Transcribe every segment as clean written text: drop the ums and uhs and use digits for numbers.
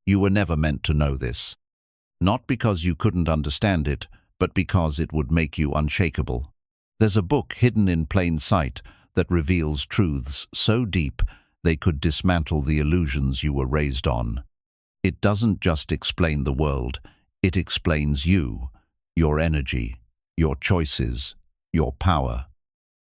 You were never meant to know this. Not because you couldn't understand it, but because it would make you unshakable. There's a book hidden in plain sight that reveals truths so deep they could dismantle the illusions you were raised on. It doesn't just explain the world, it explains you, your energy, your choices, your power.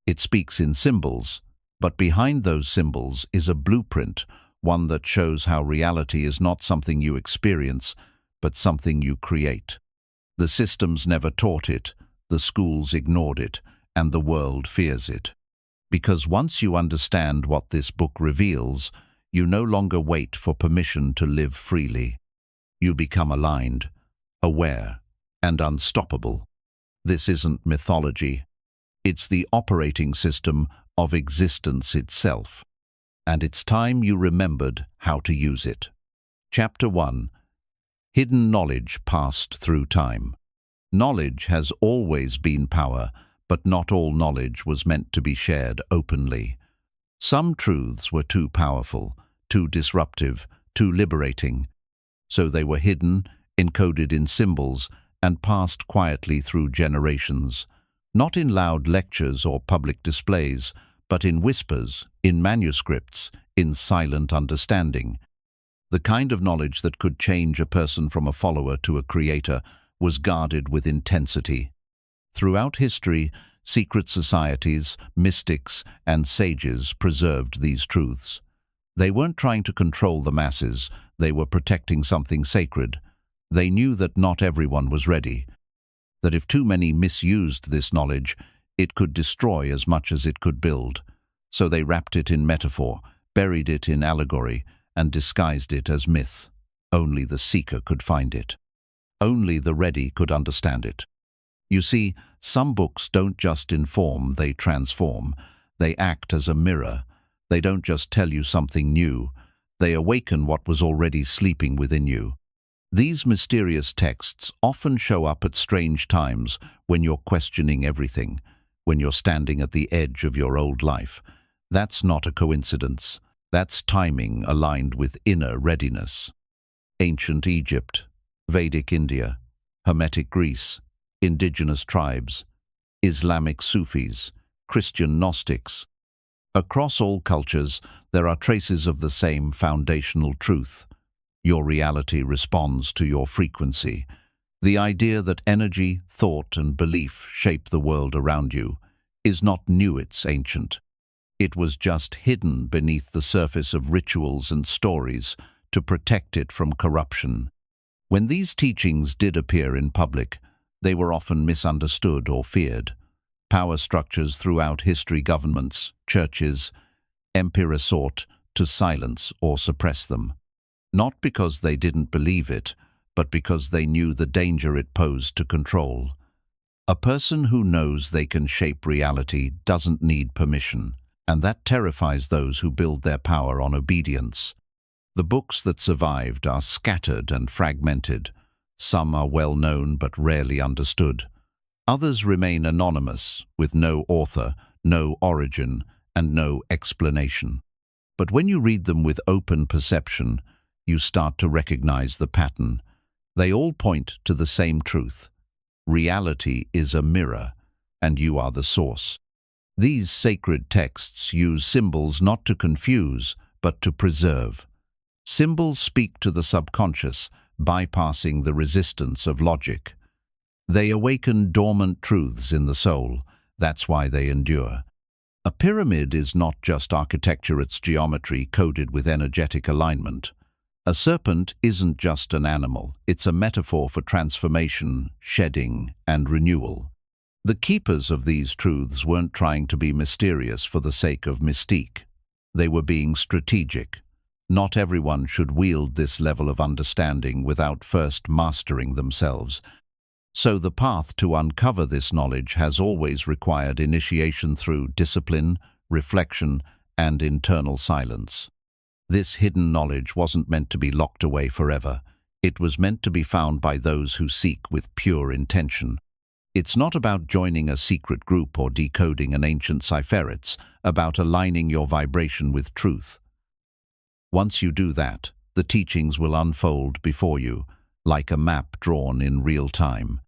It speaks in symbols, but behind those symbols is a blueprint, one that shows how reality is not something you experience, but something you create. The systems never taught it, the schools ignored it, and the world fears it. Because once you understand what this book reveals, you no longer wait for permission to live freely. You become aligned, aware, and unstoppable. This isn't mythology. It's the operating system of existence itself. And it's time you remembered how to use it. Chapter 1. Hidden knowledge passed through time. Knowledge has always been power, but not all knowledge was meant to be shared openly. Some truths were too powerful, too disruptive, too liberating. So they were hidden, encoded in symbols, and passed quietly through generations. Not in loud lectures or public displays, but in whispers, in manuscripts, in silent understanding. The kind of knowledge that could change a person from a follower to a creator was guarded with intensity. Throughout history, secret societies, mystics, and sages preserved these truths. They weren't trying to control the masses, they were protecting something sacred. They knew that not everyone was ready, that if too many misused this knowledge, it could destroy as much as it could build. So they wrapped it in metaphor, buried it in allegory, and disguised it as myth. Only the seeker could find it. Only the ready could understand it. You see, some books don't just inform, they transform. They act as a mirror. They don't just tell you something new. They awaken what was already sleeping within you. These mysterious texts often show up at strange times when you're questioning everything, when you're standing at the edge of your old life. That's not a coincidence. That's timing aligned with inner readiness. Ancient Egypt, Vedic India, Hermetic Greece, indigenous tribes, Islamic Sufis, Christian Gnostics. Across all cultures, there are traces of the same foundational truth. Your reality responds to your frequency. The idea that energy, thought, and belief shape the world around you is not new, it's ancient. It was just hidden beneath the surface of rituals and stories to protect it from corruption. When these teachings did appear in public, they were often misunderstood or feared. Power structures throughout history, governments, churches, empire sought to silence or suppress them. Not because they didn't believe it, but because they knew the danger it posed to control. A person who knows they can shape reality doesn't need permission, and that terrifies those who build their power on obedience. The books that survived are scattered and fragmented. Some are well known but rarely understood. Others remain anonymous, with no author, no origin, and no explanation. But when you read them with open perception, you start to recognize the pattern. They all point to the same truth. Reality is a mirror, and you are the source. These sacred texts use symbols not to confuse, but to preserve. Symbols speak to the subconscious, bypassing the resistance of logic. They awaken dormant truths in the soul. That's why they endure. A pyramid is not just architecture, it's geometry coded with energetic alignment. A serpent isn't just an animal, it's a metaphor for transformation, shedding, and renewal. The keepers of these truths weren't trying to be mysterious for the sake of mystique. They were being strategic. Not everyone should wield this level of understanding without first mastering themselves. So the path to uncover this knowledge has always required initiation through discipline, reflection, and internal silence. This hidden knowledge wasn't meant to be locked away forever. It was meant to be found by those who seek with pure intention. It's not about joining a secret group or decoding an ancient cipher. It's about aligning your vibration with truth. Once you do that, the teachings will unfold before you, like a map drawn in real time.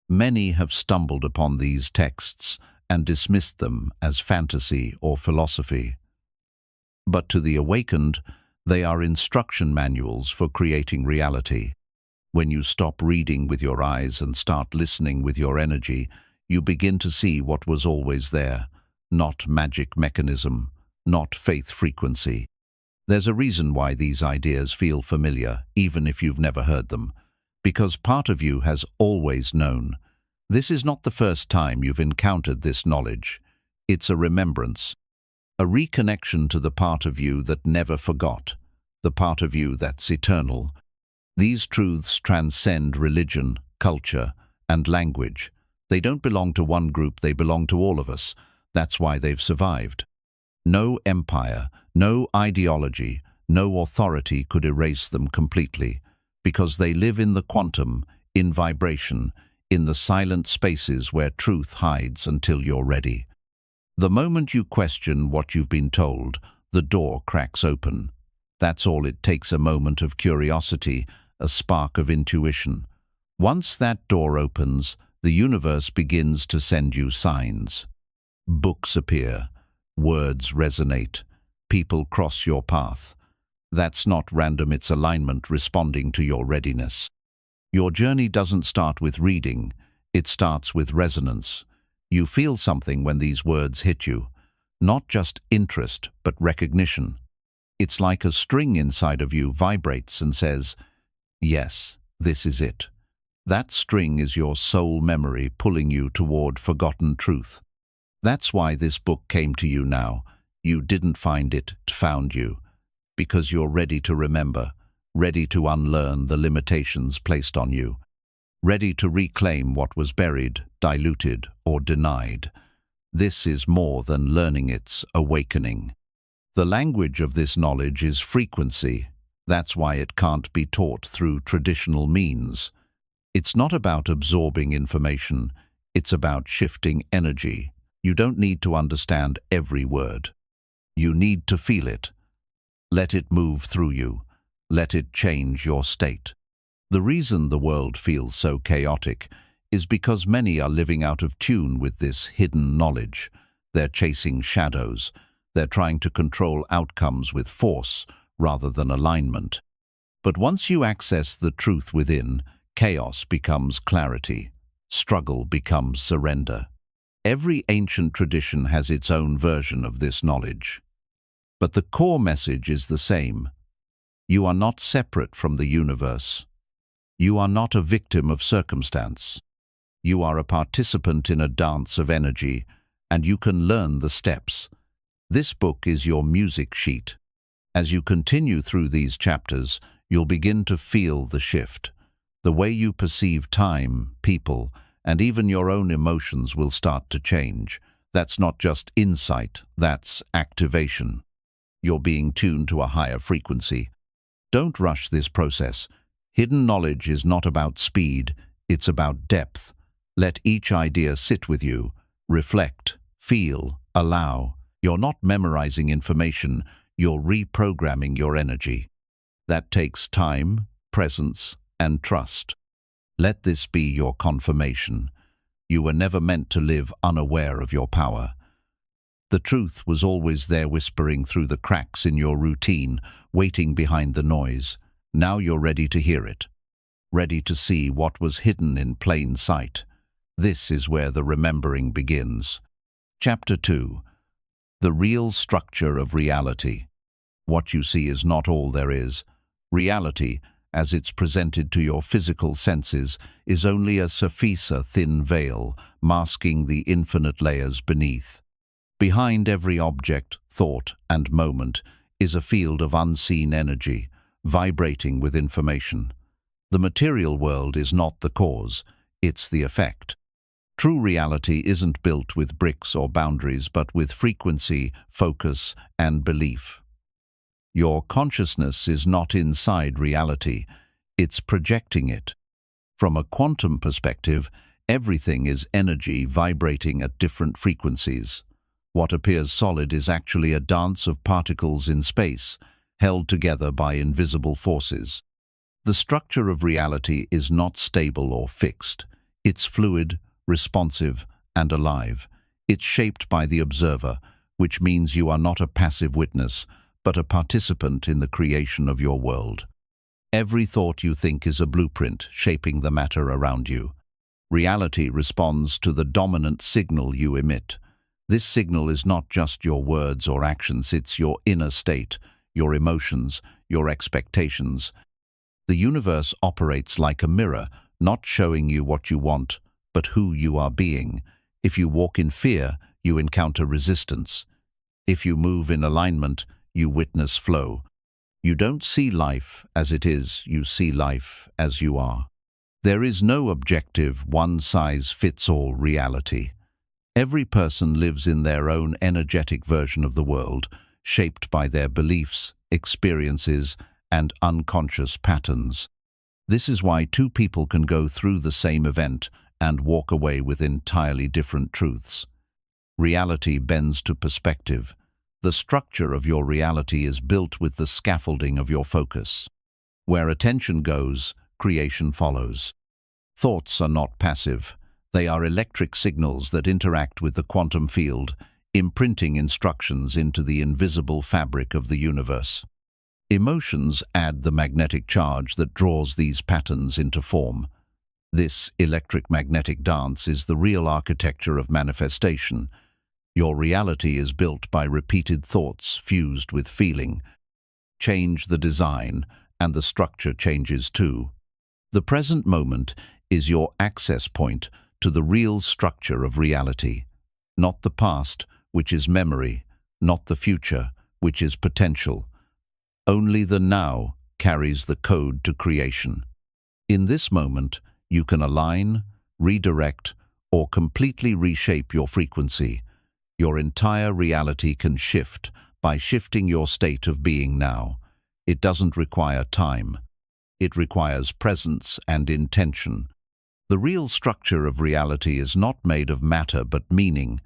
Many have stumbled upon these texts and dismissed them as fantasy or philosophy. But to the awakened, they are instruction manuals for creating reality. When you stop reading with your eyes and start listening with your energy, you begin to see what was always there, not magic mechanism, not faith frequency. There's a reason why these ideas feel familiar, even if you've never heard them, because part of you has always known. This is not the first time you've encountered this knowledge. It's a remembrance, a reconnection to the part of you that never forgot, the part of you that's eternal. These truths transcend religion, culture, and language. They don't belong to one group, they belong to all of us. That's why they've survived. No empire, no ideology, no authority could erase them completely, because they live in the quantum, in vibration, in the silent spaces where truth hides until you're ready. The moment you question what you've been told, the door cracks open. That's all it takes, a moment of curiosity, a spark of intuition. Once that door opens, the universe begins to send you signs. Books appear, words resonate, people cross your path. That's not random, it's alignment responding to your readiness. Your journey doesn't start with reading, it starts with resonance. You feel something when these words hit you, not just interest, but recognition. It's like a string inside of you vibrates and says, yes, this is it. That string is your soul memory pulling you toward forgotten truth. That's why this book came to you now. You didn't find it, it found you. Because you're ready to remember, ready to unlearn the limitations placed on you, ready to reclaim what was buried, diluted, or denied. This is more than learning, it's awakening. The language of this knowledge is frequency. That's why it can't be taught through traditional means. It's not about absorbing information, it's about shifting energy. You don't need to understand every word. You need to feel it. Let it move through you. Let it change your state. The reason the world feels so chaotic is because many are living out of tune with this hidden knowledge. They're chasing shadows. They're trying to control outcomes with force rather than alignment. But once you access the truth within, chaos becomes clarity. Struggle becomes surrender. Every ancient tradition has its own version of this knowledge. But the core message is the same. You are not separate from the universe. You are not a victim of circumstance. You are a participant in a dance of energy, and you can learn the steps. This book is your music sheet. As you continue through these chapters, you'll begin to feel the shift. The way you perceive time, people, and even your own emotions will start to change. That's not just insight, that's activation. You're being tuned to a higher frequency. Don't rush this process. Hidden knowledge is not about speed, it's about depth. Let each idea sit with you. Reflect, feel, allow. You're not memorizing information, you're reprogramming your energy. That takes time, presence, and trust. Let this be your confirmation. You were never meant to live unaware of your power. The truth was always there, whispering through the cracks in your routine, waiting behind the noise. Now you're ready to hear it, ready to see what was hidden in plain sight. This is where the remembering begins. Chapter 2. The real structure of reality. What you see is not all there is. Reality, as it's presented to your physical senses, is only a surface, a thin veil, masking the infinite layers beneath. Behind every object, thought, and moment is a field of unseen energy, vibrating with information. The material world is not the cause, it's the effect. True reality isn't built with bricks or boundaries, but with frequency, focus, and belief. Your consciousness is not inside reality, it's projecting it. From a quantum perspective, everything is energy vibrating at different frequencies. What appears solid is actually a dance of particles in space, held together by invisible forces. The structure of reality is not stable or fixed. It's fluid, responsive, and alive. It's shaped by the observer, which means you are not a passive witness, but a participant in the creation of your world. Every thought you think is a blueprint shaping the matter around you. Reality responds to the dominant signal you emit. This signal is not just your words or actions, it's your inner state, your emotions, your expectations. The universe operates like a mirror, not showing you what you want, but who you are being. If you walk in fear, you encounter resistance. If you move in alignment, you witness flow. You don't see life as it is, you see life as you are. There is no objective, one-size-fits-all reality. Every person lives in their own energetic version of the world, shaped by their beliefs, experiences, and unconscious patterns. This is why two people can go through the same event and walk away with entirely different truths. Reality bends to perspective. The structure of your reality is built with the scaffolding of your focus. Where attention goes, creation follows. Thoughts are not passive. They are electric signals that interact with the quantum field, imprinting instructions into the invisible fabric of the universe. Emotions add the magnetic charge that draws these patterns into form. This electric-magnetic dance is the real architecture of manifestation. Your reality is built by repeated thoughts fused with feeling. Change the design, and the structure changes too. The present moment is your access point to the real structure of reality. Not the past, which is memory, not the future, which is potential. Only the now carries the code to creation. In this moment, you can align, redirect, or completely reshape your frequency. Your entire reality can shift by shifting your state of being now. It doesn't require time. It requires presence and intention. The real structure of reality is not made of matter but meaning.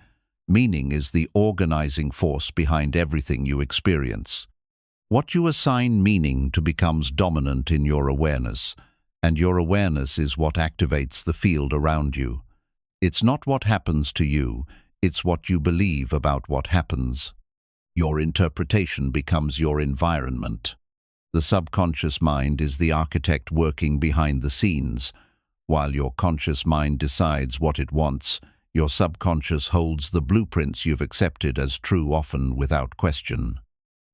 Meaning is the organizing force behind everything you experience. What you assign meaning to becomes dominant in your awareness, and your awareness is what activates the field around you. It's not what happens to you, it's what you believe about what happens. Your interpretation becomes your environment. The subconscious mind is the architect working behind the scenes. While your conscious mind decides what it wants, your subconscious holds the blueprints you've accepted as true, often without question.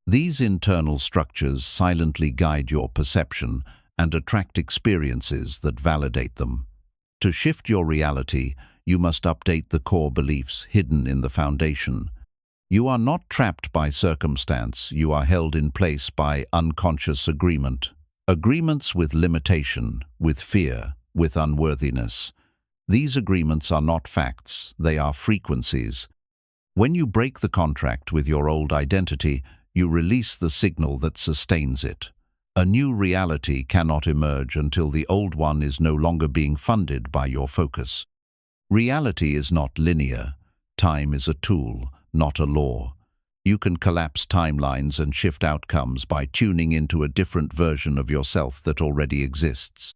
These internal structures silently guide your perception and attract experiences that validate them. To shift your reality, you must update the core beliefs hidden in the foundation. You are not trapped by circumstance, you are held in place by unconscious agreement. Agreements with limitation, with fear, with unworthiness. These agreements are not facts, they are frequencies. When you break the contract with your old identity, you release the signal that sustains it. A new reality cannot emerge until the old one is no longer being funded by your focus. Reality is not linear. Time is a tool, not a law. You can collapse timelines and shift outcomes by tuning into a different version of yourself that already exists.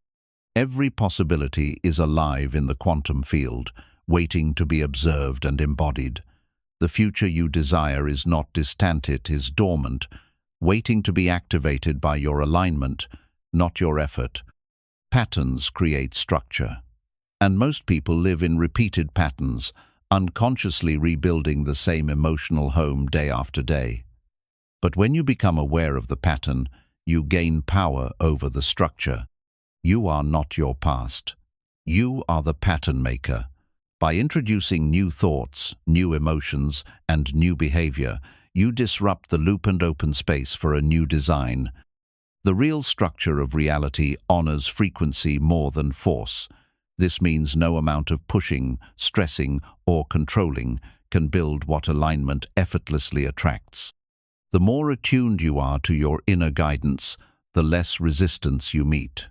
Every possibility is alive in the quantum field, waiting to be observed and embodied. The future you desire is not distant, it is dormant, waiting to be activated by your alignment, not your effort. Patterns create structure. And most people live in repeated patterns, unconsciously rebuilding the same emotional home day after day. But when you become aware of the pattern, you gain power over the structure. You are not your past. You are the pattern maker. By introducing new thoughts, new emotions, and new behavior, you disrupt the loop and open space for a new design. The real structure of reality honors frequency more than force. This means no amount of pushing, stressing, or controlling can build what alignment effortlessly attracts. The more attuned you are to your inner guidance, the less resistance you meet.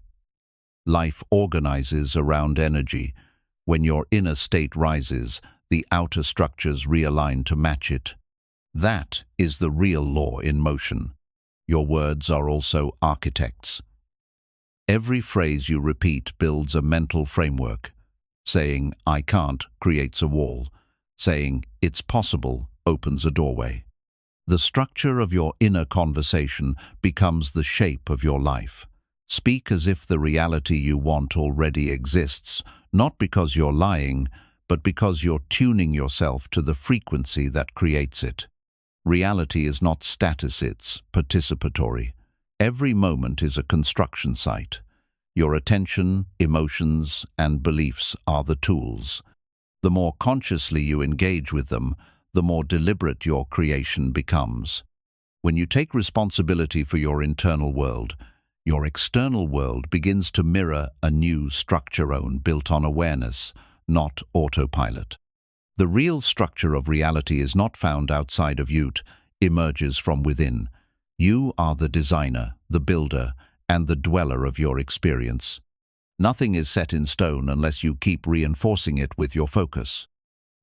Life organizes around energy. When your inner state rises, the outer structures realign to match it. That is the real law in motion. Your words are also architects. Every phrase you repeat builds a mental framework. Saying, "I can't," creates a wall. Saying, "It's possible," opens a doorway. The structure of your inner conversation becomes the shape of your life. Speak as if the reality you want already exists, not because you're lying, but because you're tuning yourself to the frequency that creates it. Reality is not status, it's participatory. Every moment is a construction site. Your attention, emotions, and beliefs are the tools. The more consciously you engage with them, the more deliberate your creation becomes. When you take responsibility for your internal world, your external world begins to mirror a new structure built on awareness, not autopilot. The real structure of reality is not found outside of you, it emerges from within. You are the designer, the builder, and the dweller of your experience. Nothing is set in stone unless you keep reinforcing it with your focus.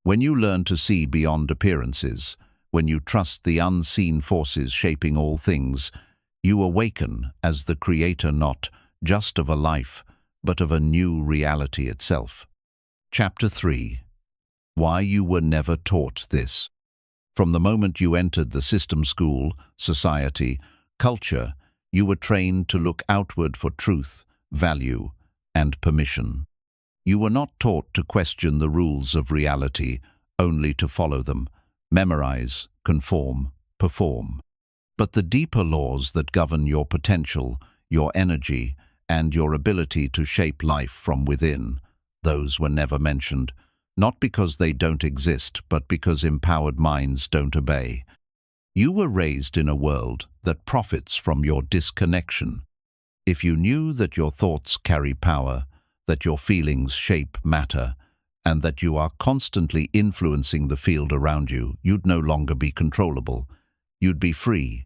When you learn to see beyond appearances, when you trust the unseen forces shaping all things, you awaken as the creator not just of a life, but of a new reality itself. Chapter 3. Why you were never taught this. From the moment you entered the system school, society, culture, you were trained to look outward for truth, value, and permission. You were not taught to question the rules of reality, only to follow them, memorize, conform, perform. But the deeper laws that govern your potential, your energy, and your ability to shape life from within, those were never mentioned, not because they don't exist, but because empowered minds don't obey. You were raised in a world that profits from your disconnection. If you knew that your thoughts carry power, that your feelings shape matter, and that you are constantly influencing the field around you, you'd no longer be controllable. You'd be free.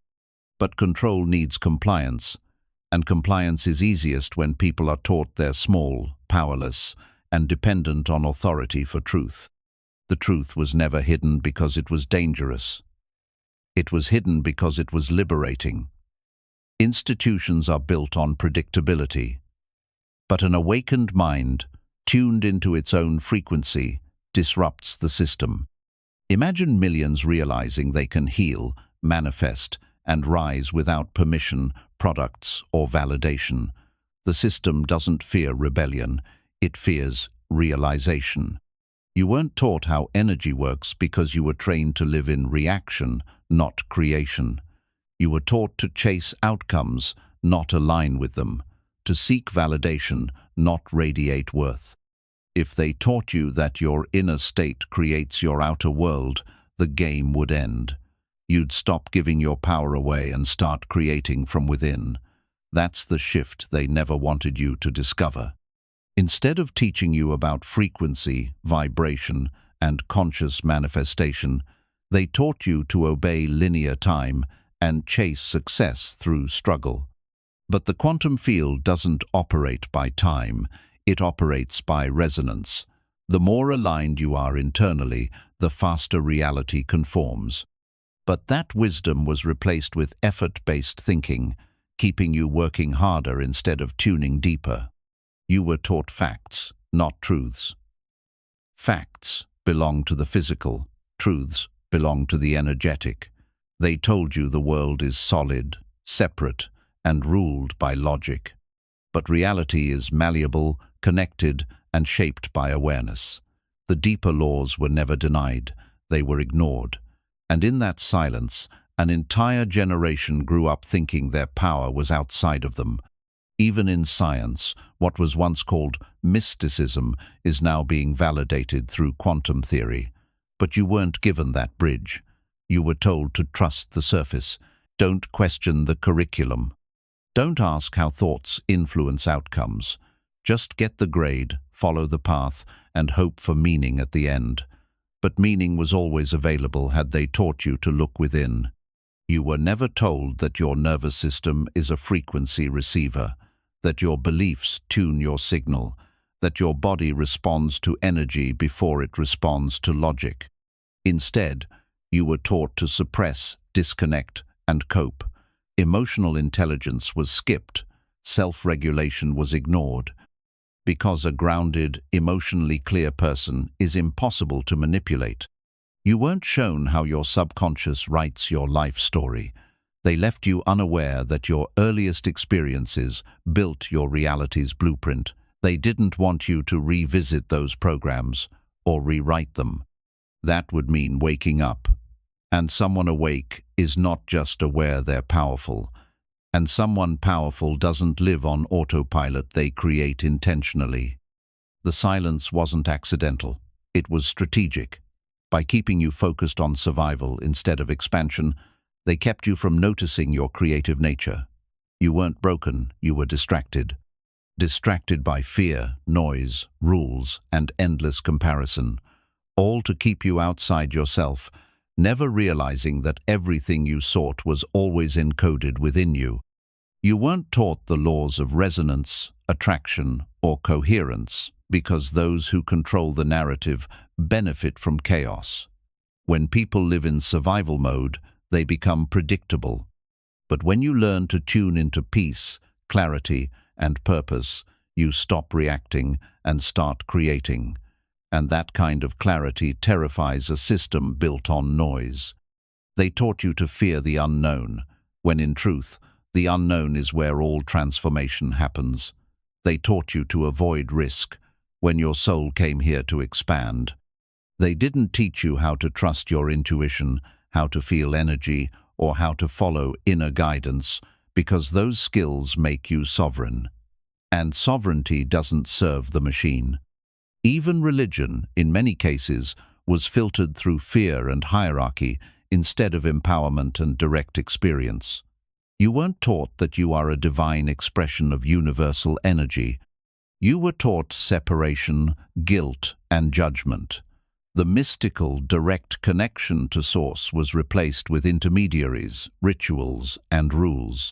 But control needs compliance, and compliance is easiest when people are taught they're small, powerless, and dependent on authority for truth. The truth was never hidden because it was dangerous. It was hidden because it was liberating. Institutions are built on predictability, but an awakened mind, tuned into its own frequency, disrupts the system. Imagine millions realizing they can heal, manifest, and rise without permission, products, or validation. The system doesn't fear rebellion, it fears realization. You weren't taught how energy works because you were trained to live in reaction, not creation. You were taught to chase outcomes, not align with them, to seek validation, not radiate worth. If they taught you that your inner state creates your outer world, the game would end. You'd stop giving your power away and start creating from within. That's the shift they never wanted you to discover. Instead of teaching you about frequency, vibration, and conscious manifestation, they taught you to obey linear time and chase success through struggle. But the quantum field doesn't operate by time, it operates by resonance. The more aligned you are internally, the faster reality conforms. But that wisdom was replaced with effort-based thinking, keeping you working harder instead of tuning deeper. You were taught facts, not truths. Facts belong to the physical, truths belong to the energetic. They told you the world is solid, separate, and ruled by logic. But reality is malleable, connected, and shaped by awareness. The deeper laws were never denied, they were ignored. And in that silence, an entire generation grew up thinking their power was outside of them. Even in science, what was once called mysticism is now being validated through quantum theory. But you weren't given that bridge. You were told to trust the surface. Don't question the curriculum. Don't ask how thoughts influence outcomes. Just get the grade, follow the path, and hope for meaning at the end. But meaning was always available had they taught you to look within. You were never told that your nervous system is a frequency receiver, that your beliefs tune your signal, that your body responds to energy before it responds to logic. Instead, you were taught to suppress, disconnect, and cope. Emotional intelligence was skipped, self-regulation was ignored, because a grounded, emotionally clear person is impossible to manipulate. You weren't shown how your subconscious writes your life story. They left you unaware that your earliest experiences built your reality's blueprint. They didn't want you to revisit those programs or rewrite them. That would mean waking up. And someone awake is not just aware they're powerful. And someone powerful doesn't live on autopilot, they create intentionally. The silence wasn't accidental. It was strategic. By keeping you focused on survival instead of expansion, they kept you from noticing your creative nature. You weren't broken, you were distracted. Distracted by fear, noise, rules, and endless comparison, all to keep you outside yourself, never realizing that everything you sought was always encoded within you. You weren't taught the laws of resonance, attraction, or coherence, because those who control the narrative benefit from chaos. When people live in survival mode, they become predictable. But when you learn to tune into peace, clarity, and purpose, you stop reacting and start creating. And that kind of clarity terrifies a system built on noise. They taught you to fear the unknown, when in truth, the unknown is where all transformation happens. They taught you to avoid risk, when your soul came here to expand. They didn't teach you how to trust your intuition, how to feel energy, or how to follow inner guidance, because those skills make you sovereign. And sovereignty doesn't serve the machine. Even religion, in many cases, was filtered through fear and hierarchy instead of empowerment and direct experience. You weren't taught that you are a divine expression of universal energy. You were taught separation, guilt, and judgment. The mystical, direct connection to Source was replaced with intermediaries, rituals, and rules.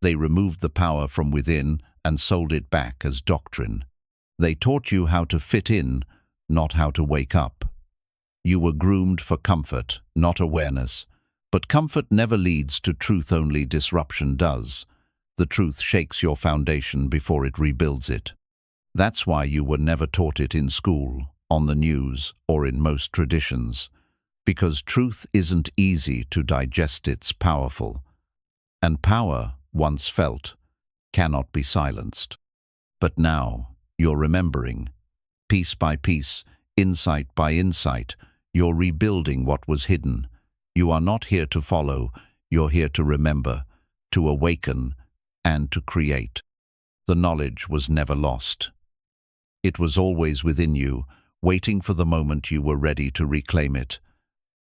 They removed the power from within and sold it back as doctrine. They taught you how to fit in, not how to wake up. You were groomed for comfort, not awareness. But comfort never leads to truth, only disruption does. The truth shakes your foundation before it rebuilds it. That's why you were never taught it in school, on the news, or in most traditions. Because truth isn't easy to digest, it's powerful. And power, once felt, cannot be silenced. But now, you're remembering. Piece by piece, insight by insight, you're rebuilding what was hidden. You are not here to follow, you're here to remember, to awaken, and to create. The knowledge was never lost. It was always within you, waiting for the moment you were ready to reclaim it.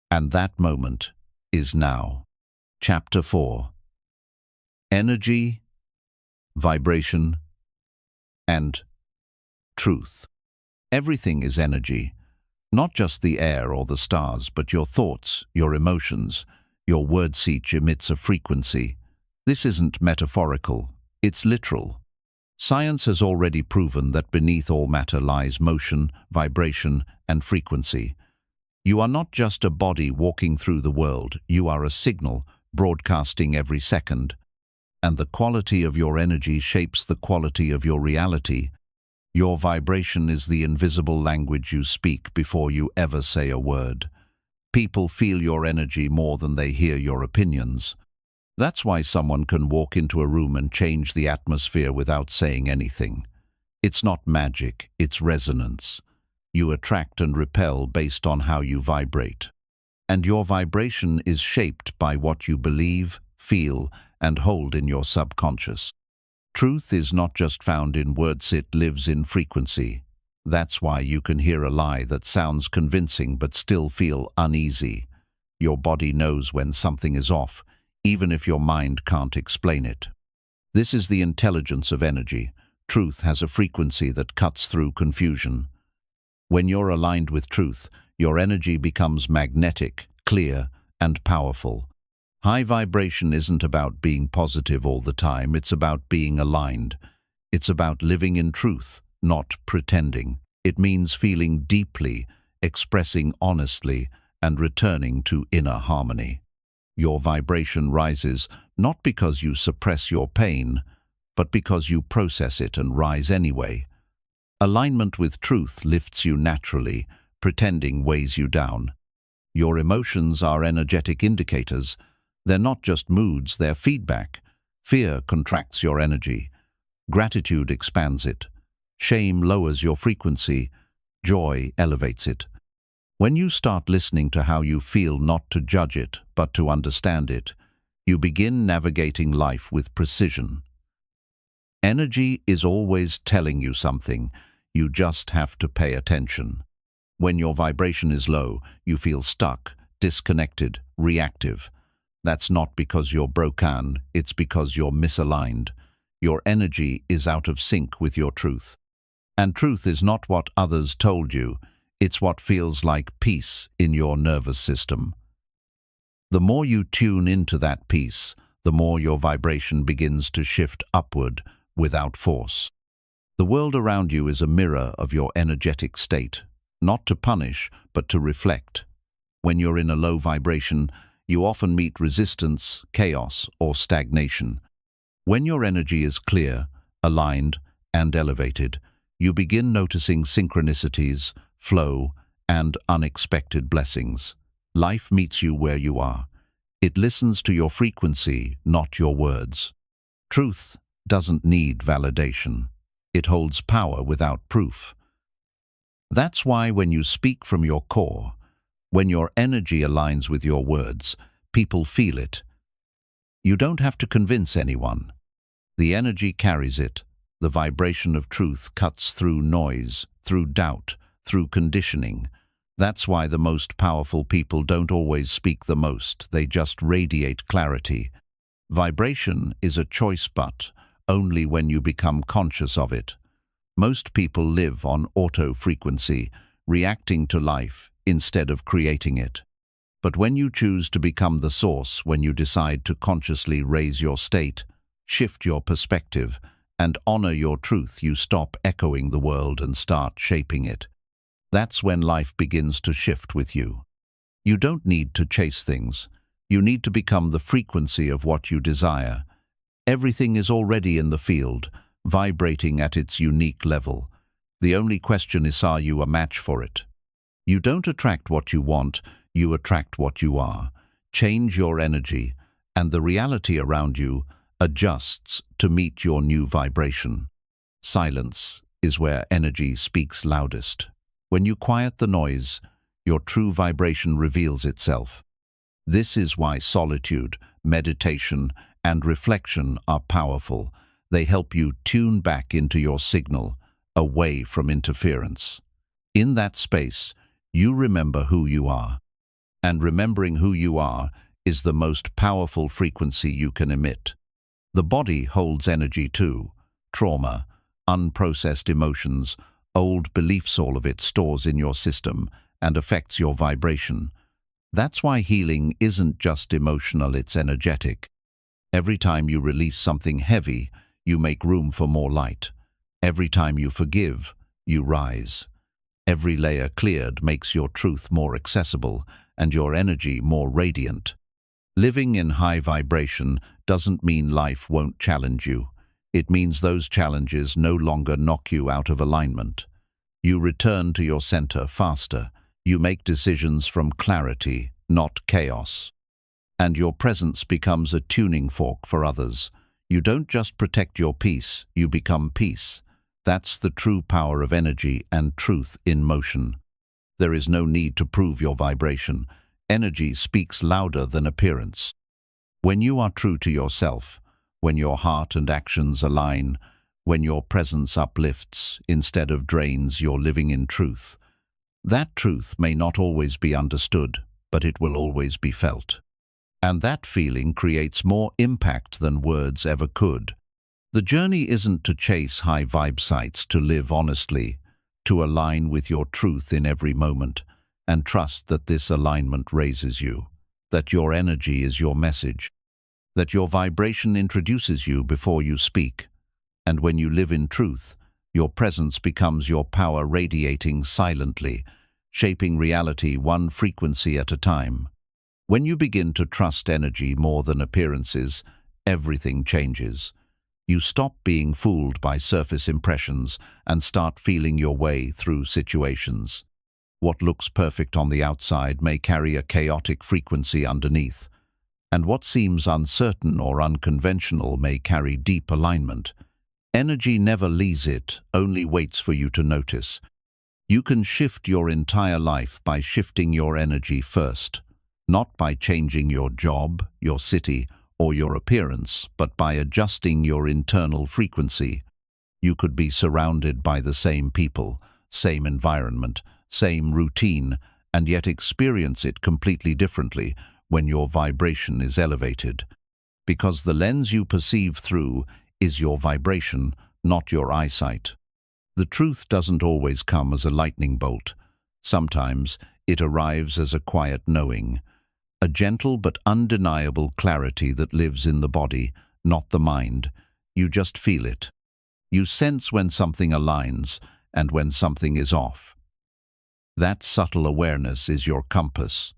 And that moment is now. Chapter 4. Energy, vibration, and truth. Everything is energy. Not just the air or the stars, but your thoughts, your emotions. Your words each emits a frequency. This isn't metaphorical, it's literal. Science has already proven that beneath all matter lies motion, vibration, and frequency. You are not just a body walking through the world, you are a signal, broadcasting every second. And the quality of your energy shapes the quality of your reality. Your vibration is the invisible language you speak before you ever say a word. People feel your energy more than they hear your opinions. That's why someone can walk into a room and change the atmosphere without saying anything. It's not magic, it's resonance. You attract and repel based on how you vibrate. And your vibration is shaped by what you believe, feel, and hold in your subconscious. Truth is not just found in words, it lives in frequency. That's why you can hear a lie that sounds convincing but still feel uneasy. Your body knows when something is off, even if your mind can't explain it. This is the intelligence of energy. Truth has a frequency that cuts through confusion. When you're aligned with truth, your energy becomes magnetic, clear, and powerful. High vibration isn't about being positive all the time, it's about being aligned. It's about living in truth, not pretending. It means feeling deeply, expressing honestly, and returning to inner harmony. Your vibration rises not because you suppress your pain, but because you process it and rise anyway. Alignment with truth lifts you naturally, pretending weighs you down. Your emotions are energetic indicators. They're not just moods, they're feedback. Fear contracts your energy. Gratitude expands it. Shame lowers your frequency. Joy elevates it. When you start listening to how you feel, not to judge it, but to understand it, you begin navigating life with precision. Energy is always telling you something. You just have to pay attention. When your vibration is low, you feel stuck, disconnected, reactive. That's not because you're broken, it's because you're misaligned. Your energy is out of sync with your truth. And truth is not what others told you, it's what feels like peace in your nervous system. The more you tune into that peace, the more your vibration begins to shift upward without force. The world around you is a mirror of your energetic state, not to punish, but to reflect. When you're in a low vibration, you often meet resistance, chaos, or stagnation. When your energy is clear, aligned, and elevated, you begin noticing synchronicities, flow, and unexpected blessings. Life meets you where you are. It listens to your frequency, not your words. Truth doesn't need validation. It holds power without proof. That's why when you speak from your core, when your energy aligns with your words, people feel it. You don't have to convince anyone. The energy carries it. The vibration of truth cuts through noise, through doubt, through conditioning. That's why the most powerful people don't always speak the most. They just radiate clarity. Vibration is a choice, but only when you become conscious of it. Most people live on auto-frequency, reacting to life instead of creating it. But when you choose to become the source, when you decide to consciously raise your state, shift your perspective, and honor your truth, you stop echoing the world and start shaping it. That's when life begins to shift with you. You don't need to chase things. You need to become the frequency of what you desire. Everything is already in the field, vibrating at its unique level. The only question is, are you a match for it? You don't attract what you want, you attract what you are. Change your energy, and the reality around you adjusts to meet your new vibration. Silence is where energy speaks loudest. When you quiet the noise, your true vibration reveals itself. This is why solitude, meditation, and reflection are powerful. They help you tune back into your signal, away from interference. In that space, you remember who you are. And remembering who you are is the most powerful frequency you can emit. The body holds energy too. Trauma, unprocessed emotions, old beliefs, all of it stores in your system and affects your vibration. That's why healing isn't just emotional, it's energetic. Every time you release something heavy, you make room for more light. Every time you forgive, you rise. Every layer cleared makes your truth more accessible and your energy more radiant. Living in high vibration doesn't mean life won't challenge you. It means those challenges no longer knock you out of alignment. You return to your center faster. You make decisions from clarity, not chaos. And your presence becomes a tuning fork for others. You don't just protect your peace, you become peace. That's the true power of energy and truth in motion. There is no need to prove your vibration. Energy speaks louder than appearance. When you are true to yourself, when your heart and actions align, when your presence uplifts instead of drains, you're living in truth. That truth may not always be understood, but it will always be felt. And that feeling creates more impact than words ever could. The journey isn't to chase high vibe sites, to live honestly, to align with your truth in every moment, and trust that this alignment raises you, that your energy is your message, that your vibration introduces you before you speak. And when you live in truth, your presence becomes your power, radiating silently, shaping reality one frequency at a time. When you begin to trust energy more than appearances, everything changes. You stop being fooled by surface impressions and start feeling your way through situations. What looks perfect on the outside may carry a chaotic frequency underneath, and what seems uncertain or unconventional may carry deep alignment. Energy never leaves it, only waits for you to notice. You can shift your entire life by shifting your energy first, not by changing your job, your city, or your appearance, but by adjusting your internal frequency. You could be surrounded by the same people, same environment, same routine, and yet experience it completely differently when your vibration is elevated. Because the lens you perceive through is your vibration, not your eyesight. The truth doesn't always come as a lightning bolt. Sometimes it arrives as a quiet knowing, a gentle but undeniable clarity that lives in the body, not the mind. You just feel it. You sense when something aligns and when something is off. That subtle awareness is your compass.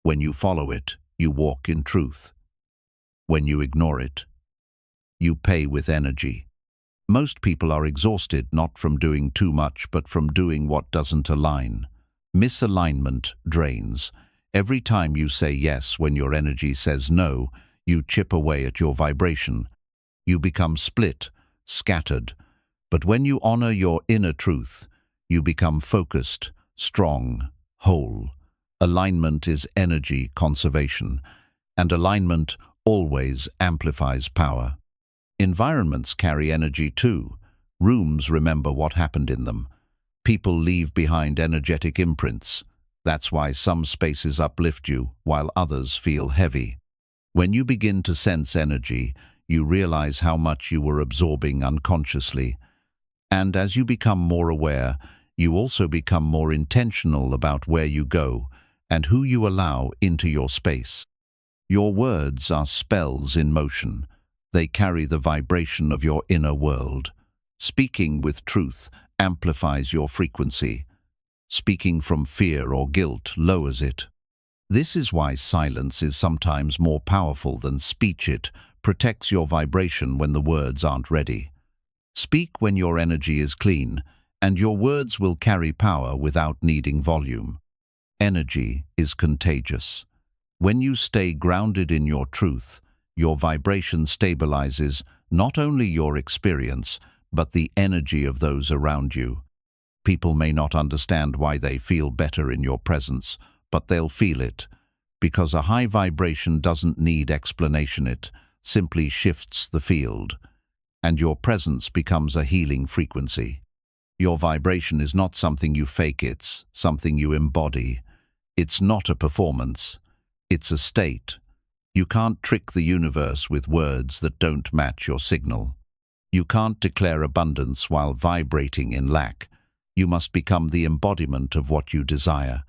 When you follow it, you walk in truth. When you ignore it, you pay with energy. Most people are exhausted not from doing too much but from doing what doesn't align. Misalignment drains. Every time you say yes when your energy says no, you chip away at your vibration. You become split, scattered. But when you honor your inner truth, you become focused, strong, whole. Alignment is energy conservation, and alignment always amplifies power. Environments carry energy too. Rooms remember what happened in them. People leave behind energetic imprints. That's why some spaces uplift you, while others feel heavy. When you begin to sense energy, you realize how much you were absorbing unconsciously. And as you become more aware, you also become more intentional about where you go and who you allow into your space. Your words are spells in motion. They carry the vibration of your inner world. Speaking with truth amplifies your frequency. Speaking from fear or guilt lowers it. This is why silence is sometimes more powerful than speech. It protects your vibration when the words aren't ready. Speak when your energy is clean, and your words will carry power without needing volume. Energy is contagious. When you stay grounded in your truth, your vibration stabilizes not only your experience, but the energy of those around you. People may not understand why they feel better in your presence, but they'll feel it, because a high vibration doesn't need explanation. It simply shifts the field, and your presence becomes a healing frequency. Your vibration is not something you fake, it's something you embody. It's not a performance, it's a state. You can't trick the universe with words that don't match your signal. You can't declare abundance while vibrating in lack. You must become the embodiment of what you desire.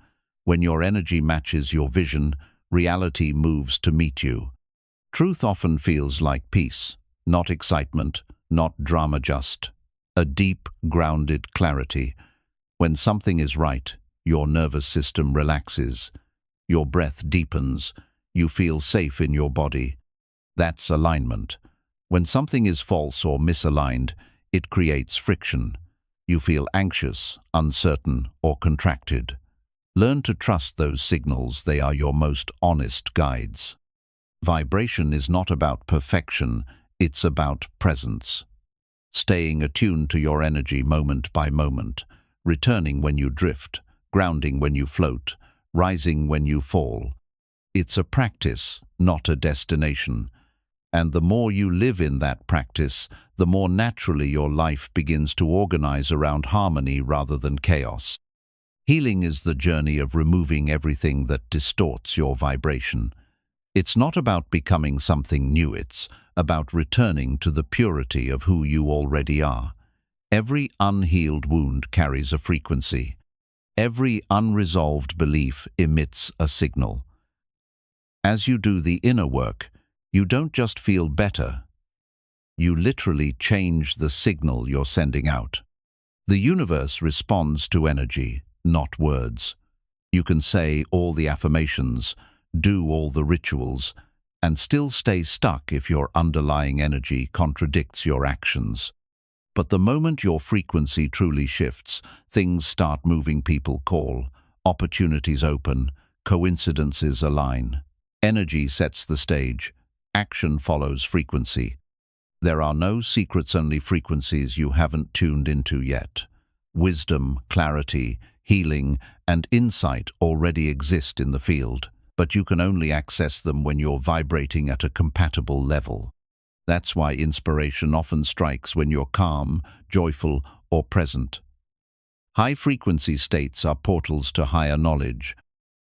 When your energy matches your vision, reality moves to meet you. Truth often feels like peace, not excitement, not drama, just a deep, grounded clarity. When something is right, your nervous system relaxes, your breath deepens, you feel safe in your body. That's alignment. When something is false or misaligned, it creates friction. You feel anxious, uncertain, or contracted. Learn to trust those signals. They are your most honest guides. Vibration is not about perfection, it's about presence. Staying attuned to your energy moment by moment, returning when you drift, grounding when you float, rising when you fall. It's a practice, not a destination. And the more you live in that practice, the more naturally your life begins to organize around harmony rather than chaos. Healing is the journey of removing everything that distorts your vibration. It's not about becoming something new, it's about returning to the purity of who you already are. Every unhealed wound carries a frequency. Every unresolved belief emits a signal. As you do the inner work, you don't just feel better. You literally change the signal you're sending out. The universe responds to energy, not words. You can say all the affirmations, do all the rituals, and still stay stuck if your underlying energy contradicts your actions. But the moment your frequency truly shifts, things start moving. People call, opportunities open, coincidences align. Energy sets the stage, action follows frequency. There are no secrets, only frequencies you haven't tuned into yet. Wisdom, clarity, healing, and insight already exist in the field, but you can only access them when you're vibrating at a compatible level. That's why inspiration often strikes when you're calm, joyful, or present. High-frequency states are portals to higher knowledge.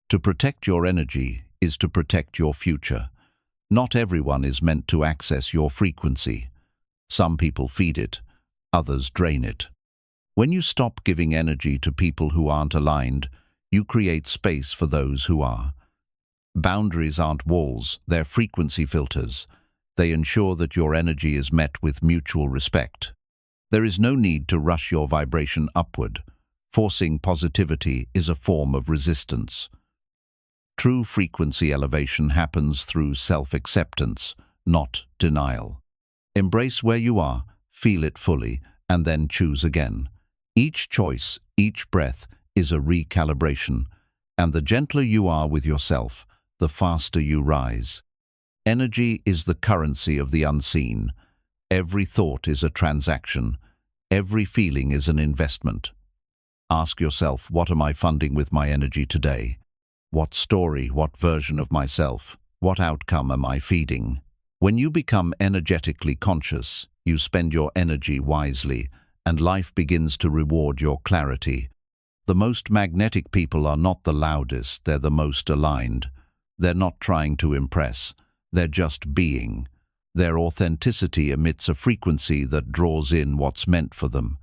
To protect your energy is to protect your future. Not everyone is meant to access your frequency. Some people feed it, others drain it. When you stop giving energy to people who aren't aligned, you create space for those who are. Boundaries aren't walls, they're frequency filters. They ensure that your energy is met with mutual respect. There is no need to rush your vibration upward. Forcing positivity is a form of resistance. True frequency elevation happens through self-acceptance, not denial. Embrace where you are, feel it fully, and then choose again. Each choice, each breath is a recalibration, and the gentler you are with yourself, the faster you rise. Energy is the currency of the unseen. Every thought is a transaction. Every feeling is an investment. Ask yourself, what am I funding with my energy today? What story, what version of myself, what outcome am I feeding? When you become energetically conscious, you spend your energy wisely, and life begins to reward your clarity. The most magnetic people are not the loudest, they're the most aligned. They're not trying to impress. They're just being. Their authenticity emits a frequency that draws in what's meant for them.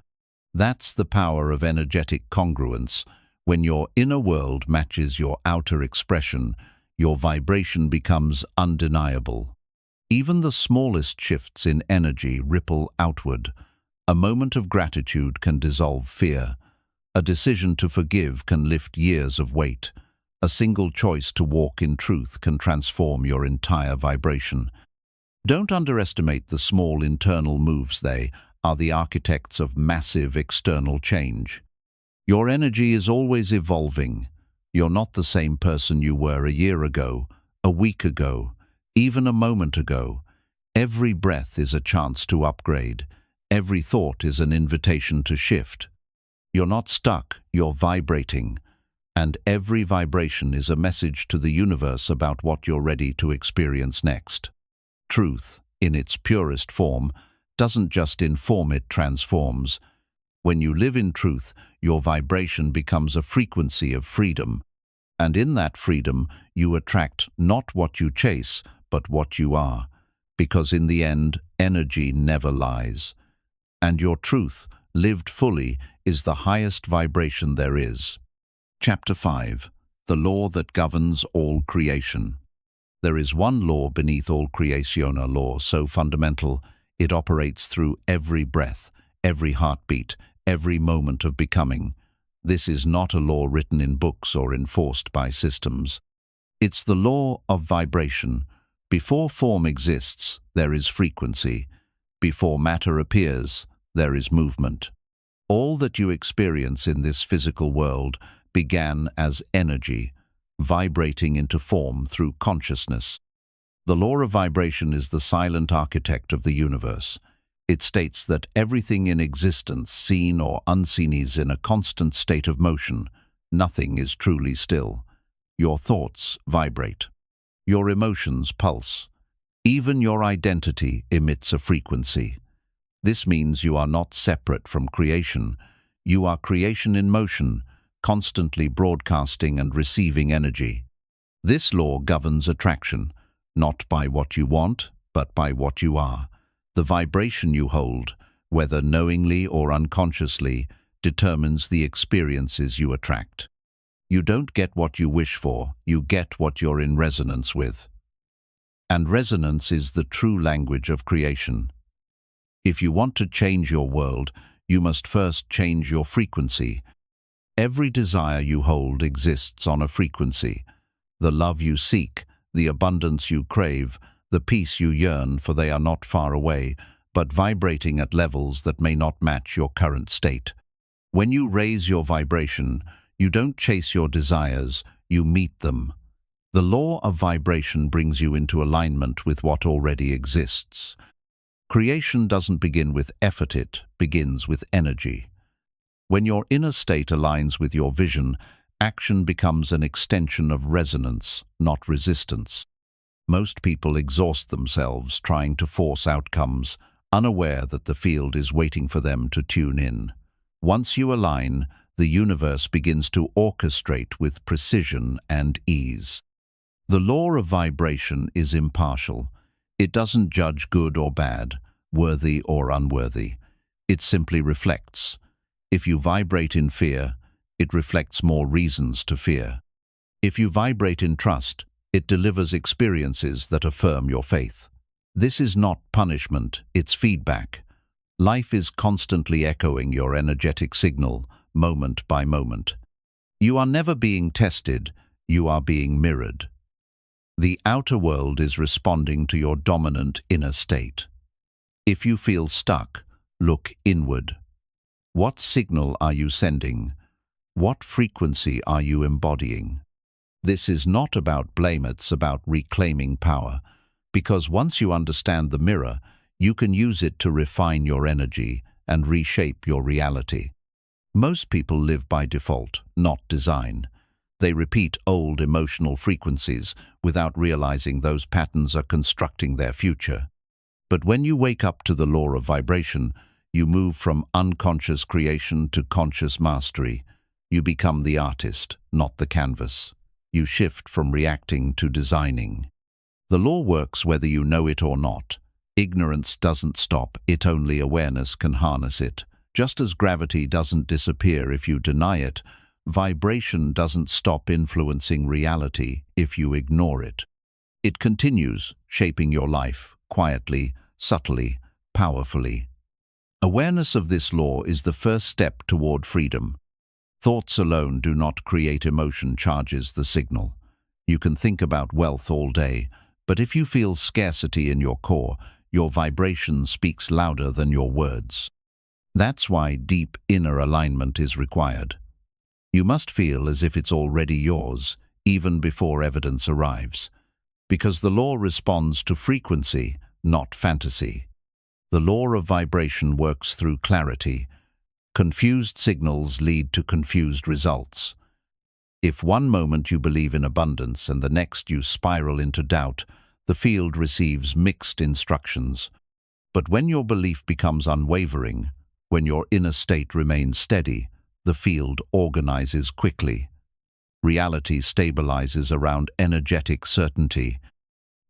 That's the power of energetic congruence. When your inner world matches your outer expression, your vibration becomes undeniable. Even the smallest shifts in energy ripple outward. A moment of gratitude can dissolve fear. A decision to forgive can lift years of weight. A single choice to walk in truth can transform your entire vibration. Don't underestimate the small internal moves. They are the architects of massive external change. Your energy is always evolving. You're not the same person you were a year ago, a week ago, even a moment ago. Every breath is a chance to upgrade. Every thought is an invitation to shift. You're not stuck, you're vibrating. And every vibration is a message to the universe about what you're ready to experience next. Truth, in its purest form, doesn't just inform, it transforms. When you live in truth, your vibration becomes a frequency of freedom. And in that freedom, you attract not what you chase, but what you are. Because in the end, energy never lies. And your truth, lived fully, is the highest vibration there is. Chapter 5. The Law that Governs All Creation. There is one law beneath all creation, a law so fundamental it operates through every breath, every heartbeat, every moment of becoming. This is not a law written in books or enforced by systems. It's the law of vibration. Before form exists, there is frequency. Before matter appears, there is movement. All that you experience in this physical world began as energy, vibrating into form through consciousness. The law of vibration is the silent architect of the universe. It states that everything in existence, seen or unseen, is in a constant state of motion. Nothing is truly still. Your thoughts vibrate. Your emotions pulse. Even your identity emits a frequency. This means you are not separate from creation. You are creation in motion, constantly broadcasting and receiving energy. This law governs attraction, not by what you want, but by what you are. The vibration you hold, whether knowingly or unconsciously, determines the experiences you attract. You don't get what you wish for, you get what you're in resonance with. And resonance is the true language of creation. If you want to change your world, you must first change your frequency. Every desire you hold exists on a frequency. the love you seek, the abundance you crave, the peace you yearn, for they are not far away, but vibrating at levels that may not match your current state. When you raise your vibration, you don't chase your desires, you meet them. The law of vibration brings you into alignment with what already exists. Creation doesn't begin with effort, it begins with energy. When your inner state aligns with your vision, action becomes an extension of resonance, not resistance. Most people exhaust themselves trying to force outcomes, unaware that the field is waiting for them to tune in. Once you align, the universe begins to orchestrate with precision and ease. The law of vibration is impartial. It doesn't judge good or bad, worthy or unworthy. It simply reflects. If you vibrate in fear, it reflects more reasons to fear. If you vibrate in trust, it delivers experiences that affirm your faith. This is not punishment, it's feedback. Life is constantly echoing your energetic signal, moment by moment. You are never being tested, you are being mirrored. The outer world is responding to your dominant inner state. If you feel stuck, look inward. What signal are you sending? What frequency are you embodying? This is not about blame, it's about reclaiming power. Because once you understand the mirror, you can use it to refine your energy and reshape your reality. Most people live by default, not design. They repeat old emotional frequencies without realizing those patterns are constructing their future. But when you wake up to the law of vibration, you move from unconscious creation to conscious mastery. You become the artist, not the canvas. You shift from reacting to designing. The law works whether you know it or not. Ignorance doesn't stop, only awareness can harness it. Just as gravity doesn't disappear if you deny it, vibration doesn't stop influencing reality if you ignore it. It continues, shaping your life, quietly, subtly, powerfully. Awareness of this law is the first step toward freedom. Thoughts alone do not create emotion, charges the signal. You can think about wealth all day, but if you feel scarcity in your core, your vibration speaks louder than your words. That's why deep inner alignment is required. You must feel as if it's already yours, even before evidence arrives. Because the law responds to frequency, not fantasy. The law of vibration works through clarity. Confused signals lead to confused results. If one moment you believe in abundance and the next you spiral into doubt, the field receives mixed instructions. But when your belief becomes unwavering, when your inner state remains steady, the field organizes quickly. Reality stabilizes around energetic certainty.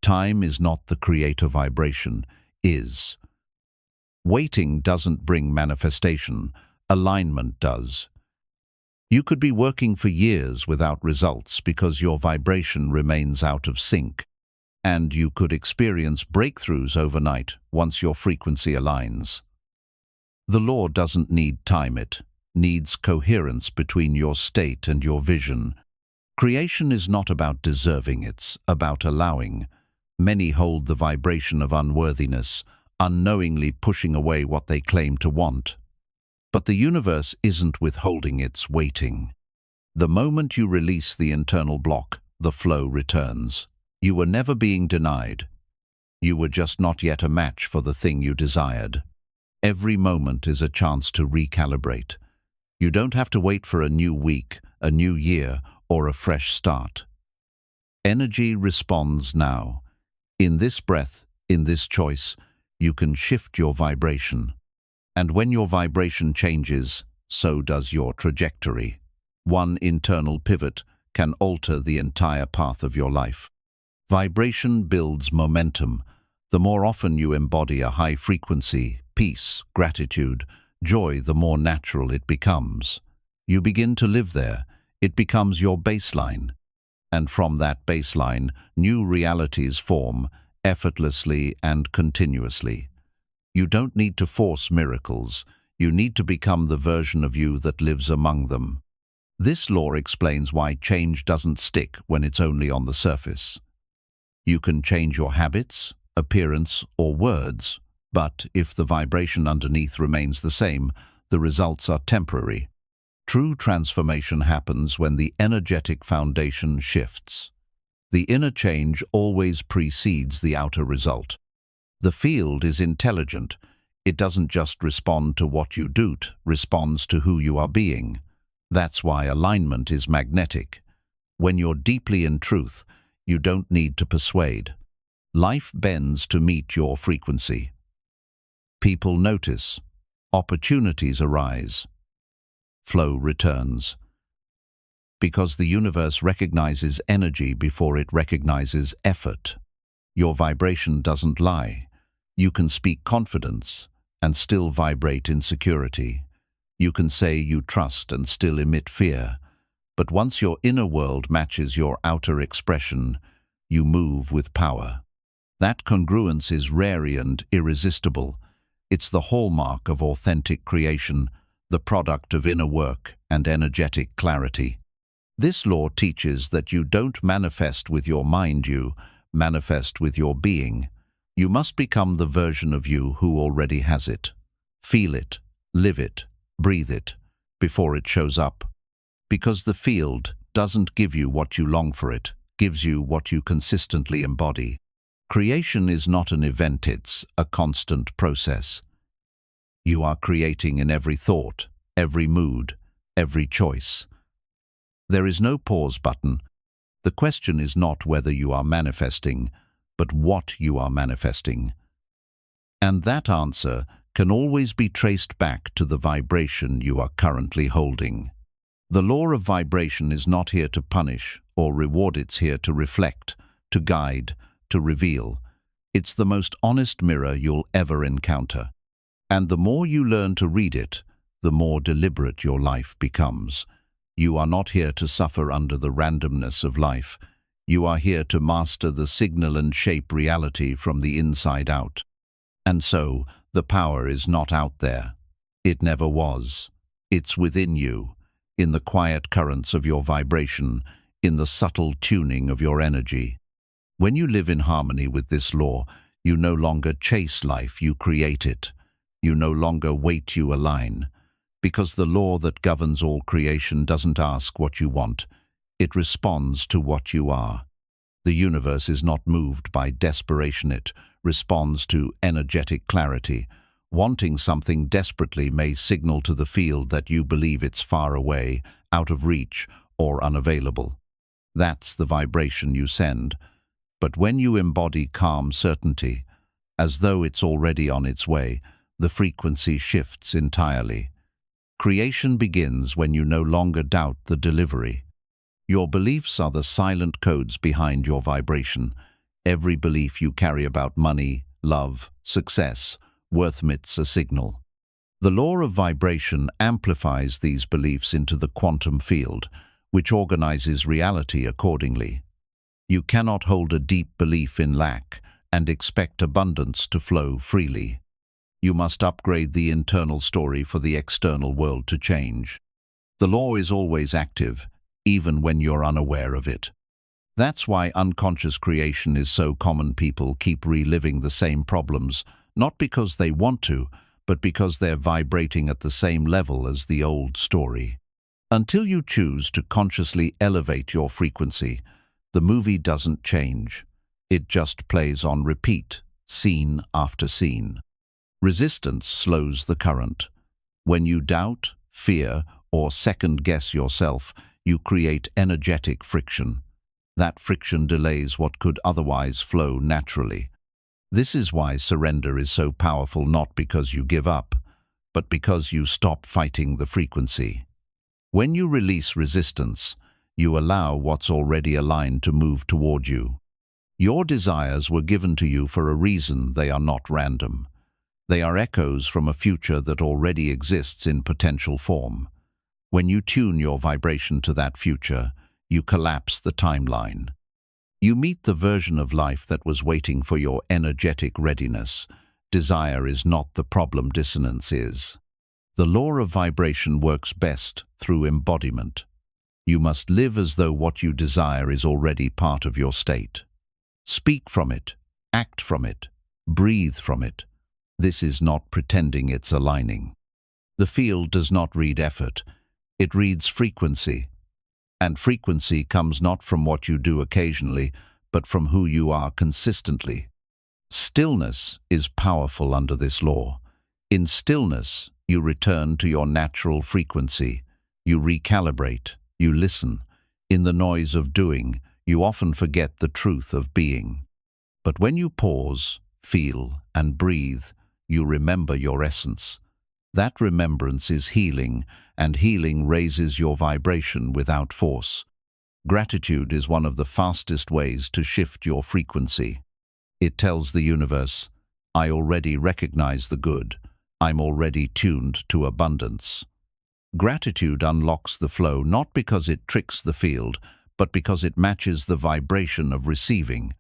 Time is not the creator, vibration is. Waiting doesn't bring manifestation, alignment does. You could be working for years without results because your vibration remains out of sync. And you could experience breakthroughs overnight once your frequency aligns. The law doesn't need time, it needs coherence between your state and your vision. Creation is not about deserving, it's about allowing. Many hold the vibration of unworthiness, unknowingly pushing away what they claim to want. But the universe isn't withholding, it's waiting. The moment you release the internal block, the flow returns. You were never being denied. You were just not yet a match for the thing you desired. Every moment is a chance to recalibrate. You don't have to wait for a new week, a new year, or a fresh start. Energy responds now. In this breath, in this choice, you can shift your vibration. And when your vibration changes, so does your trajectory. One internal pivot can alter the entire path of your life. Vibration builds momentum. The more often you embody a high frequency, peace, gratitude, joy, the more natural it becomes. You begin to live there. It becomes your baseline. And from that baseline, new realities form, effortlessly and continuously. You don't need to force miracles. You need to become the version of you that lives among them. This law explains why change doesn't stick when it's only on the surface. You can change your habits, appearance, or words, but if the vibration underneath remains the same, the results are temporary. True transformation happens when the energetic foundation shifts. The inner change always precedes the outer result. The field is intelligent. It doesn't just respond to what you do, it responds to who you are being. That's why alignment is magnetic. When you're deeply in truth, you don't need to persuade. Life bends to meet your frequency. People notice. Opportunities arise. Flow returns. Because the universe recognizes energy before it recognizes effort. Your vibration doesn't lie. You can speak confidence and still vibrate insecurity. You can say you trust and still emit fear. But once your inner world matches your outer expression, you move with power. That congruence is rare and irresistible. It's the hallmark of authentic creation, the product of inner work and energetic clarity. This law teaches that you don't manifest with your mind, you manifest with your being. You must become the version of you who already has it. Feel it, live it, breathe it, before it shows up. Because the field doesn't give you what you long for, it gives you what you consistently embody. Creation is not an event, it's a constant process. You are creating in every thought, every mood, every choice. There is no pause button. The question is not whether you are manifesting, but what you are manifesting. And that answer can always be traced back to the vibration you are currently holding. The law of vibration is not here to punish or reward, it's here to reflect, to guide, to reveal. It's the most honest mirror you'll ever encounter. And the more you learn to read it, the more deliberate your life becomes. You are not here to suffer under the randomness of life. You are here to master the signal and shape reality from the inside out. And so, the power is not out there. It never was. It's within you, in the quiet currents of your vibration, in the subtle tuning of your energy. When you live in harmony with this law, you no longer chase life, you create it. You no longer wait, you align. Because the law that governs all creation doesn't ask what you want, it responds to what you are. The universe is not moved by desperation, it responds to energetic clarity. Wanting something desperately may signal to the field that you believe it's far away, out of reach, or unavailable. That's the vibration you send. But when you embody calm certainty, as though it's already on its way, the frequency shifts entirely. Creation begins when you no longer doubt the delivery. Your beliefs are the silent codes behind your vibration. Every belief you carry about money, love, success, worth emits a signal. The law of vibration amplifies these beliefs into the quantum field, which organizes reality accordingly. You cannot hold a deep belief in lack and expect abundance to flow freely. You must upgrade the internal story for the external world to change. The law is always active, even when you're unaware of it. That's why unconscious creation is so common. People keep reliving the same problems, not because they want to, but because they're vibrating at the same level as the old story. Until you choose to consciously elevate your frequency, the movie doesn't change. It just plays on repeat, scene after scene. Resistance slows the current. When you doubt, fear, or second-guess yourself, you create energetic friction. That friction delays what could otherwise flow naturally. This is why surrender is so powerful, not because you give up, but because you stop fighting the frequency. When you release resistance, you allow what's already aligned to move toward you. Your desires were given to you for a reason. They are not random. They are echoes from a future that already exists in potential form. When you tune your vibration to that future, you collapse the timeline. You meet the version of life that was waiting for your energetic readiness. Desire is not the problem, dissonance is. The law of vibration works best through embodiment. You must live as though what you desire is already part of your state. Speak from it, act from it, breathe from it. This is not pretending it's aligning. The field does not read effort, it reads frequency. And frequency comes not from what you do occasionally, but from who you are consistently. Stillness is powerful under this law. In stillness, you return to your natural frequency. You recalibrate, you listen. In the noise of doing, you often forget the truth of being. But when you pause, feel, and breathe, you remember your essence. That remembrance is healing, and healing raises your vibration without force. Gratitude is one of the fastest ways to shift your frequency. It tells the universe, I already recognize the good. I'm already tuned to abundance. Gratitude unlocks the flow not because it tricks the field, but because it matches the vibration of receiving.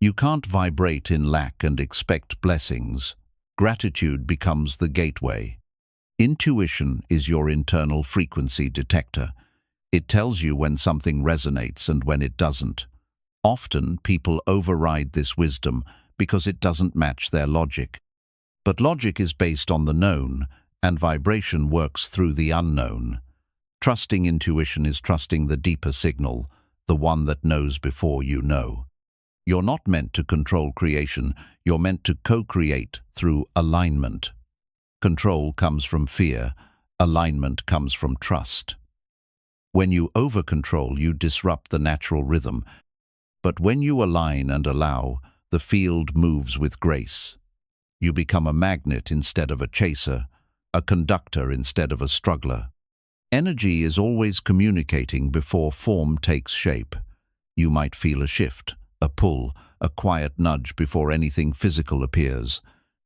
You can't vibrate in lack and expect blessings. Gratitude becomes the gateway. Intuition is your internal frequency detector. It tells you when something resonates and when it doesn't. Often, people override this wisdom because it doesn't match their logic. But logic is based on the known, and vibration works through the unknown. Trusting intuition is trusting the deeper signal, the one that knows before you know. You're not meant to control creation, you're meant to co-create through alignment. Control comes from fear, alignment comes from trust. When you over-control, you disrupt the natural rhythm. But when you align and allow, the field moves with grace. You become a magnet instead of a chaser, a conductor instead of a struggler. Energy is always communicating before form takes shape. You might feel a shift, a pull, a quiet nudge before anything physical appears.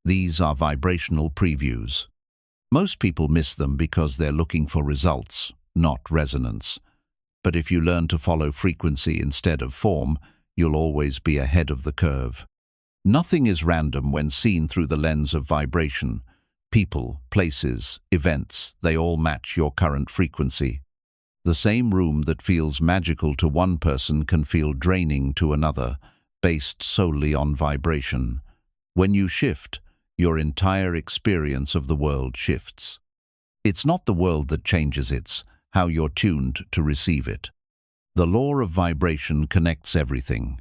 These are vibrational previews. Most people miss them because they're looking for results, not resonance. But if you learn to follow frequency instead of form, you'll always be ahead of the curve. Nothing is random when seen through the lens of vibration. People, places, events, they all match your current frequency. The same room that feels magical to one person can feel draining to another, based solely on vibration. When you shift, your entire experience of the world shifts. It's not the world that changes, it's how you're tuned to receive it. The law of vibration connects everything.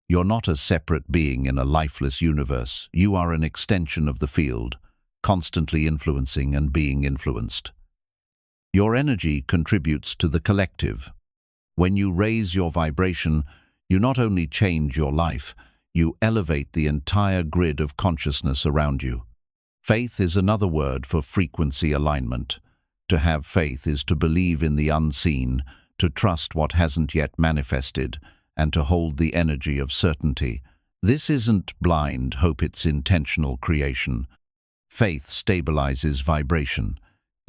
You're not a separate being in a lifeless universe. You are an extension of the field, constantly influencing and being influenced. Your energy contributes to the collective. When you raise your vibration, you not only change your life, you elevate the entire grid of consciousness around you. Faith is another word for frequency alignment. To have faith is to believe in the unseen, to trust what hasn't yet manifested, and to hold the energy of certainty. This isn't blind hope, it's intentional creation. Faith stabilizes vibration.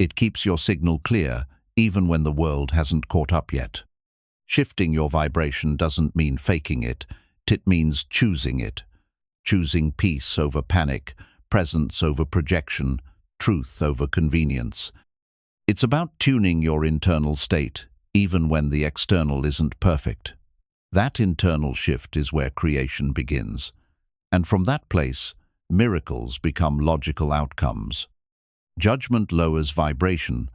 It keeps your signal clear, even when the world hasn't caught up yet. Shifting your vibration doesn't mean faking it. It means choosing it. Choosing peace over panic, presence over projection, truth over convenience. It's about tuning your internal state, even when the external isn't perfect. That internal shift is where creation begins. And from that place, miracles become logical outcomes. Judgment lowers vibration.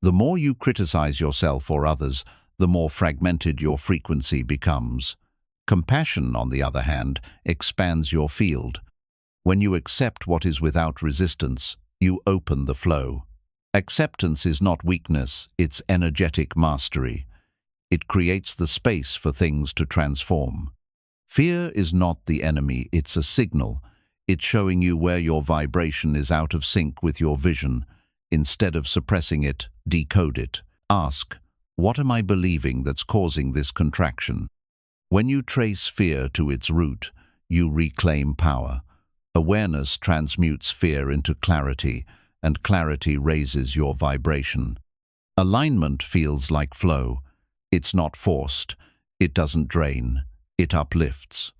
The more you criticize yourself or others, the more fragmented your frequency becomes. Compassion, on the other hand, expands your field. When you accept what is without resistance, you open the flow. Acceptance is not weakness, it's energetic mastery. It creates the space for things to transform. Fear is not the enemy, it's a signal. It's showing you where your vibration is out of sync with your vision. Instead of suppressing it, decode it. Ask, what am I believing that's causing this contraction? When you trace fear to its root, you reclaim power. Awareness transmutes fear into clarity, and clarity raises your vibration. Alignment feels like flow. It's not forced. It doesn't drain. It uplifts.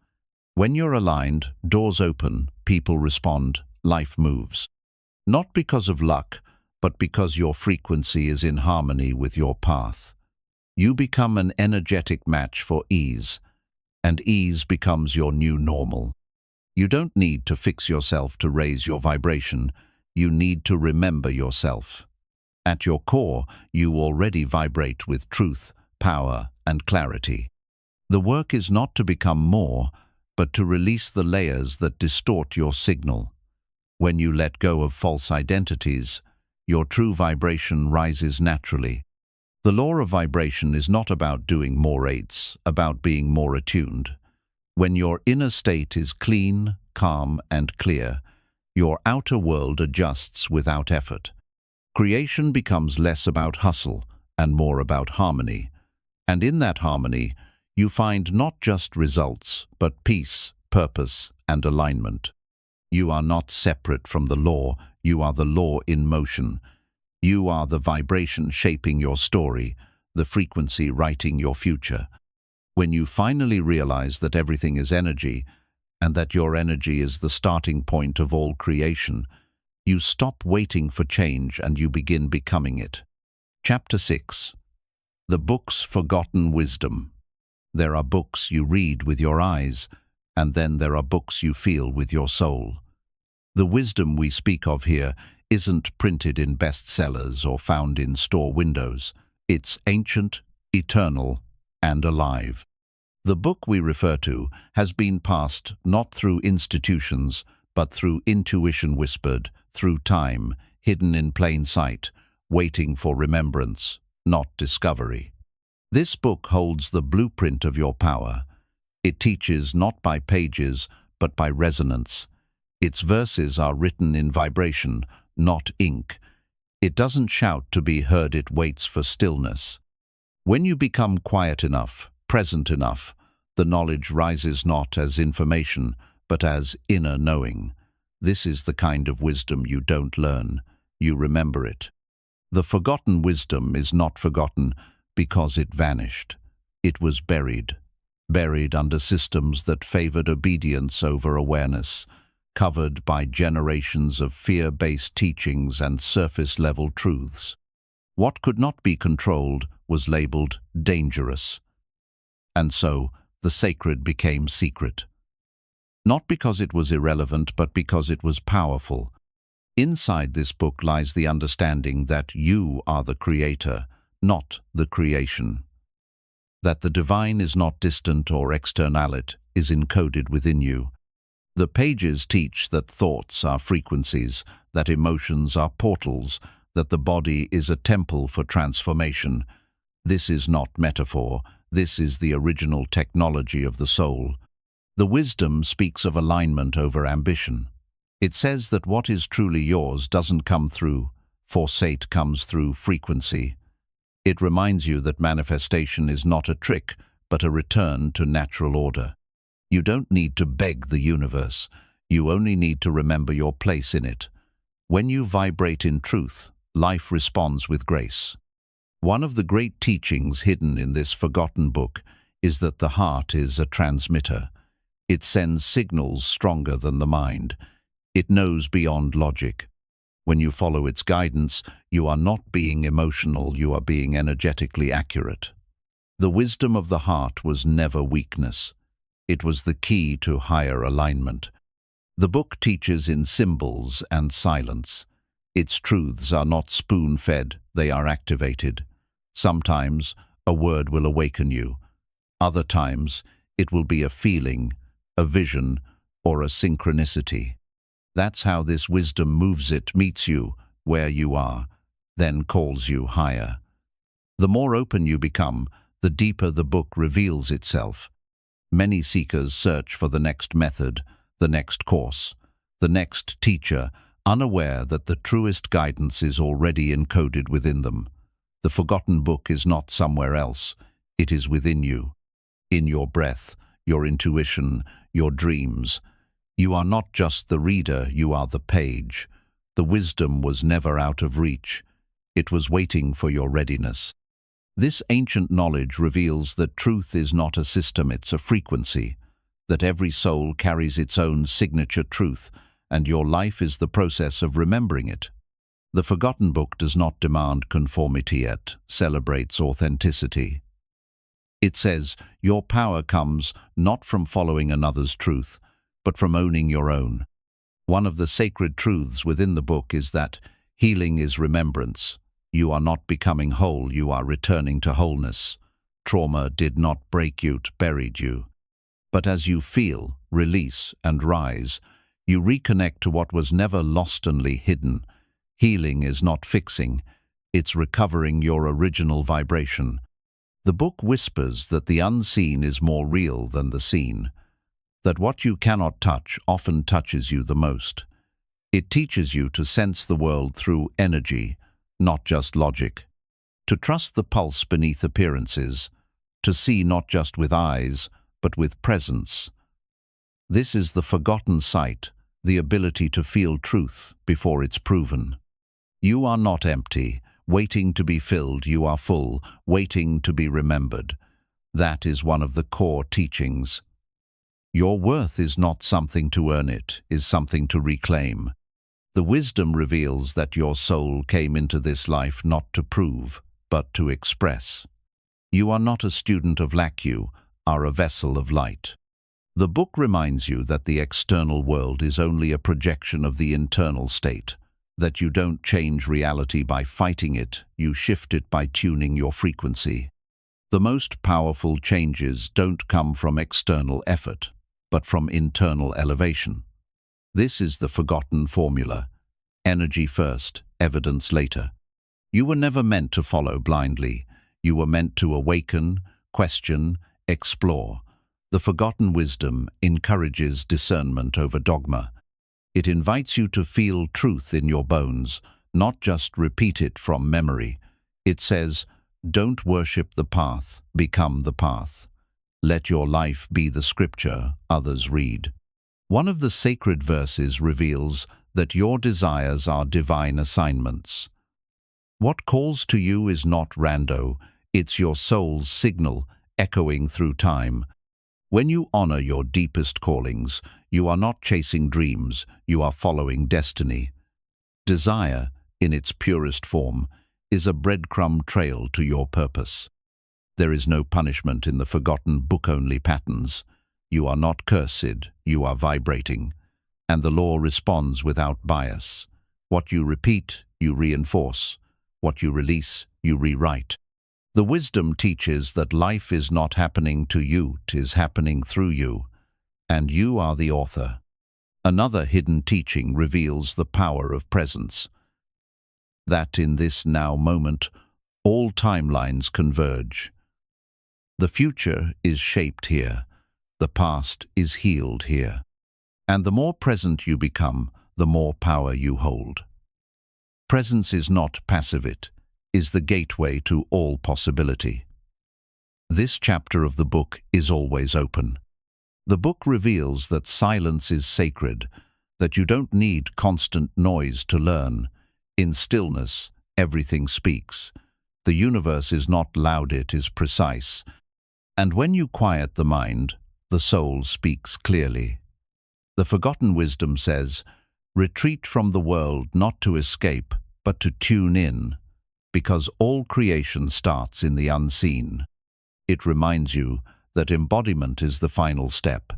When you're aligned, doors open, people respond, life moves. Not because of luck, but because your frequency is in harmony with your path. You become an energetic match for ease, and ease becomes your new normal. You don't need to fix yourself to raise your vibration. You need to remember yourself. At your core, you already vibrate with truth, power, and clarity. The work is not to become more, but to release the layers that distort your signal. When you let go of false identities, your true vibration rises naturally. The law of vibration is not about doing more it's about being more attuned. When your inner state is clean, calm, and clear, your outer world adjusts without effort. Creation becomes less about hustle and more about harmony. And in that harmony, you find not just results, but peace, purpose, and alignment. You are not separate from the law, you are the law in motion. You are the vibration shaping your story, the frequency writing your future. When you finally realize that everything is energy, and that your energy is the starting point of all creation, you stop waiting for change and you begin becoming it. Chapter 6. The Book's Forgotten Wisdom. There are books you read with your eyes, and then there are books you feel with your soul. The wisdom we speak of here isn't printed in bestsellers or found in store windows. It's ancient, eternal, and alive. The book we refer to has been passed not through institutions, but through intuition whispered, through time, hidden in plain sight, waiting for remembrance, not discovery. This book holds the blueprint of your power. It teaches not by pages, but by resonance. Its verses are written in vibration, not ink. It doesn't shout to be heard, it waits for stillness. When you become quiet enough, present enough, the knowledge rises not as information, but as inner knowing. This is the kind of wisdom you don't learn, you remember it. The forgotten wisdom is not forgotten because it vanished. It was buried under systems that favored obedience over awareness, covered by generations of fear-based teachings and surface-level truths. What could not be controlled was labeled dangerous. And so, the sacred became secret. Not because it was irrelevant, but because it was powerful. Inside this book lies the understanding that you are the creator, not the creation. That the divine is not distant or external, it is encoded within you. The pages teach that thoughts are frequencies, that emotions are portals, that the body is a temple for transformation. This is not metaphor, this is the original technology of the soul. The wisdom speaks of alignment over ambition. It says that what is truly yours doesn't come through foresight, comes through frequency. It reminds you that manifestation is not a trick, but a return to natural order. You don't need to beg the universe. You only need to remember your place in it. When you vibrate in truth, life responds with grace. One of the great teachings hidden in this forgotten book is that the heart is a transmitter. It sends signals stronger than the mind. It knows beyond logic. When you follow its guidance, you are not being emotional, you are being energetically accurate. The wisdom of the heart was never weakness. It was the key to higher alignment. The book teaches in symbols and silence. Its truths are not spoon-fed, they are activated. Sometimes a word will awaken you. Other times it will be a feeling, a vision, or a synchronicity. That's how this wisdom moves. It meets you where you are, then calls you higher. The more open you become, the deeper the book reveals itself. Many seekers search for the next method, the next course, the next teacher, unaware that the truest guidance is already encoded within them. The forgotten book is not somewhere else, it is within you. In your breath, your intuition, your dreams. You are not just the reader, you are the page. The wisdom was never out of reach. It was waiting for your readiness. This ancient knowledge reveals that truth is not a system, it's a frequency, that every soul carries its own signature truth, and your life is the process of remembering it. The forgotten book does not demand conformity, it celebrates authenticity. It says, your power comes not from following another's truth, but from owning your own. One of the sacred truths within the book is that healing is remembrance. You are not becoming whole, you are returning to wholeness. Trauma did not break you, it buried you. But as you feel, release, and rise, you reconnect to what was never lostly hidden. Healing is not fixing, it's recovering your original vibration. The book whispers that the unseen is more real than the seen, that what you cannot touch often touches you the most. It teaches you to sense the world through energy, not just logic, to trust the pulse beneath appearances, to see not just with eyes, but with presence. This is the forgotten sight, the ability to feel truth before it's proven. You are not empty, waiting to be filled, you are full, waiting to be remembered. That is one of the core teachings. Your worth is not something to earn, it is something to reclaim. The wisdom reveals that your soul came into this life not to prove, but to express. You are not a student of lack, you are a vessel of light. The book reminds you that the external world is only a projection of the internal state, that you don't change reality by fighting it, you shift it by tuning your frequency. The most powerful changes don't come from external effort, but from internal elevation. This is the forgotten formula: energy first, evidence later. You were never meant to follow blindly. You were meant to awaken, question, explore. The forgotten wisdom encourages discernment over dogma. It invites you to feel truth in your bones, not just repeat it from memory. It says, don't worship the path, become the path. Let your life be the scripture others read. One of the sacred verses reveals that your desires are divine assignments. What calls to you is not rando, it's your soul's signal echoing through time. When you honor your deepest callings, you are not chasing dreams, you are following destiny. Desire, in its purest form, is a breadcrumb trail to your purpose. There is no punishment in the forgotten book-only patterns. You are not cursed, you are vibrating. And the law responds without bias. What you repeat, you reinforce. What you release, you rewrite. The wisdom teaches that life is not happening to you, it is happening through you. And you are the author. Another hidden teaching reveals the power of presence. That in this now moment, all timelines converge. The future is shaped here. The past is healed here. And the more present you become, the more power you hold. Presence is not passive, it is the gateway to all possibility. This chapter of the book is always open. The book reveals that silence is sacred, that you don't need constant noise to learn. In stillness, everything speaks. The universe is not loud, it is precise. And when you quiet the mind, the soul speaks clearly. The forgotten wisdom says, retreat from the world not to escape, but to tune in, because all creation starts in the unseen. It reminds you that embodiment is the final step.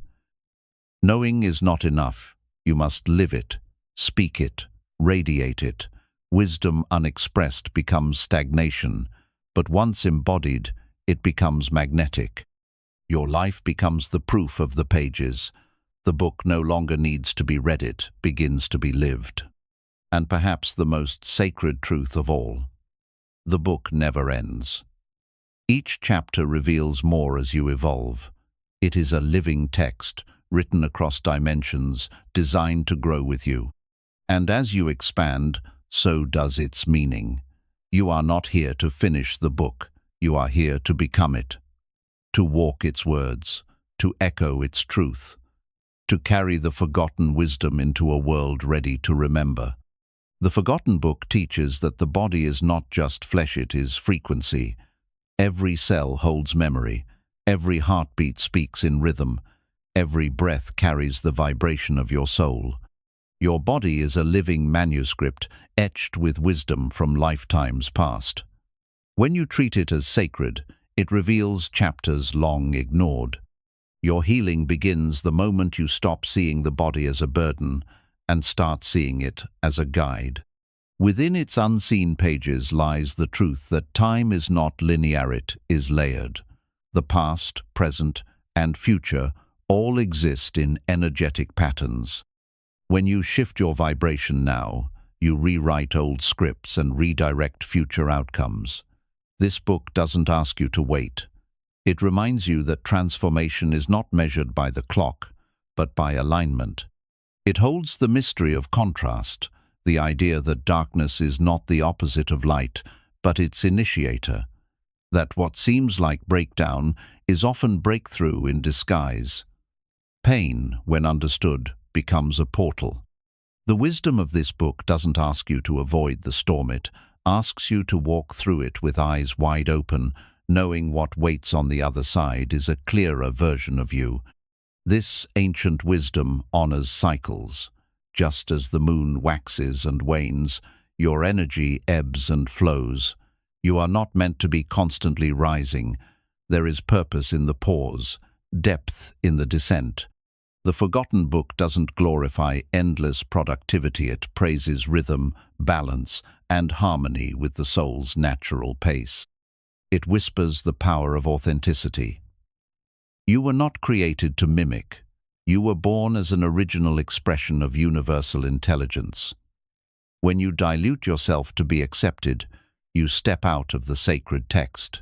Knowing is not enough. You must live it, speak it, radiate it. Wisdom unexpressed becomes stagnation, but once embodied, it becomes magnetic. Your life becomes the proof of the pages. The book no longer needs to be read, it begins to be lived. And perhaps the most sacred truth of all, the book never ends. Each chapter reveals more as you evolve. It is a living text, written across dimensions, designed to grow with you. And as you expand, so does its meaning. You are not here to finish the book, you are here to become it, to walk its words, to echo its truth, to carry the forgotten wisdom into a world ready to remember. The forgotten book teaches that the body is not just flesh, it is frequency. Every cell holds memory, every heartbeat speaks in rhythm, every breath carries the vibration of your soul. Your body is a living manuscript etched with wisdom from lifetimes past. When you treat it as sacred, It reveals chapters long ignored. Your healing begins the moment you stop seeing the body as a burden and start seeing it as a guide. Within its unseen pages lies the truth that time is not linear, it is layered. The past, present, and future all exist in energetic patterns. When you shift your vibration now, you rewrite old scripts and redirect future outcomes. This book doesn't ask you to wait. It reminds you that transformation is not measured by the clock, but by alignment. It holds the mystery of contrast, the idea that darkness is not the opposite of light, but its initiator. That what seems like breakdown is often breakthrough in disguise. Pain, when understood, becomes a portal. The wisdom of this book doesn't ask you to avoid the storm, it asks you to walk through it with eyes wide open, knowing what waits on the other side is a clearer version of you. This ancient wisdom honors cycles. Just as the moon waxes and wanes, your energy ebbs and flows. You are not meant to be constantly rising. There is purpose in the pause, depth in the descent. The Forgotten Book doesn't glorify endless productivity, it praises rhythm, balance, and harmony with the soul's natural pace. It whispers the power of authenticity. You were not created to mimic. You were born as an original expression of universal intelligence. When you dilute yourself to be accepted, you step out of the sacred text.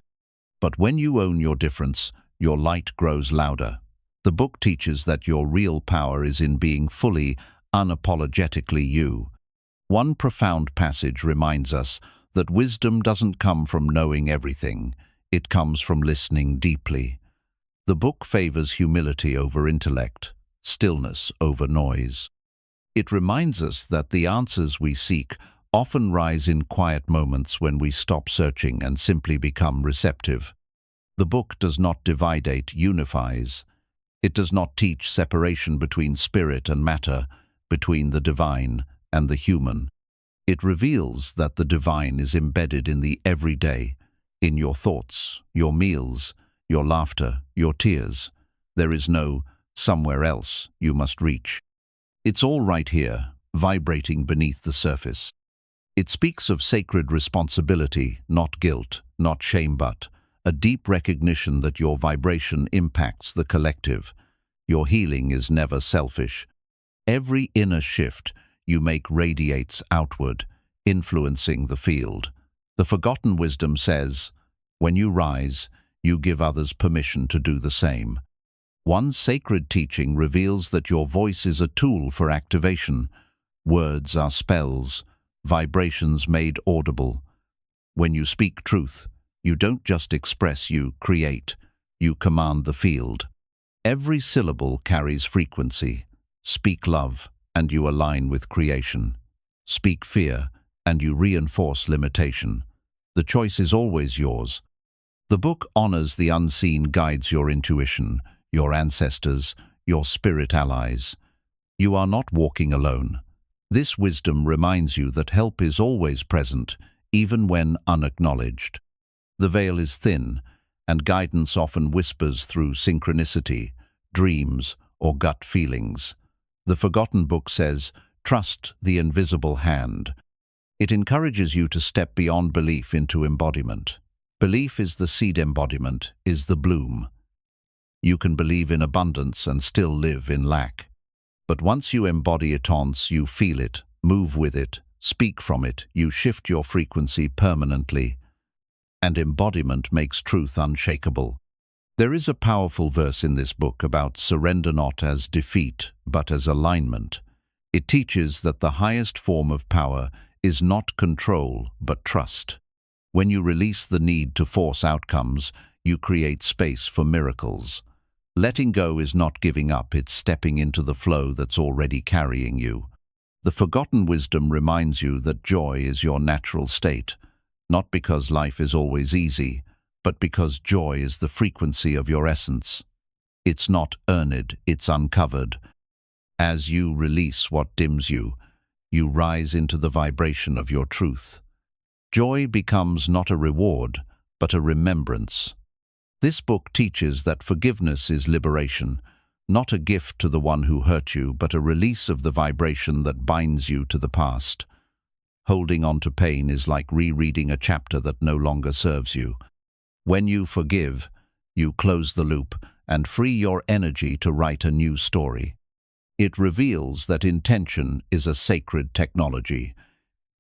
But when you own your difference, your light grows louder. The book teaches that your real power is in being fully, unapologetically you. One profound passage reminds us that wisdom doesn't come from knowing everything, it comes from listening deeply. The book favors humility over intellect, stillness over noise. It reminds us that the answers we seek often rise in quiet moments when we stop searching and simply become receptive. The book does not divide, it unifies. It does not teach separation between spirit and matter, between the divine and the human. It reveals that the divine is embedded in the everyday, in your thoughts, your meals, your laughter, your tears. There is no somewhere else you must reach. It's all right here, vibrating beneath the surface. It speaks of sacred responsibility, not guilt, not shame, but a deep recognition that your vibration impacts the collective. Your healing is never selfish. Every inner shift you make radiates outward, influencing the field. The Forgotten Wisdom says, when you rise, you give others permission to do the same. One sacred teaching reveals that your voice is a tool for activation. Words are spells, vibrations made audible. When you speak truth, you don't just express, you create. You command the field. Every syllable carries frequency. Speak love, and you align with creation. Speak fear, and you reinforce limitation. The choice is always yours. The book honors the unseen, guides your intuition, your ancestors, your spirit allies. You are not walking alone. This wisdom reminds you that help is always present, even when unacknowledged. The veil is thin, and guidance often whispers through synchronicity, dreams, or gut feelings. The Forgotten Book says, trust the invisible hand. It encourages you to step beyond belief into embodiment. Belief is the seed, embodiment is the bloom. You can believe in abundance and still live in lack. But once you embody it, you feel it, move with it, speak from it, you shift your frequency permanently. And embodiment makes truth unshakable. There is a powerful verse in this book about surrender not as defeat, but as alignment. It teaches that the highest form of power is not control, but trust. When you release the need to force outcomes, you create space for miracles. Letting go is not giving up, it's stepping into the flow that's already carrying you. The Forgotten Wisdom reminds you that joy is your natural state, not because life is always easy, but because joy is the frequency of your essence. It's not earned, it's uncovered. As you release what dims you, you rise into the vibration of your truth. Joy becomes not a reward, but a remembrance. This book teaches that forgiveness is liberation, not a gift to the one who hurt you, but a release of the vibration that binds you to the past. Holding on to pain is like rereading a chapter that no longer serves you. When you forgive, you close the loop and free your energy to write a new story. It reveals that intention is a sacred technology.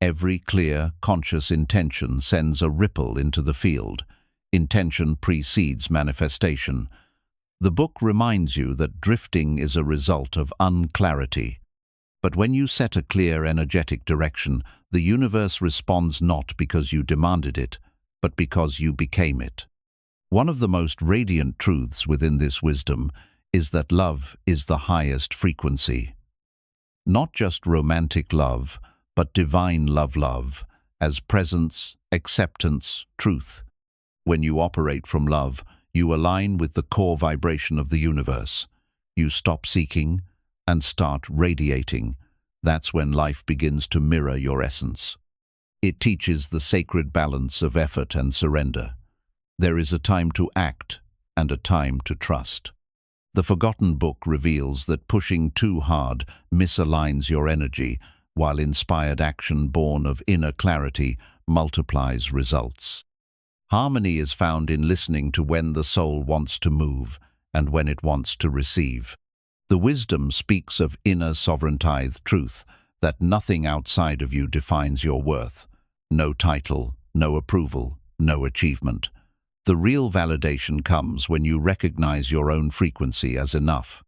Every clear, conscious intention sends a ripple into the field. Intention precedes manifestation. The book reminds you that drifting is a result of unclarity. But when you set a clear, energetic direction, the universe responds not because you demanded it, but because you became it. One of the most radiant truths within this wisdom is that love is the highest frequency. Not just romantic love, but divine love, as presence, acceptance, truth. When you operate from love, you align with the core vibration of the universe. You stop seeking and start radiating. That's when life begins to mirror your essence. It teaches the sacred balance of effort and surrender. There is a time to act and a time to trust. The Forgotten Book reveals that pushing too hard misaligns your energy, while inspired action born of inner clarity multiplies results. Harmony is found in listening to when the soul wants to move and when it wants to receive. The wisdom speaks of inner sovereignty truth, that nothing outside of you defines your worth. No title, no approval, no achievement. The real validation comes when you recognize your own frequency as enough.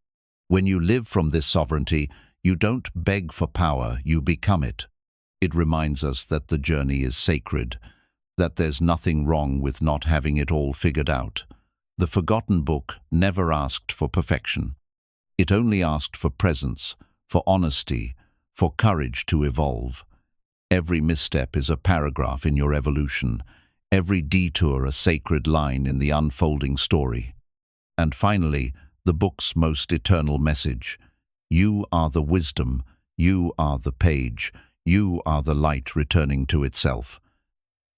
When you live from this sovereignty, you don't beg for power, you become it. It reminds us that the journey is sacred, that there's nothing wrong with not having it all figured out. The Forgotten Book never asked for perfection. It only asked for presence, for honesty, for courage to evolve. Every misstep is a paragraph in your evolution, every detour a sacred line in the unfolding story. And finally, the book's most eternal message: you are the wisdom, you are the page, you are the light returning to itself.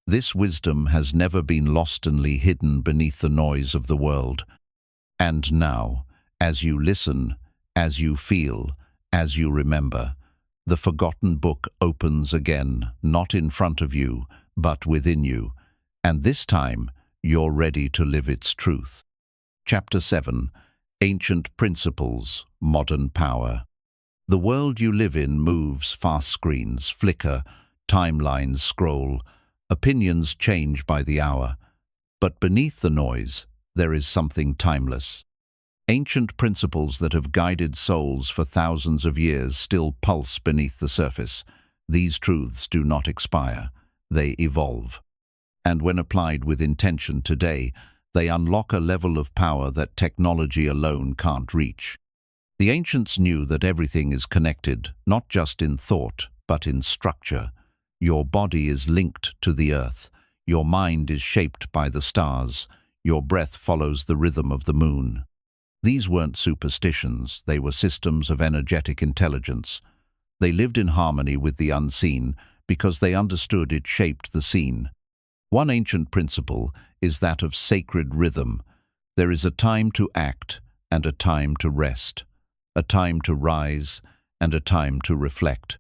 This wisdom has never been lostly hidden beneath the noise of the world. And now, as you listen, as you feel, as you remember, the Forgotten Book opens again, not in front of you, but within you. And this time, you're ready to live its truth. Chapter 7. Ancient Principles, Modern Power. The world you live in moves, fast screens flicker, timelines scroll, opinions change by the hour. But beneath the noise, there is something timeless. Ancient principles that have guided souls for thousands of years still pulse beneath the surface. These truths do not expire, they evolve. And when applied with intention today, they unlock a level of power that technology alone can't reach. The ancients knew that everything is connected, not just in thought, but in structure. Your body is linked to the earth, your mind is shaped by the stars, your breath follows the rhythm of the moon. These weren't superstitions, they were systems of energetic intelligence. They lived in harmony with the unseen because they understood it shaped the scene. One ancient principle is that of sacred rhythm. There is a time to act and a time to rest, a time to rise and a time to reflect.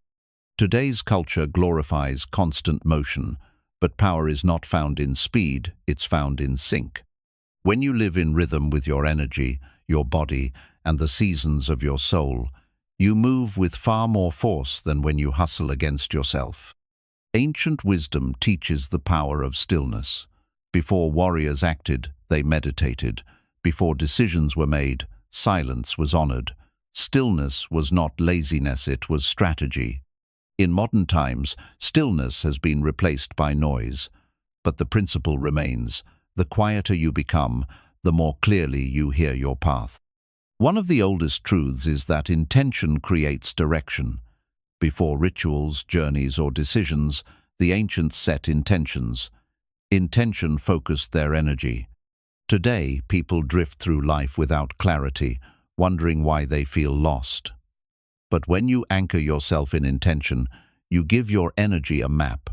Today's culture glorifies constant motion, but power is not found in speed, it's found in sync. When you live in rhythm with your energy, your body, and the seasons of your soul, you move with far more force than when you hustle against yourself. Ancient wisdom teaches the power of stillness. Before warriors acted, they meditated. Before decisions were made, silence was honored. Stillness was not laziness, it was strategy. In modern times, stillness has been replaced by noise. But the principle remains: the quieter you become, the more clearly you hear your path. One of the oldest truths is that intention creates direction. Before rituals, journeys, or decisions, the ancients set intentions. Intention focused their energy. Today, people drift through life without clarity, wondering why they feel lost. But when you anchor yourself in intention, you give your energy a map,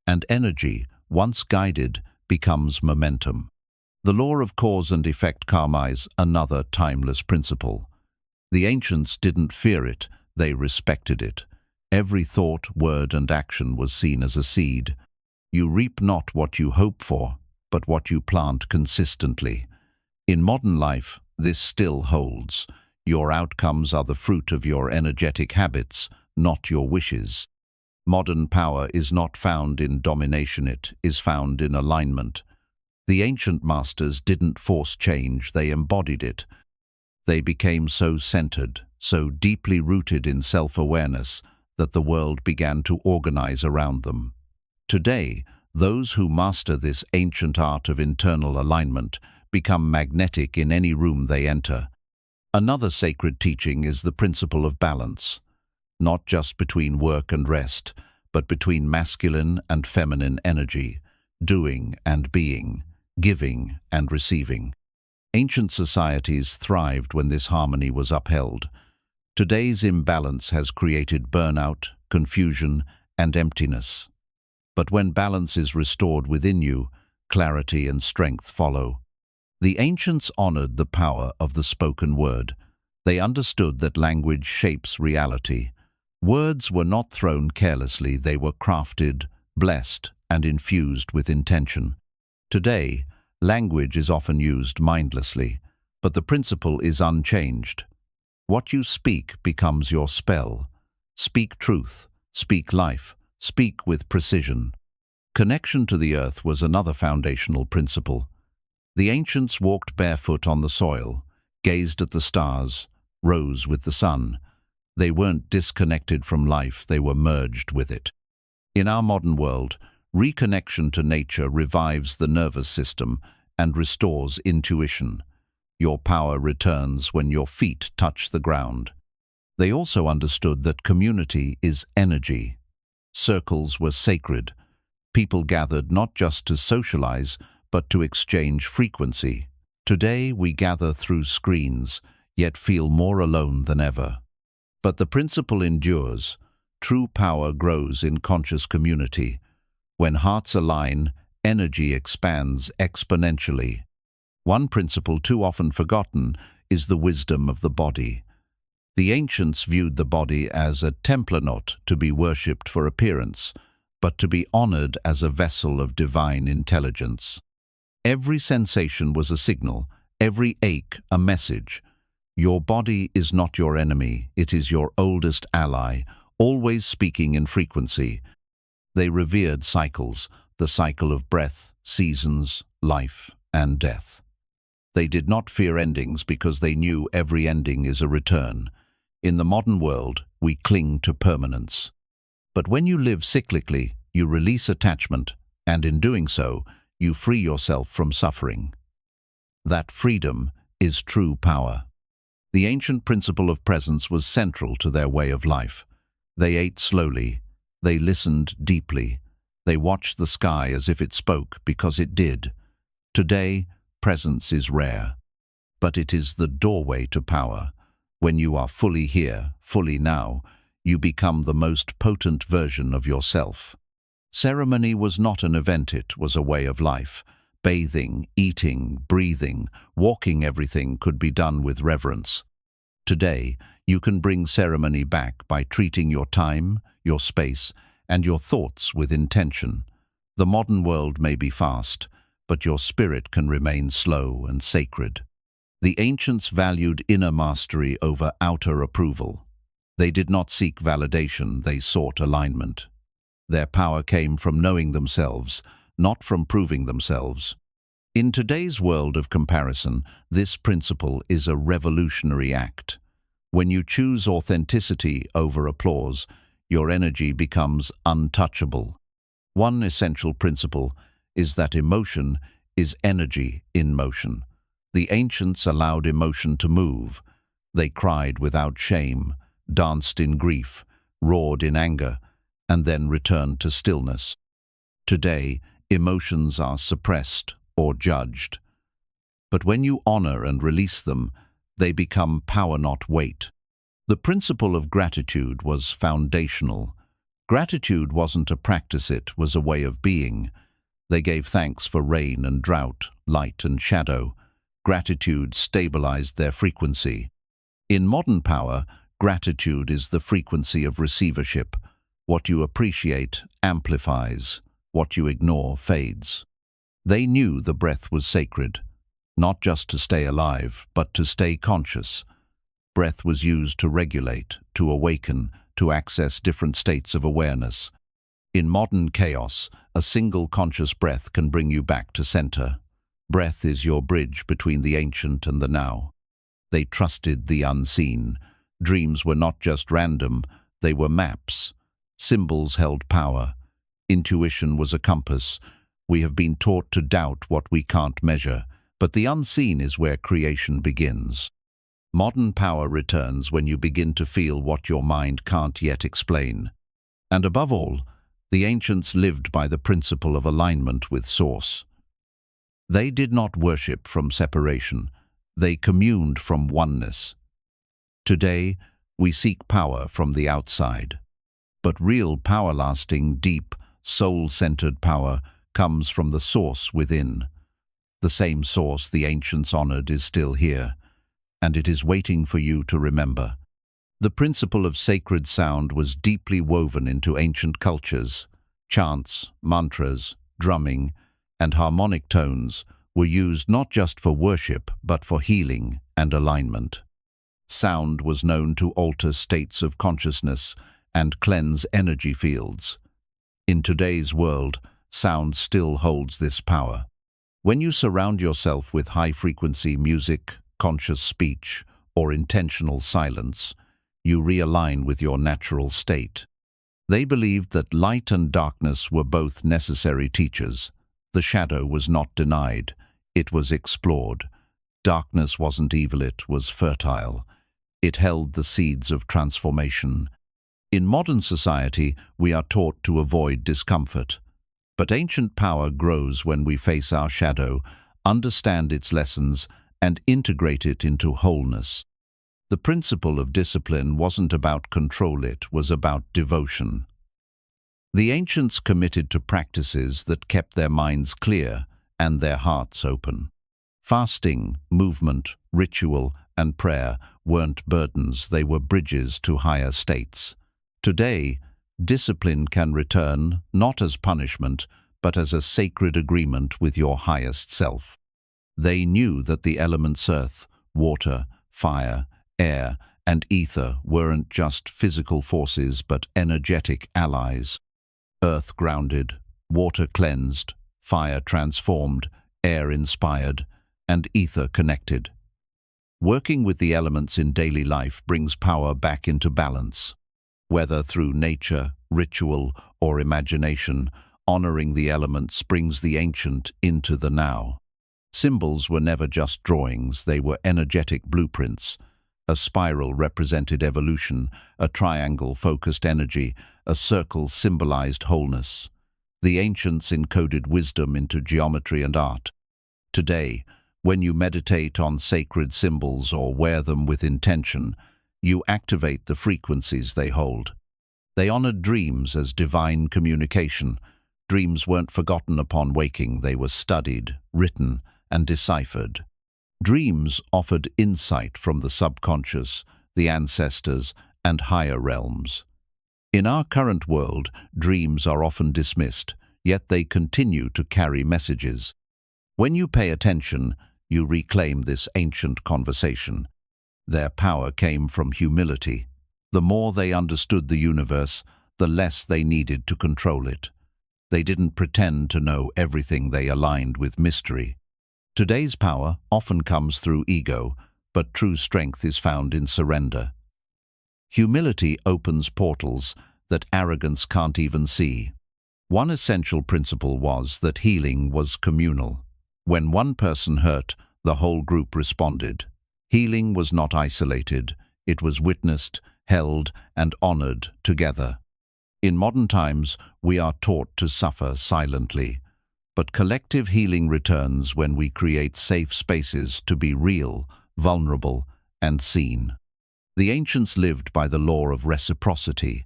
and energy, once guided, becomes momentum. The law of cause and effect karma is another timeless principle. The ancients didn't fear it, they respected it. Every thought, word, and action was seen as a seed. You reap not what you hope for, but what you plant consistently. In modern life, this still holds. Your outcomes are the fruit of your energetic habits, not your wishes. Modern power is not found in domination, it is found in alignment. The ancient masters didn't force change, they embodied it. They became so centered, so deeply rooted in self-awareness, that the world began to organize around them. Today, those who master this ancient art of internal alignment become magnetic in any room they enter. Another sacred teaching is the principle of balance, not just between work and rest, but between masculine and feminine energy, doing and being, giving and receiving. Ancient societies thrived when this harmony was upheld. Today's imbalance has created burnout, confusion, and emptiness. But when balance is restored within you, clarity and strength follow. The ancients honored the power of the spoken word. They understood that language shapes reality. Words were not thrown carelessly, they were crafted, blessed, and infused with intention. Today, language is often used mindlessly, but the principle is unchanged. What you speak becomes your spell. Speak truth, speak life, speak with precision. Connection to the earth was another foundational principle. The ancients walked barefoot on the soil, gazed at the stars, rose with the sun. They weren't disconnected from life, they were merged with it. In our modern world, reconnection to nature revives the nervous system and restores intuition. Your power returns when your feet touch the ground. They also understood that community is energy. Circles were sacred. People gathered not just to socialize, but to exchange frequency. Today we gather through screens, yet feel more alone than ever. But the principle endures. True power grows in conscious community. When hearts align, energy expands exponentially. One principle too often forgotten is the wisdom of the body. The ancients viewed the body as a temple, not to be worshipped for appearance, but to be honored as a vessel of divine intelligence. Every sensation was a signal, every ache a message. Your body is not your enemy, it is your oldest ally, always speaking in frequency. They revered cycles, the cycle of breath, seasons, life, and death. They did not fear endings because they knew every ending is a return. In the modern world, we cling to permanence. But when you live cyclically, you release attachment, and in doing so, you free yourself from suffering. That freedom is true power. The ancient principle of presence was central to their way of life. They ate slowly, they listened deeply, they watched the sky as if it spoke because it did. Today, presence is rare, but it is the doorway to power. When you are fully here, fully now, you become the most potent version of yourself. Ceremony was not an event, it was a way of life. Bathing, eating, breathing, walking, everything could be done with reverence. Today, you can bring ceremony back by treating your time, your space, and your thoughts with intention. The modern world may be fast, but your spirit can remain slow and sacred. The ancients valued inner mastery over outer approval. They did not seek validation, they sought alignment. Their power came from knowing themselves, not from proving themselves. In today's world of comparison, this principle is a revolutionary act. When you choose authenticity over applause, your energy becomes untouchable. One essential principle is that emotion is energy in motion. The ancients allowed emotion to move. They cried without shame, danced in grief, roared in anger, and then returned to stillness. Today, emotions are suppressed or judged. But when you honor and release them, they become power, not weight. The principle of gratitude was foundational. Gratitude wasn't a practice, it was a way of being. They gave thanks for rain and drought, light and shadow. Gratitude stabilized their frequency. In modern power, gratitude is the frequency of receivership. What you appreciate amplifies, what you ignore fades. They knew the breath was sacred, not just to stay alive, but to stay conscious. Breath was used to regulate, to awaken, to access different states of awareness. In modern chaos, a single conscious breath can bring you back to center. Breath is your bridge between the ancient and the now. They trusted the unseen. Dreams were not just random, they were maps. Symbols held power. Intuition was a compass. We have been taught to doubt what we can't measure, but the unseen is where creation begins. Modern power returns when you begin to feel what your mind can't yet explain. And above all, the ancients lived by the principle of alignment with Source. They did not worship from separation. They communed from oneness. Today, we seek power from the outside. But real power-lasting, deep, soul-centered power comes from the source within. The same source the ancients honored is still here, and it is waiting for you to remember. The principle of sacred sound was deeply woven into ancient cultures. Chants, mantras, drumming, and harmonic tones were used not just for worship, but for healing and alignment. Sound was known to alter states of consciousness and cleanse energy fields. In today's world, sound still holds this power. When you surround yourself with high-frequency music, conscious speech, or intentional silence, you realign with your natural state. They believed that light and darkness were both necessary teachers. The shadow was not denied, it was explored. Darkness wasn't evil, it was fertile. It held the seeds of transformation. In modern society, we are taught to avoid discomfort. But ancient power grows when we face our shadow, understand its lessons, and integrate it into wholeness. The principle of discipline wasn't about control, it was about devotion. The ancients committed to practices that kept their minds clear and their hearts open. Fasting, movement, ritual, and prayer weren't burdens, they were bridges to higher states. Today, discipline can return not as punishment, but as a sacred agreement with your highest self. They knew that the elements earth, water, fire, air, and ether weren't just physical forces but energetic allies. Earth grounded, water cleansed, fire transformed, air inspired, and ether connected. Working with the elements in daily life brings power back into balance. Whether through nature, ritual, or imagination, honoring the elements brings the ancient into the now. Symbols were never just drawings, they were energetic blueprints. A spiral represented evolution, a triangle focused energy, a circle symbolized wholeness. The ancients encoded wisdom into geometry and art. Today, when you meditate on sacred symbols or wear them with intention, you activate the frequencies they hold. They honored dreams as divine communication. Dreams weren't forgotten upon waking, they were studied, written, and deciphered. Dreams offered insight from the subconscious, the ancestors, and higher realms. In our current world, dreams are often dismissed, yet they continue to carry messages. When you pay attention, you reclaim this ancient conversation. Their power came from humility. The more they understood the universe, the less they needed to control it. They didn't pretend to know everything, they aligned with mystery. Today's power often comes through ego, but true strength is found in surrender. Humility opens portals that arrogance can't even see. One essential principle was that healing was communal. When one person hurt, the whole group responded. Healing was not isolated, it was witnessed, held, and honored together. In modern times, we are taught to suffer silently, but collective healing returns when we create safe spaces to be real, vulnerable, and seen. The ancients lived by the law of reciprocity.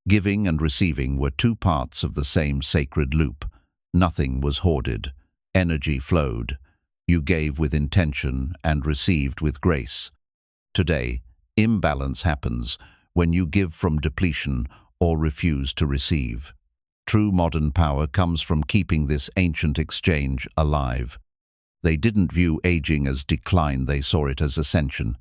Giving and receiving were two parts of the same sacred loop. Nothing was hoarded. Energy flowed. You gave with intention and received with grace. Today, imbalance happens when you give from depletion or refuse to receive. True modern power comes from keeping this ancient exchange alive. They didn't view aging as decline, they saw it as ascension.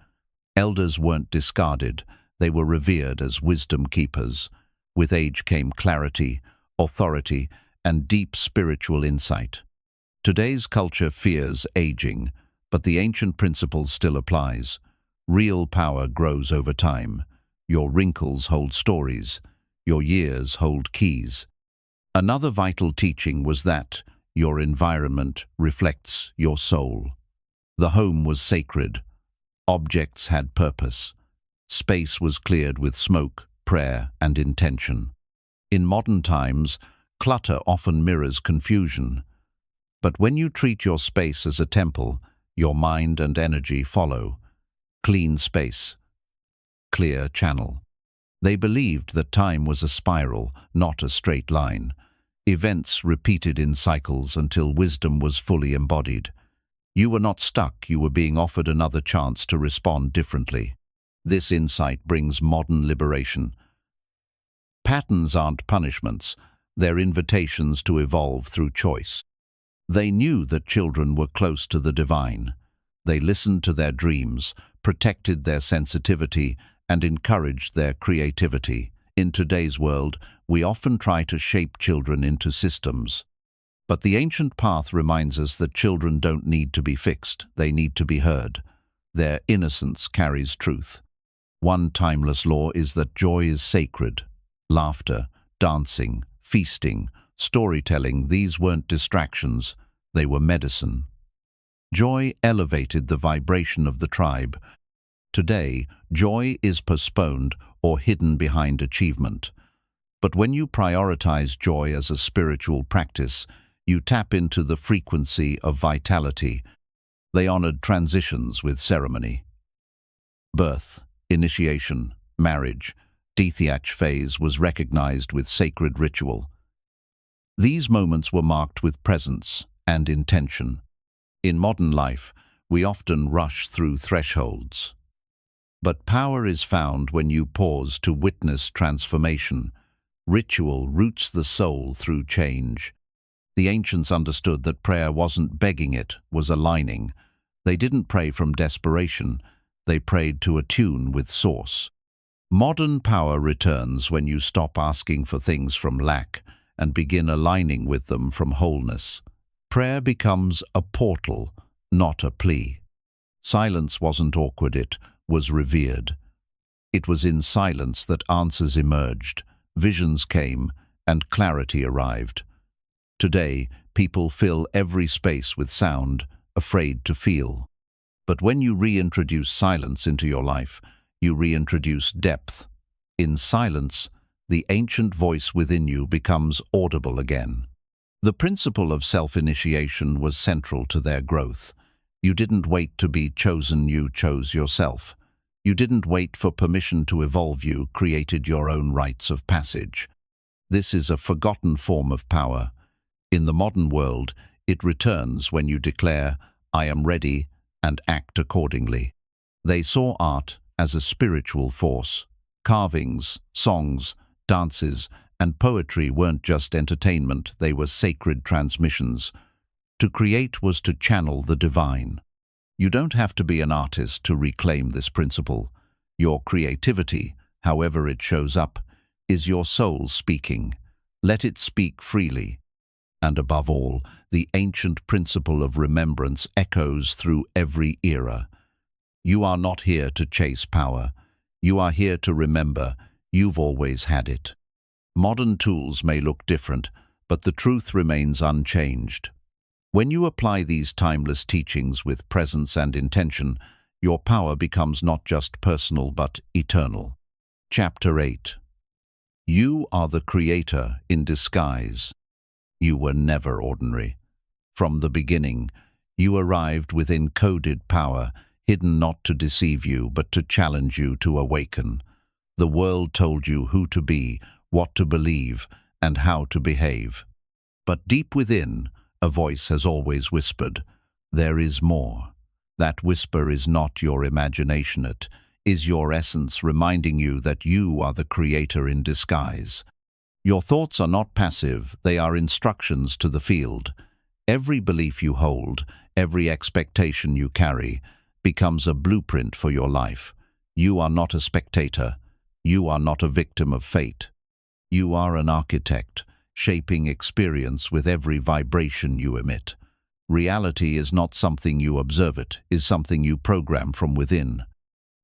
Elders weren't discarded, they were revered as wisdom keepers. With age came clarity, authority, and deep spiritual insight. Today's culture fears aging, but the ancient principle still applies. Real power grows over time. Your wrinkles hold stories. Your years hold keys. Another vital teaching was that your environment reflects your soul. The home was sacred. Objects had purpose. Space was cleared with smoke, prayer, and intention. In modern times, clutter often mirrors confusion. But when you treat your space as a temple, your mind and energy follow. Clean space, clear channel. They believed that time was a spiral, not a straight line. Events repeated in cycles until wisdom was fully embodied. You were not stuck, you were being offered another chance to respond differently. This insight brings modern liberation. Patterns aren't punishments, they're invitations to evolve through choice. They knew that children were close to the divine. They listened to their dreams, protected their sensitivity, and encouraged their creativity. In today's world, we often try to shape children into systems. But the ancient path reminds us that children don't need to be fixed, they need to be heard. Their innocence carries truth. One timeless law is that joy is sacred. Laughter, dancing, feasting, storytelling, these weren't distractions, they were medicine. Joy elevated the vibration of the tribe. Today, joy is postponed or hidden behind achievement. But when you prioritize joy as a spiritual practice, you tap into the frequency of vitality. They honored transitions with ceremony. Birth, initiation, marriage, Dithiach phase was recognized with sacred ritual. These moments were marked with presence and intention. In modern life, we often rush through thresholds. But power is found when you pause to witness transformation. Ritual roots the soul through change. The ancients understood that prayer wasn't begging, it was aligning. They didn't pray from desperation, they prayed to attune with source. Modern power returns when you stop asking for things from lack and begin aligning with them from wholeness. Prayer becomes a portal, not a plea. Silence wasn't awkward, it was revered. It was in silence that answers emerged, visions came, and clarity arrived. Today, people fill every space with sound, afraid to feel. But when you reintroduce silence into your life, you reintroduce depth. In silence, the ancient voice within you becomes audible again. The principle of self-initiation was central to their growth. You didn't wait to be chosen, you chose yourself. You didn't wait for permission to evolve, you created your own rites of passage. This is a forgotten form of power. In the modern world, it returns when you declare, "I am ready," and act accordingly. They saw art as a spiritual force. Carvings, songs, dances, and poetry weren't just entertainment, they were sacred transmissions. To create was to channel the divine. You don't have to be an artist to reclaim this principle. Your creativity, however it shows up, is your soul speaking. Let it speak freely. And above all, the ancient principle of remembrance echoes through every era. You are not here to chase power. You are here to remember you've always had it. Modern tools may look different, but the truth remains unchanged. When you apply these timeless teachings with presence and intention, your power becomes not just personal but eternal. Chapter 8. You are the creator in disguise. You were never ordinary. From the beginning, you arrived with encoded power, hidden not to deceive you, but to challenge you to awaken. The world told you who to be, what to believe, and how to behave. But deep within, a voice has always whispered, There is more. That whisper is not your imagination, it is your essence reminding you that you are the creator in disguise. Your thoughts are not passive, they are instructions to the field. Every belief you hold, every expectation you carry, becomes a blueprint for your life. You are not a spectator. You are not a victim of fate. You are an architect, shaping experience with every vibration you emit. Reality is not something you observe, it is something you program from within.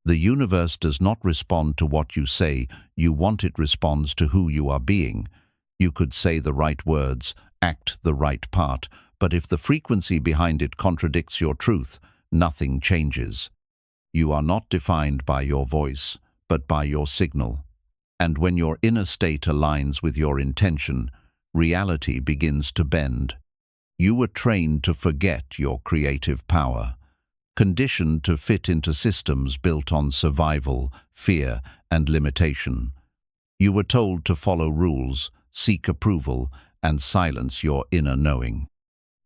The universe does not respond to what you say, you want it responds to who you are being. You could say the right words, act the right part, but if the frequency behind it contradicts your truth, nothing changes. You are not defined by your voice, but by your signal. And when your inner state aligns with your intention, reality begins to bend. You were trained to forget your creative power, conditioned to fit into systems built on survival, fear, and limitation. You were told to follow rules, seek approval, and silence your inner knowing.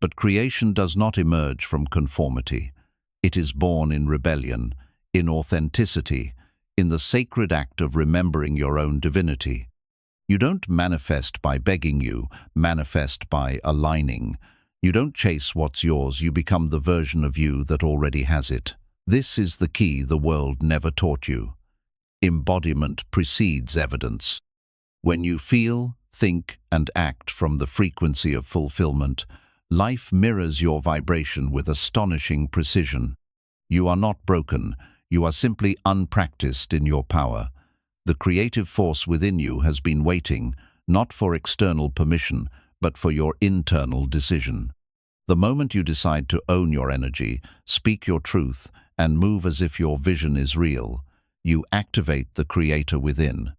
But creation does not emerge from conformity. It is born in rebellion, in authenticity, in the sacred act of remembering your own divinity. You don't manifest by begging, you manifest by aligning. You don't chase what's yours, you become the version of you that already has it. This is the key the world never taught you. Embodiment precedes evidence. When you feel, think, and act from the frequency of fulfillment, life mirrors your vibration with astonishing precision. You are not broken, you are simply unpracticed in your power. The creative force within you has been waiting, not for external permission, but for your internal decision. The moment you decide to own your energy, speak your truth, and move as if your vision is real, you activate the creator within.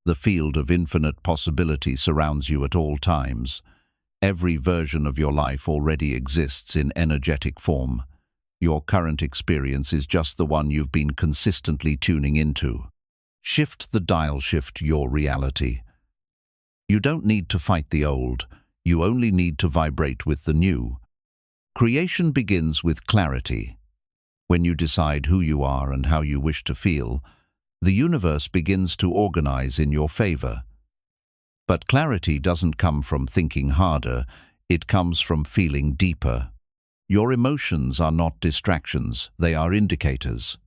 The field of infinite possibility surrounds you at all times. Every version of your life already exists in energetic form. Your current experience is just the one you've been consistently tuning into. Shift the dial, shift your reality. You don't need to fight the old, you only need to vibrate with the new. Creation begins with clarity. When you decide who you are and how you wish to feel, the universe begins to organize in your favor. But clarity doesn't come from thinking harder, it comes from feeling deeper. Your emotions are not distractions, they are indicators.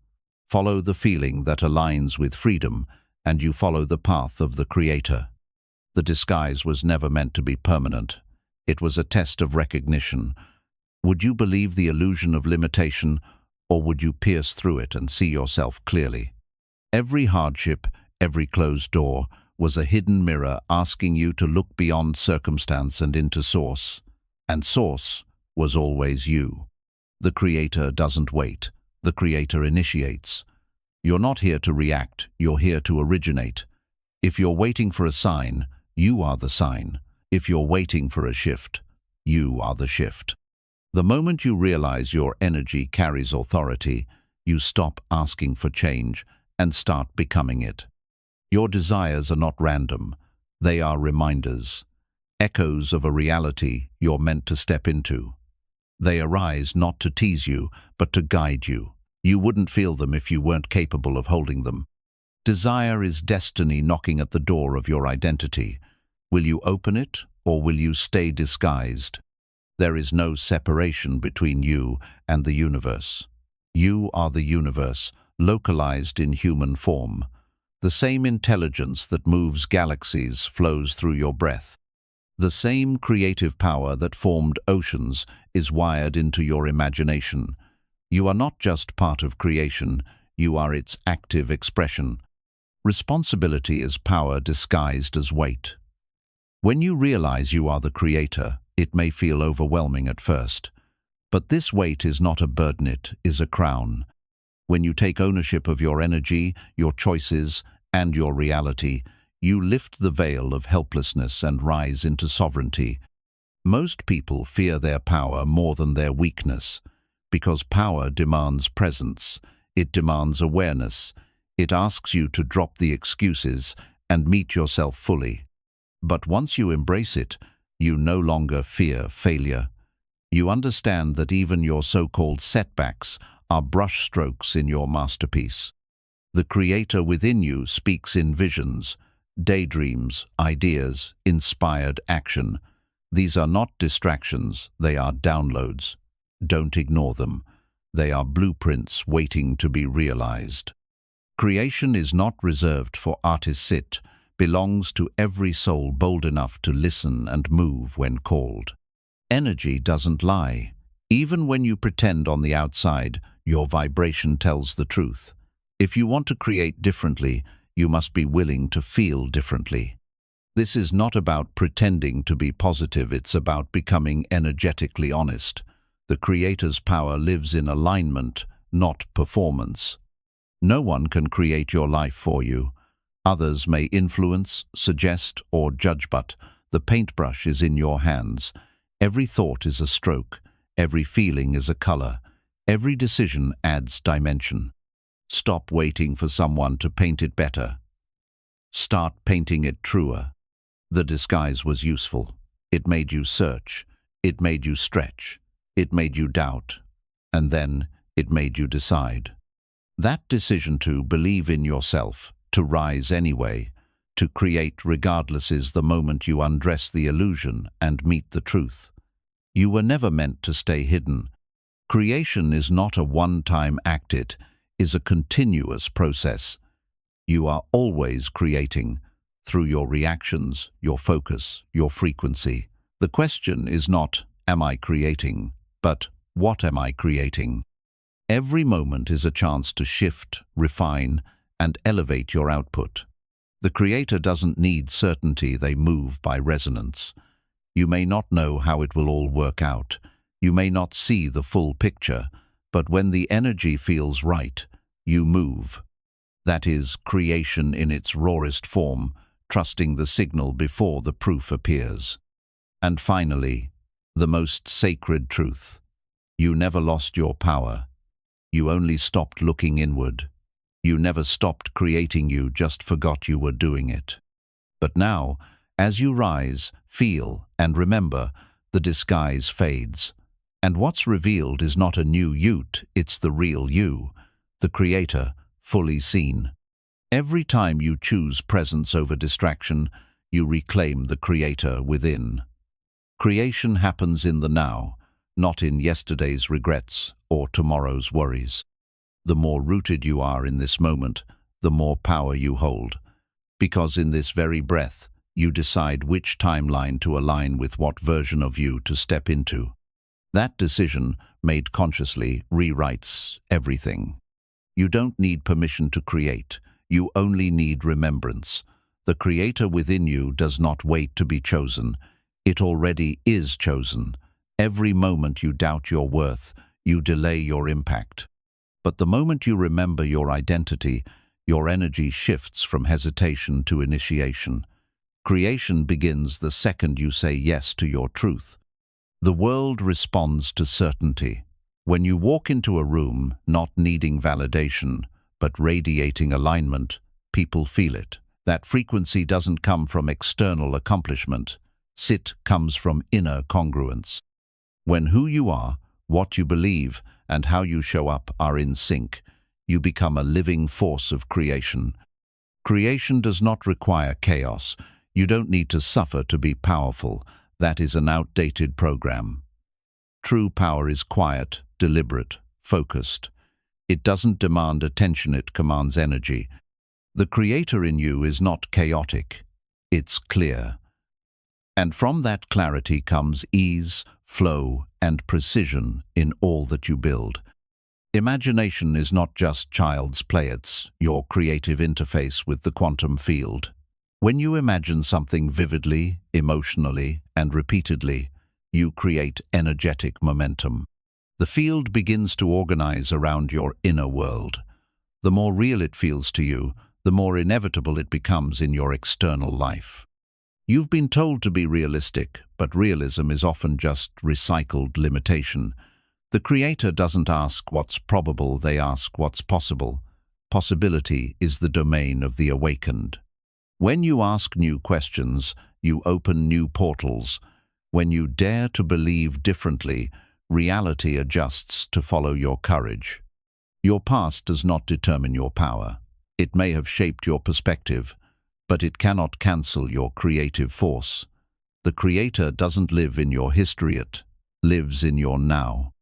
Follow the feeling that aligns with freedom, and you follow the path of the Creator. The disguise was never meant to be permanent. It was a test of recognition. Would you believe the illusion of limitation, or would you pierce through it and see yourself clearly? Every hardship, every closed door, was a hidden mirror asking you to look beyond circumstance and into source. And source was always you. The Creator doesn't wait. The Creator initiates. You're not here to react, you're here to originate. If you're waiting for a sign, you are the sign. If you're waiting for a shift, you are the shift. The moment you realize your energy carries authority, you stop asking for change and start becoming it. Your desires are not random. They are reminders, echoes of a reality you're meant to step into. They arise not to tease you, but to guide you. You wouldn't feel them if you weren't capable of holding them. Desire is destiny knocking at the door of your identity. Will you open it, or will you stay disguised? There is no separation between you and the universe. You are the universe, localized in human form. The same intelligence that moves galaxies flows through your breath. The same creative power that formed oceans is wired into your imagination. You are not just part of creation, you are its active expression. Responsibility is power disguised as weight. When you realize you are the creator, it may feel overwhelming at first. But this weight is not a burden, it is a crown. When you take ownership of your energy, your choices, and your reality, you lift the veil of helplessness and rise into sovereignty. Most people fear their power more than their weakness, because power demands presence, it demands awareness, it asks you to drop the excuses and meet yourself fully. But once you embrace it, you no longer fear failure. You understand that even your so-called setbacks are brushstrokes in your masterpiece. The creator within you speaks in visions, daydreams, ideas, inspired action. These are not distractions, they are downloads. Don't ignore them. They are blueprints waiting to be realized. Creation is not reserved for artists. It belongs to every soul bold enough to listen and move when called. Energy doesn't lie. Even when you pretend on the outside, your vibration tells the truth. If you want to create differently, you must be willing to feel differently. This is not about pretending to be positive, it's about becoming energetically honest. The creator's power lives in alignment, not performance. No one can create your life for you. Others may influence, suggest, or judge, but the paintbrush is in your hands. Every thought is a stroke. Every feeling is a color. Every decision adds dimension. Stop waiting for someone to paint it better. Start painting it truer. The disguise was useful. It made you search. It made you stretch. It made you doubt. And then it made you decide. That decision to believe in yourself, to rise anyway, to create regardless is the moment you undress the illusion and meet the truth. You were never meant to stay hidden. Creation is not a one-time act, it is a continuous process. You are always creating, through your reactions, your focus, your frequency. The question is not, am I creating, but what am I creating? Every moment is a chance to shift, refine, and elevate your output. The creator doesn't need certainty, they move by resonance. You may not know how it will all work out. You may not see the full picture, but when the energy feels right, you move. That is creation in its rawest form, trusting the signal before the proof appears. And finally, the most sacred truth. You never lost your power. You only stopped looking inward. You never stopped creating, you just forgot you were doing it. But now, as you rise, feel, and remember, the disguise fades. And what's revealed is not a new Ute, it's the real you, the creator, fully seen. Every time you choose presence over distraction, you reclaim the creator within. Creation happens in the now, not in yesterday's regrets or tomorrow's worries. The more rooted you are in this moment, the more power you hold. Because in this very breath, you decide which timeline to align with what version of you to step into. That decision, made consciously, rewrites everything. You don't need permission to create. You only need remembrance. The creator within you does not wait to be chosen. It already is chosen. Every moment you doubt your worth, you delay your impact. But the moment you remember your identity, your energy shifts from hesitation to initiation. Creation begins the second you say yes to your truth. The world responds to certainty. When you walk into a room, not needing validation, but radiating alignment, people feel it. That frequency doesn't come from external accomplishment. It comes from inner congruence. When who you are, what you believe, and how you show up are in sync, you become a living force of creation. Creation does not require chaos. You don't need to suffer to be powerful. That is an outdated program. True power is quiet, deliberate, focused. It doesn't demand attention, it commands energy. The creator in you is not chaotic, it's clear. And from that clarity comes ease, flow, and precision in all that you build. Imagination is not just child's play, it's your creative interface with the quantum field. When you imagine something vividly, emotionally, and repeatedly, you create energetic momentum. The field begins to organize around your inner world. The more real it feels to you, the more inevitable it becomes in your external life. You've been told to be realistic, but realism is often just recycled limitation. The creator doesn't ask what's probable, they ask what's possible. Possibility is the domain of the awakened. When you ask new questions, you open new portals. When you dare to believe differently, reality adjusts to follow your courage. Your past does not determine your power. It may have shaped your perspective, but it cannot cancel your creative force. The Creator doesn't live in your history, it lives in your now.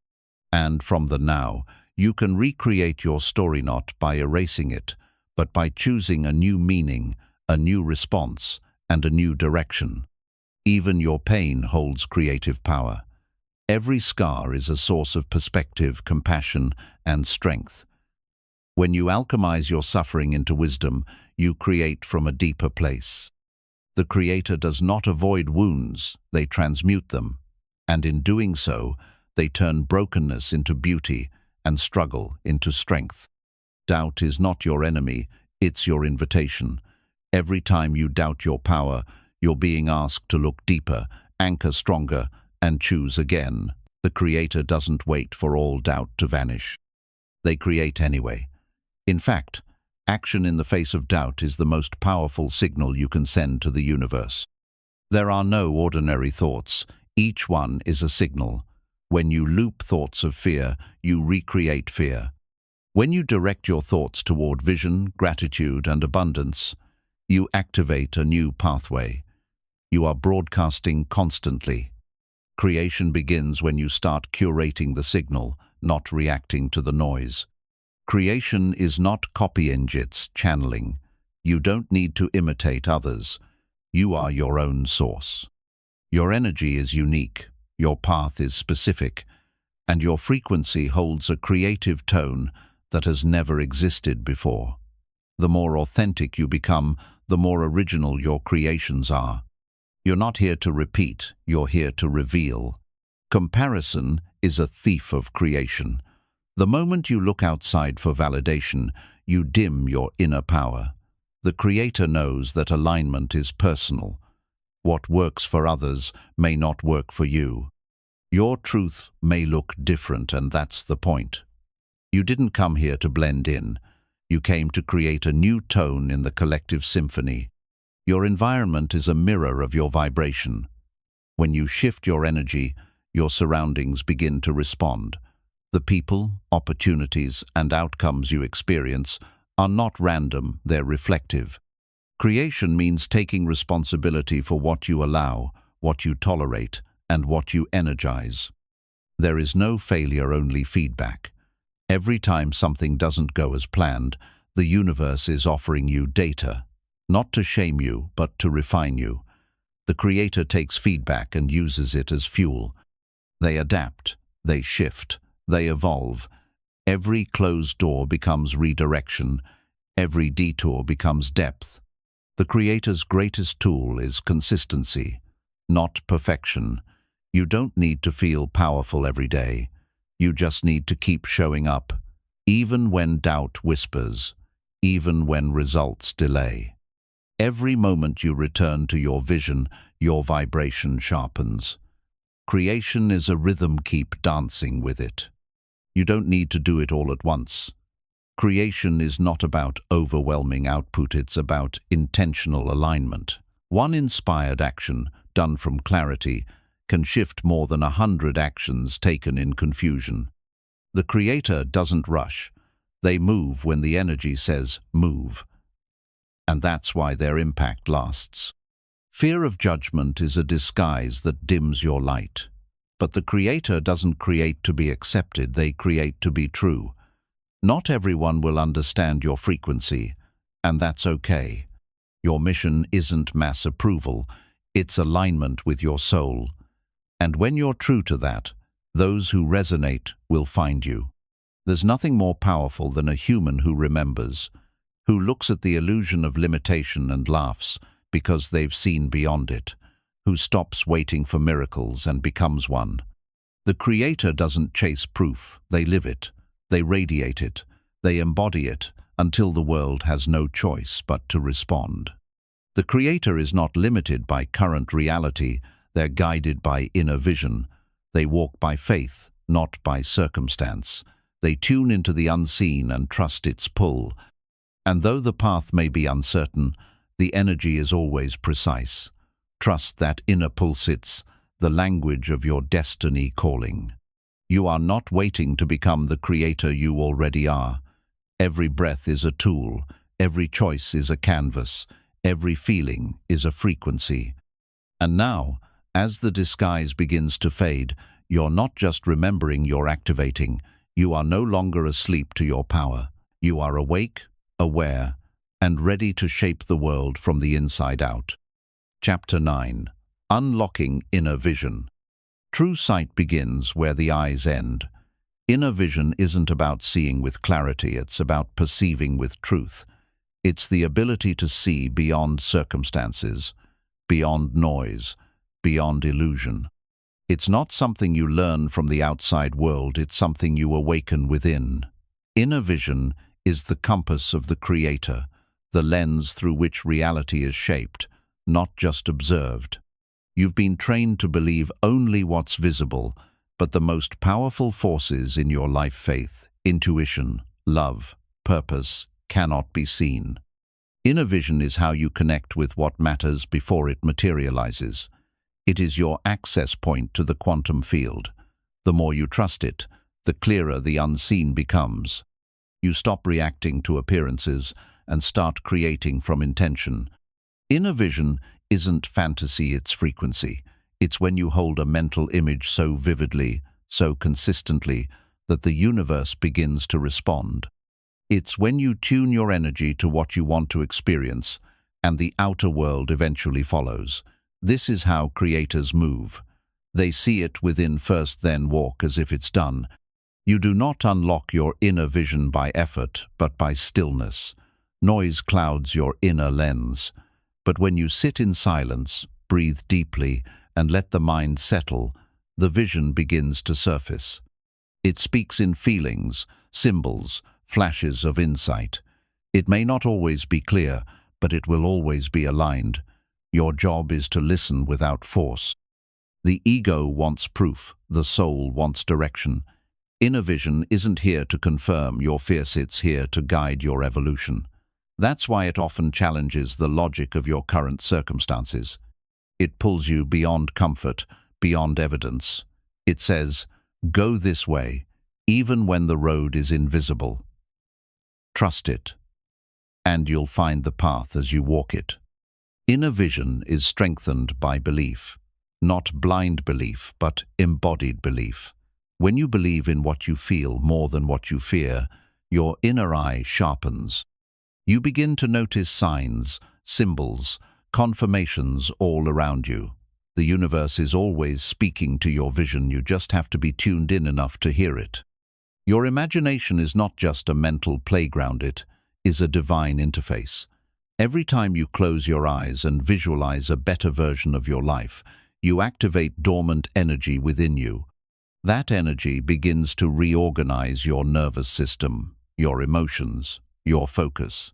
And from the now, you can recreate your story not by erasing it, but by choosing a new meaning, a new response, and a new direction. Even your pain holds creative power. Every scar is a source of perspective, compassion, and strength. When you alchemize your suffering into wisdom, you create from a deeper place. The Creator does not avoid wounds, they transmute them. And in doing so, they turn brokenness into beauty and struggle into strength. Doubt is not your enemy, it's your invitation. Every time you doubt your power, you're being asked to look deeper, anchor stronger, and choose again. The Creator doesn't wait for all doubt to vanish. They create anyway. In fact, action in the face of doubt is the most powerful signal you can send to the universe. There are no ordinary thoughts. Each one is a signal. When you loop thoughts of fear, you recreate fear. When you direct your thoughts toward vision, gratitude, and abundance, you activate a new pathway. You are broadcasting constantly. Creation begins when you start curating the signal, not reacting to the noise. Creation is not copying, it's channeling. You don't need to imitate others. You are your own source. Your energy is unique, your path is specific, and your frequency holds a creative tone that has never existed before. The more authentic you become, the more original your creations are. You're not here to repeat, you're here to reveal. Comparison is a thief of creation. The moment you look outside for validation, you dim your inner power. The Creator knows that alignment is personal. What works for others may not work for you. Your truth may look different, and that's the point. You didn't come here to blend in. You came to create a new tone in the collective symphony. Your environment is a mirror of your vibration. When you shift your energy, your surroundings begin to respond. The people, opportunities, and outcomes you experience are not random, they're reflective. Creation means taking responsibility for what you allow, what you tolerate, and what you energize. There is no failure, only feedback. Every time something doesn't go as planned, the universe is offering you data, not to shame you, but to refine you. The Creator takes feedback and uses it as fuel. They adapt, they shift, they evolve. Every closed door becomes redirection. Every detour becomes depth. The Creator's greatest tool is consistency, not perfection. You don't need to feel powerful every day. You just need to keep showing up, even when doubt whispers, even when results delay. Every moment you return to your vision, your vibration sharpens. Creation is a rhythm, keep dancing with it. You don't need to do it all at once. Creation is not about overwhelming output, it's about intentional alignment. One inspired action, done from clarity, can shift more than 100 actions taken in confusion. The Creator doesn't rush. They move when the energy says move. And that's why their impact lasts. Fear of judgment is a disguise that dims your light. But the Creator doesn't create to be accepted, they create to be true. Not everyone will understand your frequency, and that's okay. Your mission isn't mass approval, it's alignment with your soul. And when you're true to that, those who resonate will find you. There's nothing more powerful than a human who remembers, who looks at the illusion of limitation and laughs because they've seen beyond it, who stops waiting for miracles and becomes one. The Creator doesn't chase proof, they live it, they radiate it, they embody it until the world has no choice but to respond. The Creator is not limited by current reality, they're guided by inner vision. They walk by faith, not by circumstance. They tune into the unseen and trust its pull. And though the path may be uncertain, the energy is always precise. Trust that inner pulse, it's the language of your destiny calling. You are not waiting to become the creator you already are. Every breath is a tool, every choice is a canvas, every feeling is a frequency. And now, as the disguise begins to fade, you're not just remembering, you're activating. You are no longer asleep to your power. You are awake, aware, and ready to shape the world from the inside out. Chapter 9. Unlocking Inner Vision. True sight begins where the eyes end. Inner vision isn't about seeing with clarity, it's about perceiving with truth. It's the ability to see beyond circumstances, beyond noise, beyond illusion. It's not something you learn from the outside world, it's something you awaken within. Inner vision is the compass of the Creator, the lens through which reality is shaped, not just observed. You've been trained to believe only what's visible, but the most powerful forces in your life, faith, intuition, love, purpose, cannot be seen. Inner vision is how you connect with what matters before it materializes. It is your access point to the quantum field. The more you trust it, the clearer the unseen becomes. You stop reacting to appearances and start creating from intention. Inner vision isn't fantasy, it's frequency. It's when you hold a mental image so vividly, so consistently, that the universe begins to respond. It's when you tune your energy to what you want to experience, and the outer world eventually follows. This is how creators move. They see it within first, then walk as if it's done. You do not unlock your inner vision by effort, but by stillness. Noise clouds your inner lens. But when you sit in silence, breathe deeply, and let the mind settle, the vision begins to surface. It speaks in feelings, symbols, flashes of insight. It may not always be clear, but it will always be aligned. Your job is to listen without force. The ego wants proof, the soul wants direction. Inner vision isn't here to confirm your fears, it's here to guide your evolution. That's why it often challenges the logic of your current circumstances. It pulls you beyond comfort, beyond evidence. It says, go this way, even when the road is invisible. Trust it, and you'll find the path as you walk it. Inner vision is strengthened by belief. Not blind belief, but embodied belief. When you believe in what you feel more than what you fear, your inner eye sharpens. You begin to notice signs, symbols, confirmations all around you. The universe is always speaking to your vision, you just have to be tuned in enough to hear it. Your imagination is not just a mental playground, it is a divine interface. Every time you close your eyes and visualize a better version of your life, you activate dormant energy within you. That energy begins to reorganize your nervous system, your emotions, your focus.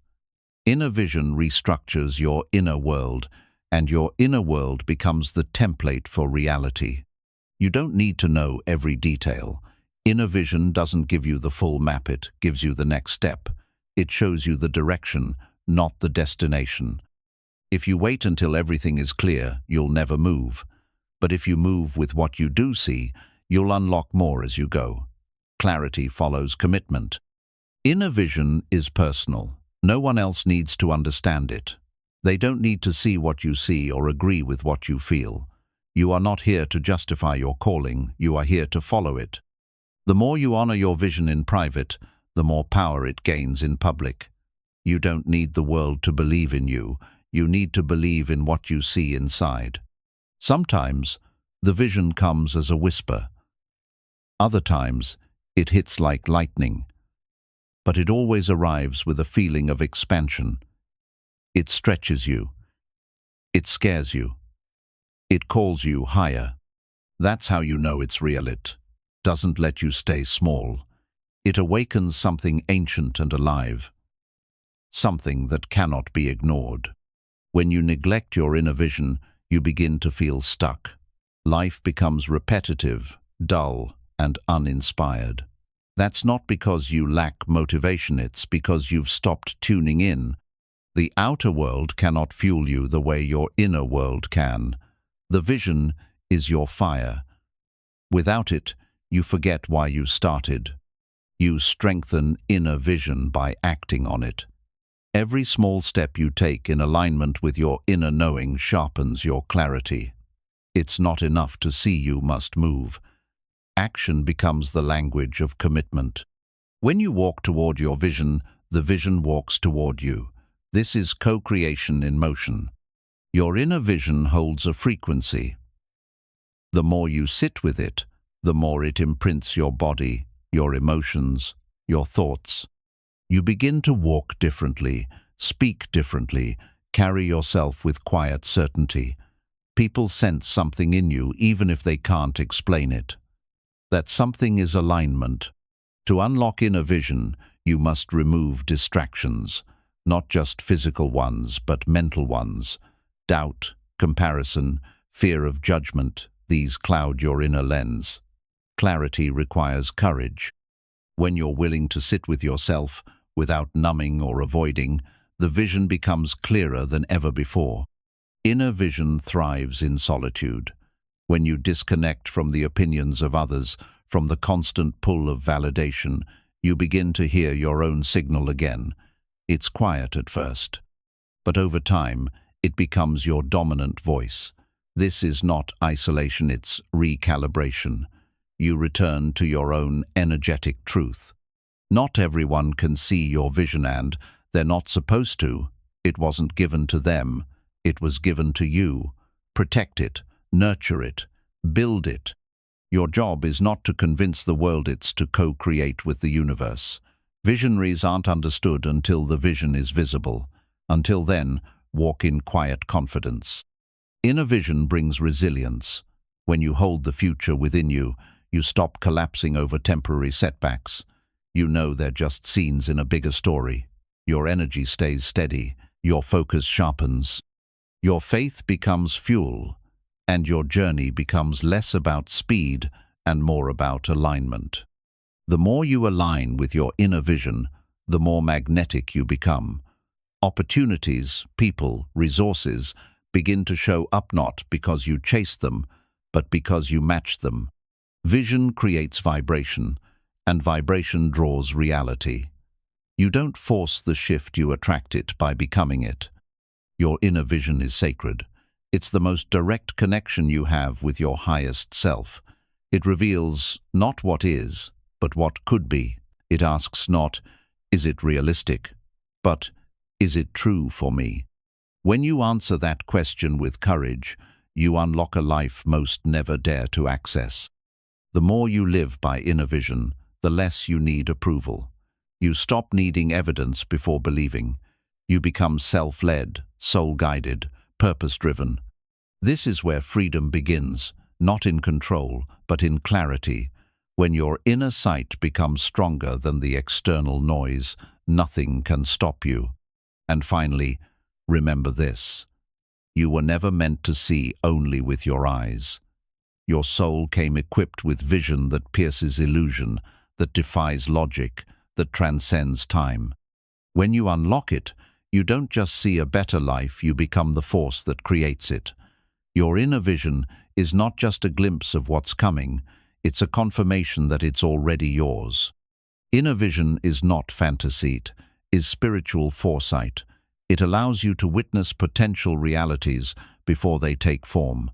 Inner vision restructures your inner world, and your inner world becomes the template for reality. You don't need to know every detail. Inner vision doesn't give you the full map, it gives you the next step. It shows you the direction, not the destination. If you wait until everything is clear, you'll never move. But if you move with what you do see, you'll unlock more as you go. Clarity follows commitment. Inner vision is personal. No one else needs to understand it. They don't need to see what you see or agree with what you feel. You are not here to justify your calling, you are here to follow it. The more you honor your vision in private, the more power it gains in public. You don't need the world to believe in you, you need to believe in what you see inside. Sometimes, the vision comes as a whisper. Other times, it hits like lightning. But it always arrives with a feeling of expansion. It stretches you. It scares you. It calls you higher. That's how you know it's real. It doesn't let you stay small. It awakens something ancient and alive. Something that cannot be ignored. When you neglect your inner vision, you begin to feel stuck. Life becomes repetitive, dull, and uninspired. That's not because you lack motivation, it's because you've stopped tuning in. The outer world cannot fuel you the way your inner world can. The vision is your fire. Without it, you forget why you started. You strengthen inner vision by acting on it. Every small step you take in alignment with your inner knowing sharpens your clarity. It's not enough to see, you must move. Action becomes the language of commitment. When you walk toward your vision, the vision walks toward you. This is co-creation in motion. Your inner vision holds a frequency. The more you sit with it, the more it imprints your body, your emotions, your thoughts. You begin to walk differently, speak differently, carry yourself with quiet certainty. People sense something in you even if they can't explain it. That something is alignment. To unlock inner vision, you must remove distractions, not just physical ones, but mental ones. Doubt, comparison, fear of judgment, these cloud your inner lens. Clarity requires courage. When you're willing to sit with yourself, without numbing or avoiding, the vision becomes clearer than ever before. Inner vision thrives in solitude. When you disconnect from the opinions of others, from the constant pull of validation, you begin to hear your own signal again. It's quiet at first, but over time, it becomes your dominant voice. This is not isolation, it's recalibration. You return to your own energetic truth. Not everyone can see your vision, and they're not supposed to. It wasn't given to them. It was given to you. Protect it, nurture it, build it. Your job is not to convince the world, it's to co-create with the universe. Visionaries aren't understood until the vision is visible. Until then, walk in quiet confidence. Inner vision brings resilience. When you hold the future within you, you stop collapsing over temporary setbacks. You know they're just scenes in a bigger story. Your energy stays steady, your focus sharpens. Your faith becomes fuel, and your journey becomes less about speed and more about alignment. The more you align with your inner vision, the more magnetic you become. Opportunities, people, resources begin to show up not because you chase them, but because you match them. Vision creates vibration, and vibration draws reality. You don't force the shift, you attract it by becoming it. Your inner vision is sacred. It's the most direct connection you have with your highest self. It reveals not what is, but what could be. It asks not, is it realistic, but is it true for me? When you answer that question with courage, you unlock a life most never dare to access. The more you live by inner vision, the less you need approval. You stop needing evidence before believing. You become self-led, soul-guided, purpose-driven. This is where freedom begins, not in control, but in clarity. When your inner sight becomes stronger than the external noise, nothing can stop you. And finally, remember this. You were never meant to see only with your eyes. Your soul came equipped with vision that pierces illusion, that defies logic, that transcends time. When you unlock it, you don't just see a better life, you become the force that creates it. Your inner vision is not just a glimpse of what's coming, it's a confirmation that it's already yours. Inner vision is not fantasy, it is spiritual foresight. It allows you to witness potential realities before they take form.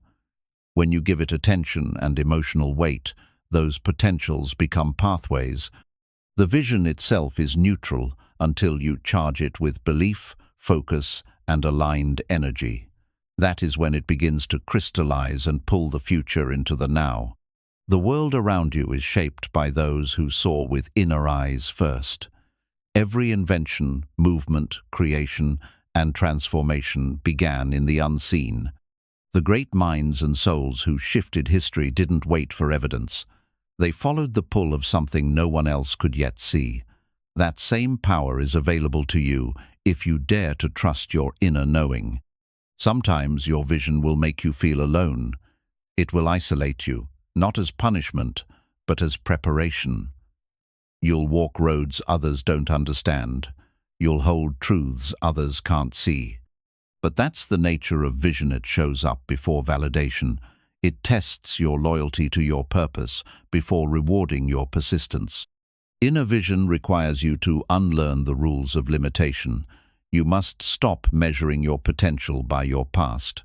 When you give it attention and emotional weight, those potentials become pathways. The vision itself is neutral until you charge it with belief, focus, and aligned energy. That is when it begins to crystallize and pull the future into the now. The world around you is shaped by those who saw with inner eyes first. Every invention, movement, creation, and transformation began in the unseen. The great minds and souls who shifted history didn't wait for evidence. They followed the pull of something no one else could yet see. That same power is available to you if you dare to trust your inner knowing. Sometimes your vision will make you feel alone. It will isolate you, not as punishment, but as preparation. You'll walk roads others don't understand. You'll hold truths others can't see. But that's the nature of vision. It shows up before validation. It tests your loyalty to your purpose before rewarding your persistence. Inner vision requires you to unlearn the rules of limitation. You must stop measuring your potential by your past.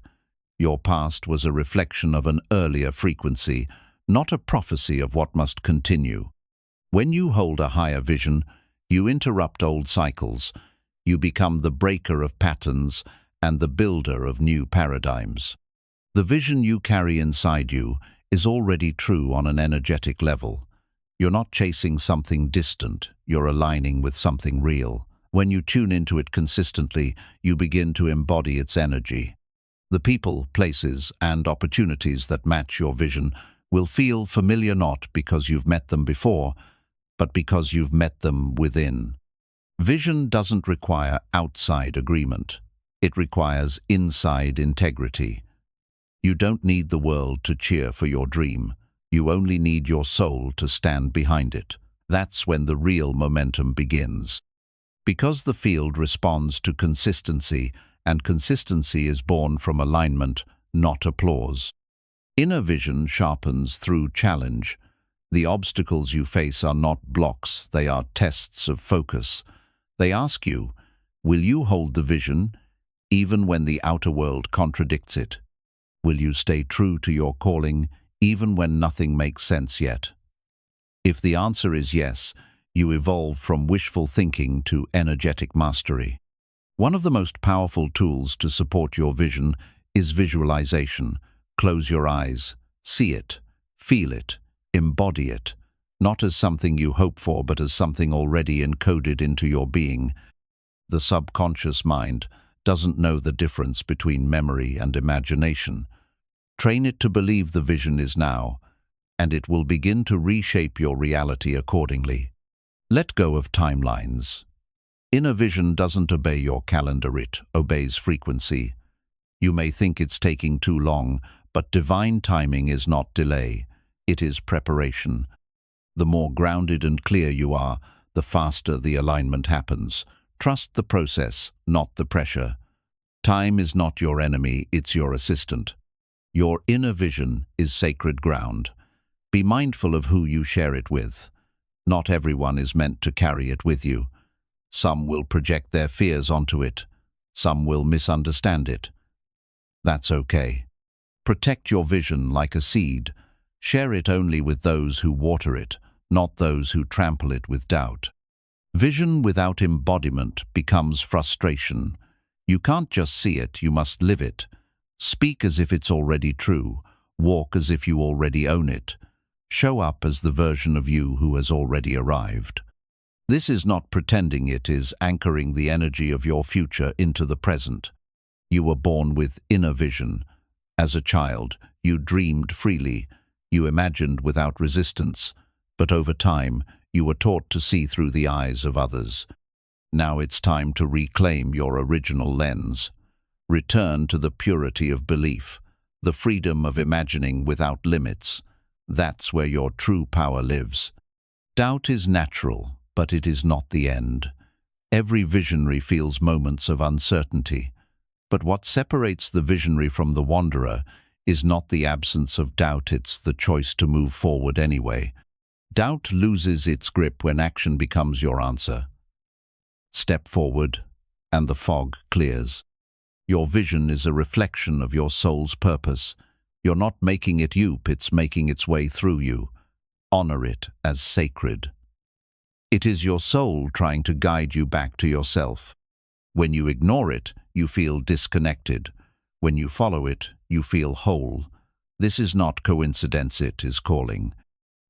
Your past was a reflection of an earlier frequency, not a prophecy of what must continue. When you hold a higher vision, you interrupt old cycles. You become the breaker of patterns and the builder of new paradigms. The vision you carry inside you is already true on an energetic level. You're not chasing something distant, you're aligning with something real. When you tune into it consistently, you begin to embody its energy. The people, places, and opportunities that match your vision will feel familiar not because you've met them before, but because you've met them within. Vision doesn't require outside agreement. It requires inside integrity. You don't need the world to cheer for your dream. You only need your soul to stand behind it. That's when the real momentum begins. Because the field responds to consistency, and consistency is born from alignment, not applause. Inner vision sharpens through challenge. The obstacles you face are not blocks, they are tests of focus. They ask you, will you hold the vision, even when the outer world contradicts it? Will you stay true to your calling, even when nothing makes sense yet? If the answer is yes, you evolve from wishful thinking to energetic mastery. One of the most powerful tools to support your vision is visualization. Close your eyes, see it, feel it, embody it, not as something you hope for, but as something already encoded into your being. The subconscious mind doesn't know the difference between memory and imagination. Train it to believe the vision is now, and it will begin to reshape your reality accordingly. Let go of timelines. Inner vision doesn't obey your calendar, it obeys frequency. You may think it's taking too long, but divine timing is not delay, it is preparation. The more grounded and clear you are, the faster the alignment happens. Trust the process, not the pressure. Time is not your enemy, it's your assistant. Your inner vision is sacred ground. Be mindful of who you share it with. Not everyone is meant to carry it with you. Some will project their fears onto it. Some will misunderstand it. That's okay. Protect your vision like a seed. Share it only with those who water it, not those who trample it with doubt. Vision without embodiment becomes frustration. You can't just see it, you must live it. Speak as if it's already true. Walk as if you already own it. Show up as the version of you who has already arrived. This is not pretending, it is anchoring the energy of your future into the present. You were born with inner vision. As a child, you dreamed freely. You imagined without resistance. But over time, you were taught to see through the eyes of others. Now it's time to reclaim your original lens. Return to the purity of belief, the freedom of imagining without limits. That's where your true power lives. Doubt is natural, but it is not the end. Every visionary feels moments of uncertainty. But what separates the visionary from the wanderer is not the absence of doubt, it's the choice to move forward anyway. Doubt loses its grip when action becomes your answer. Step forward, and the fog clears. Your vision is a reflection of your soul's purpose. You're not making it up, it's making its way through you. Honor it as sacred. It is your soul trying to guide you back to yourself. When you ignore it, you feel disconnected. When you follow it, you feel whole. This is not coincidence, it is calling.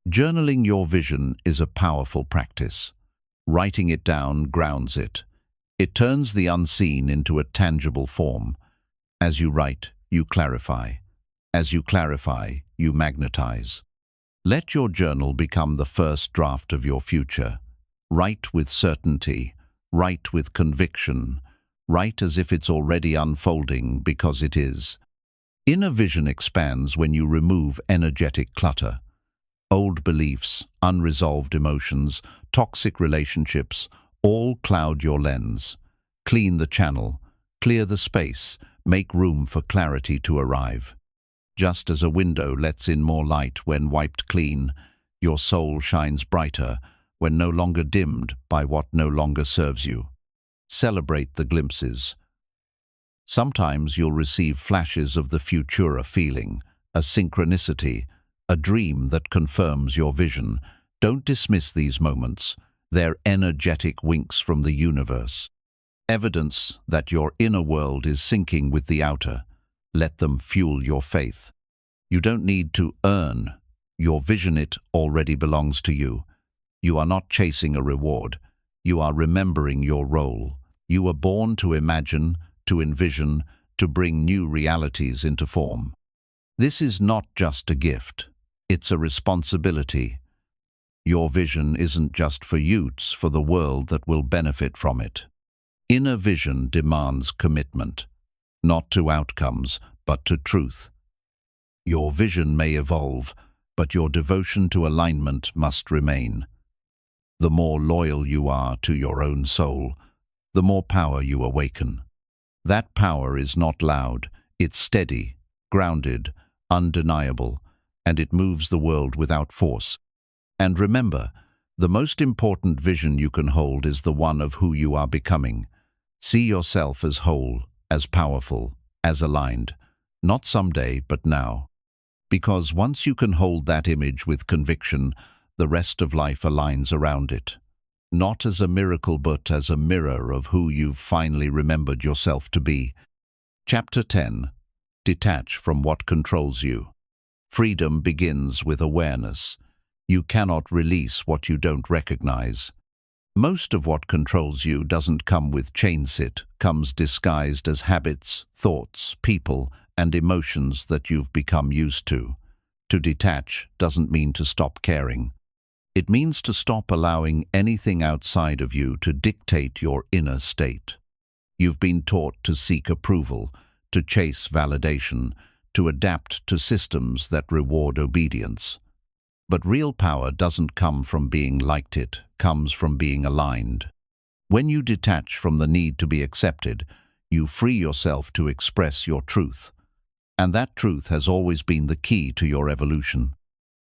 Journaling your vision is a powerful practice. Writing it down grounds it. It turns the unseen into a tangible form. As you write, you clarify. As you clarify, you magnetize. Let your journal become the first draft of your future. Write with certainty. Write with conviction. Write as if it's already unfolding, because it is. Inner vision expands when you remove energetic clutter. Old beliefs, unresolved emotions, toxic relationships, all cloud your lens. Clean the channel, clear the space, make room for clarity to arrive. Just as a window lets in more light when wiped clean, your soul shines brighter when no longer dimmed by what no longer serves you. Celebrate the glimpses. Sometimes you'll receive flashes of the futura feeling, a synchronicity, a dream that confirms your vision. Don't dismiss these moments. They're energetic winks from the universe. Evidence that your inner world is syncing with the outer. Let them fuel your faith. You don't need to earn your vision. It already belongs to you. You are not chasing a reward. You are remembering your role. You were born to imagine, to envision, to bring new realities into form. This is not just a gift. It's a responsibility. Your vision isn't just for you, it's for the world that will benefit from it. Inner vision demands commitment, not to outcomes, but to truth. Your vision may evolve, but your devotion to alignment must remain. The more loyal you are to your own soul, the more power you awaken. That power is not loud, it's steady, grounded, undeniable, and it moves the world without force. And remember, the most important vision you can hold is the one of who you are becoming. See yourself as whole, as powerful, as aligned, not someday, but now. Because once you can hold that image with conviction, the rest of life aligns around it. Not as a miracle, but as a mirror of who you've finally remembered yourself to be. Chapter 10. Detach from what controls you. Freedom begins with awareness. You cannot release what you don't recognize. Most of what controls you doesn't come with chainsit, comes disguised as habits, thoughts, people, and emotions that you've become used to. To detach doesn't mean to stop caring. It means to stop allowing anything outside of you to dictate your inner state. You've been taught to seek approval, to chase validation, to adapt to systems that reward obedience. But real power doesn't come from being liked, it comes from being aligned. When you detach from the need to be accepted, you free yourself to express your truth. And that truth has always been the key to your evolution.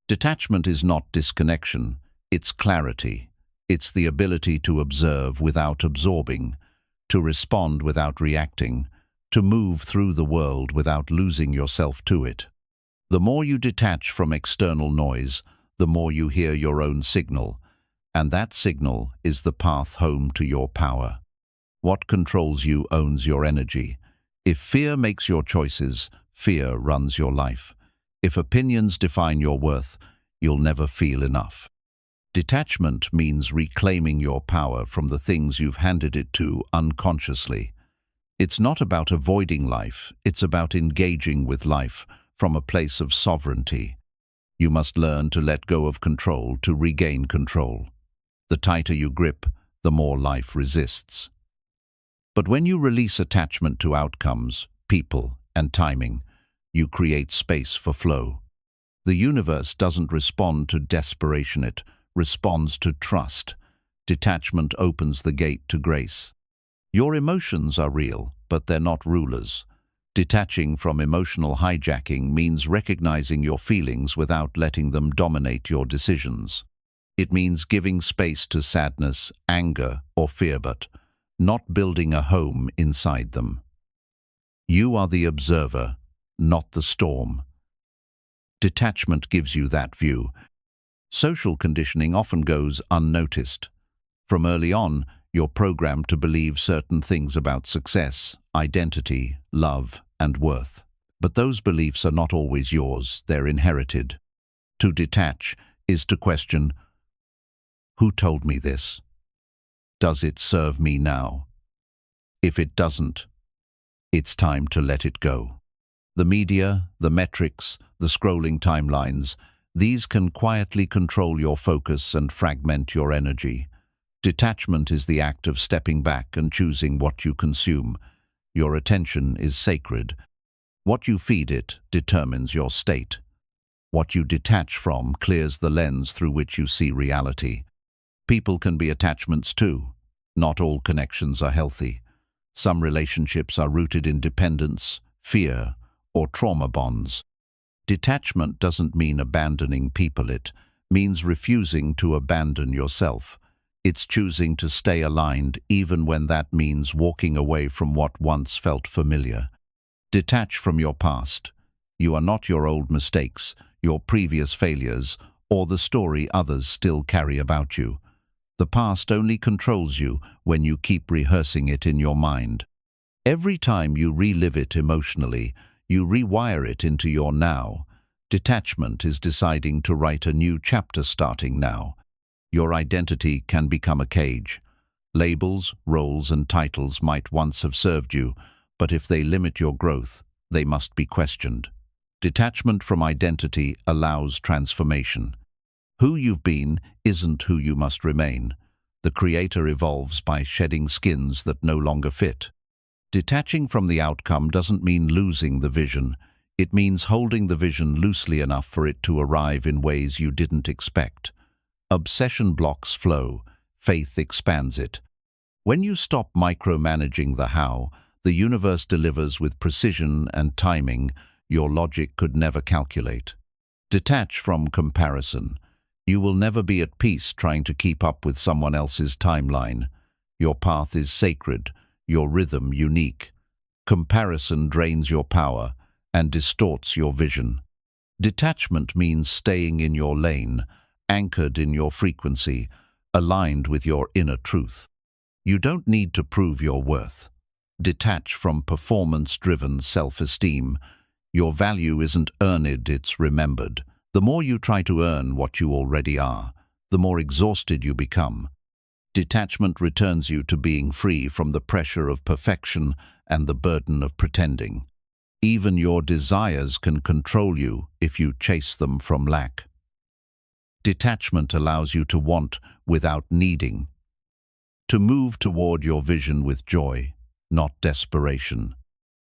Detachment is not disconnection, it's clarity. It's the ability to observe without absorbing, to respond without reacting, to move through the world without losing yourself to it. The more you detach from external noise, the more you hear your own signal, and that signal is the path home to your power. What controls you owns your energy. If fear makes your choices, fear runs your life. If opinions define your worth, you'll never feel enough. Detachment means reclaiming your power from the things you've handed it to unconsciously. It's not about avoiding life, it's about engaging with life from a place of sovereignty. You must learn to let go of control to regain control. The tighter you grip, the more life resists. But when you release attachment to outcomes, people, and timing, you create space for flow. The universe doesn't respond to desperation, it responds to trust. Detachment opens the gate to grace. Your emotions are real, but they're not rulers. Detaching from emotional hijacking means recognizing your feelings without letting them dominate your decisions. It means giving space to sadness, anger, or fear, but not building a home inside them. You are the observer, not the storm. Detachment gives you that view. Social conditioning often goes unnoticed. From early on, you're programmed to believe certain things about success, identity, love, and worth. But those beliefs are not always yours, they're inherited. To detach is to question, who told me this? Does it serve me now? If it doesn't, it's time to let it go. The media, the metrics, the scrolling timelines, these can quietly control your focus and fragment your energy. Detachment is the act of stepping back and choosing what you consume. Your attention is sacred. What you feed it determines your state. What you detach from clears the lens through which you see reality. People can be attachments too. Not all connections are healthy. Some relationships are rooted in dependence, fear, or trauma bonds. Detachment doesn't mean abandoning people, it means refusing to abandon yourself. It's choosing to stay aligned even when that means walking away from what once felt familiar. Detach from your past. You are not your old mistakes, your previous failures, or the story others still carry about you. The past only controls you when you keep rehearsing it in your mind. Every time you relive it emotionally, you rewire it into your now. Detachment is deciding to write a new chapter starting now. Your identity can become a cage. Labels, roles, and titles might once have served you, but if they limit your growth, they must be questioned. Detachment from identity allows transformation. Who you've been isn't who you must remain. The creator evolves by shedding skins that no longer fit. Detaching from the outcome doesn't mean losing the vision. It means holding the vision loosely enough for it to arrive in ways you didn't expect. Obsession blocks flow, faith expands it. When you stop micromanaging the how, the universe delivers with precision and timing your logic could never calculate. Detach from comparison. You will never be at peace trying to keep up with someone else's timeline. Your path is sacred, your rhythm unique. Comparison drains your power and distorts your vision. Detachment means staying in your lane, anchored in your frequency, aligned with your inner truth. You don't need to prove your worth. Detach from performance-driven self-esteem. Your value isn't earned, it's remembered. The more you try to earn what you already are, the more exhausted you become. Detachment returns you to being free from the pressure of perfection and the burden of pretending. Even your desires can control you if you chase them from lack. Detachment allows you to want without needing. To move toward your vision with joy, not desperation.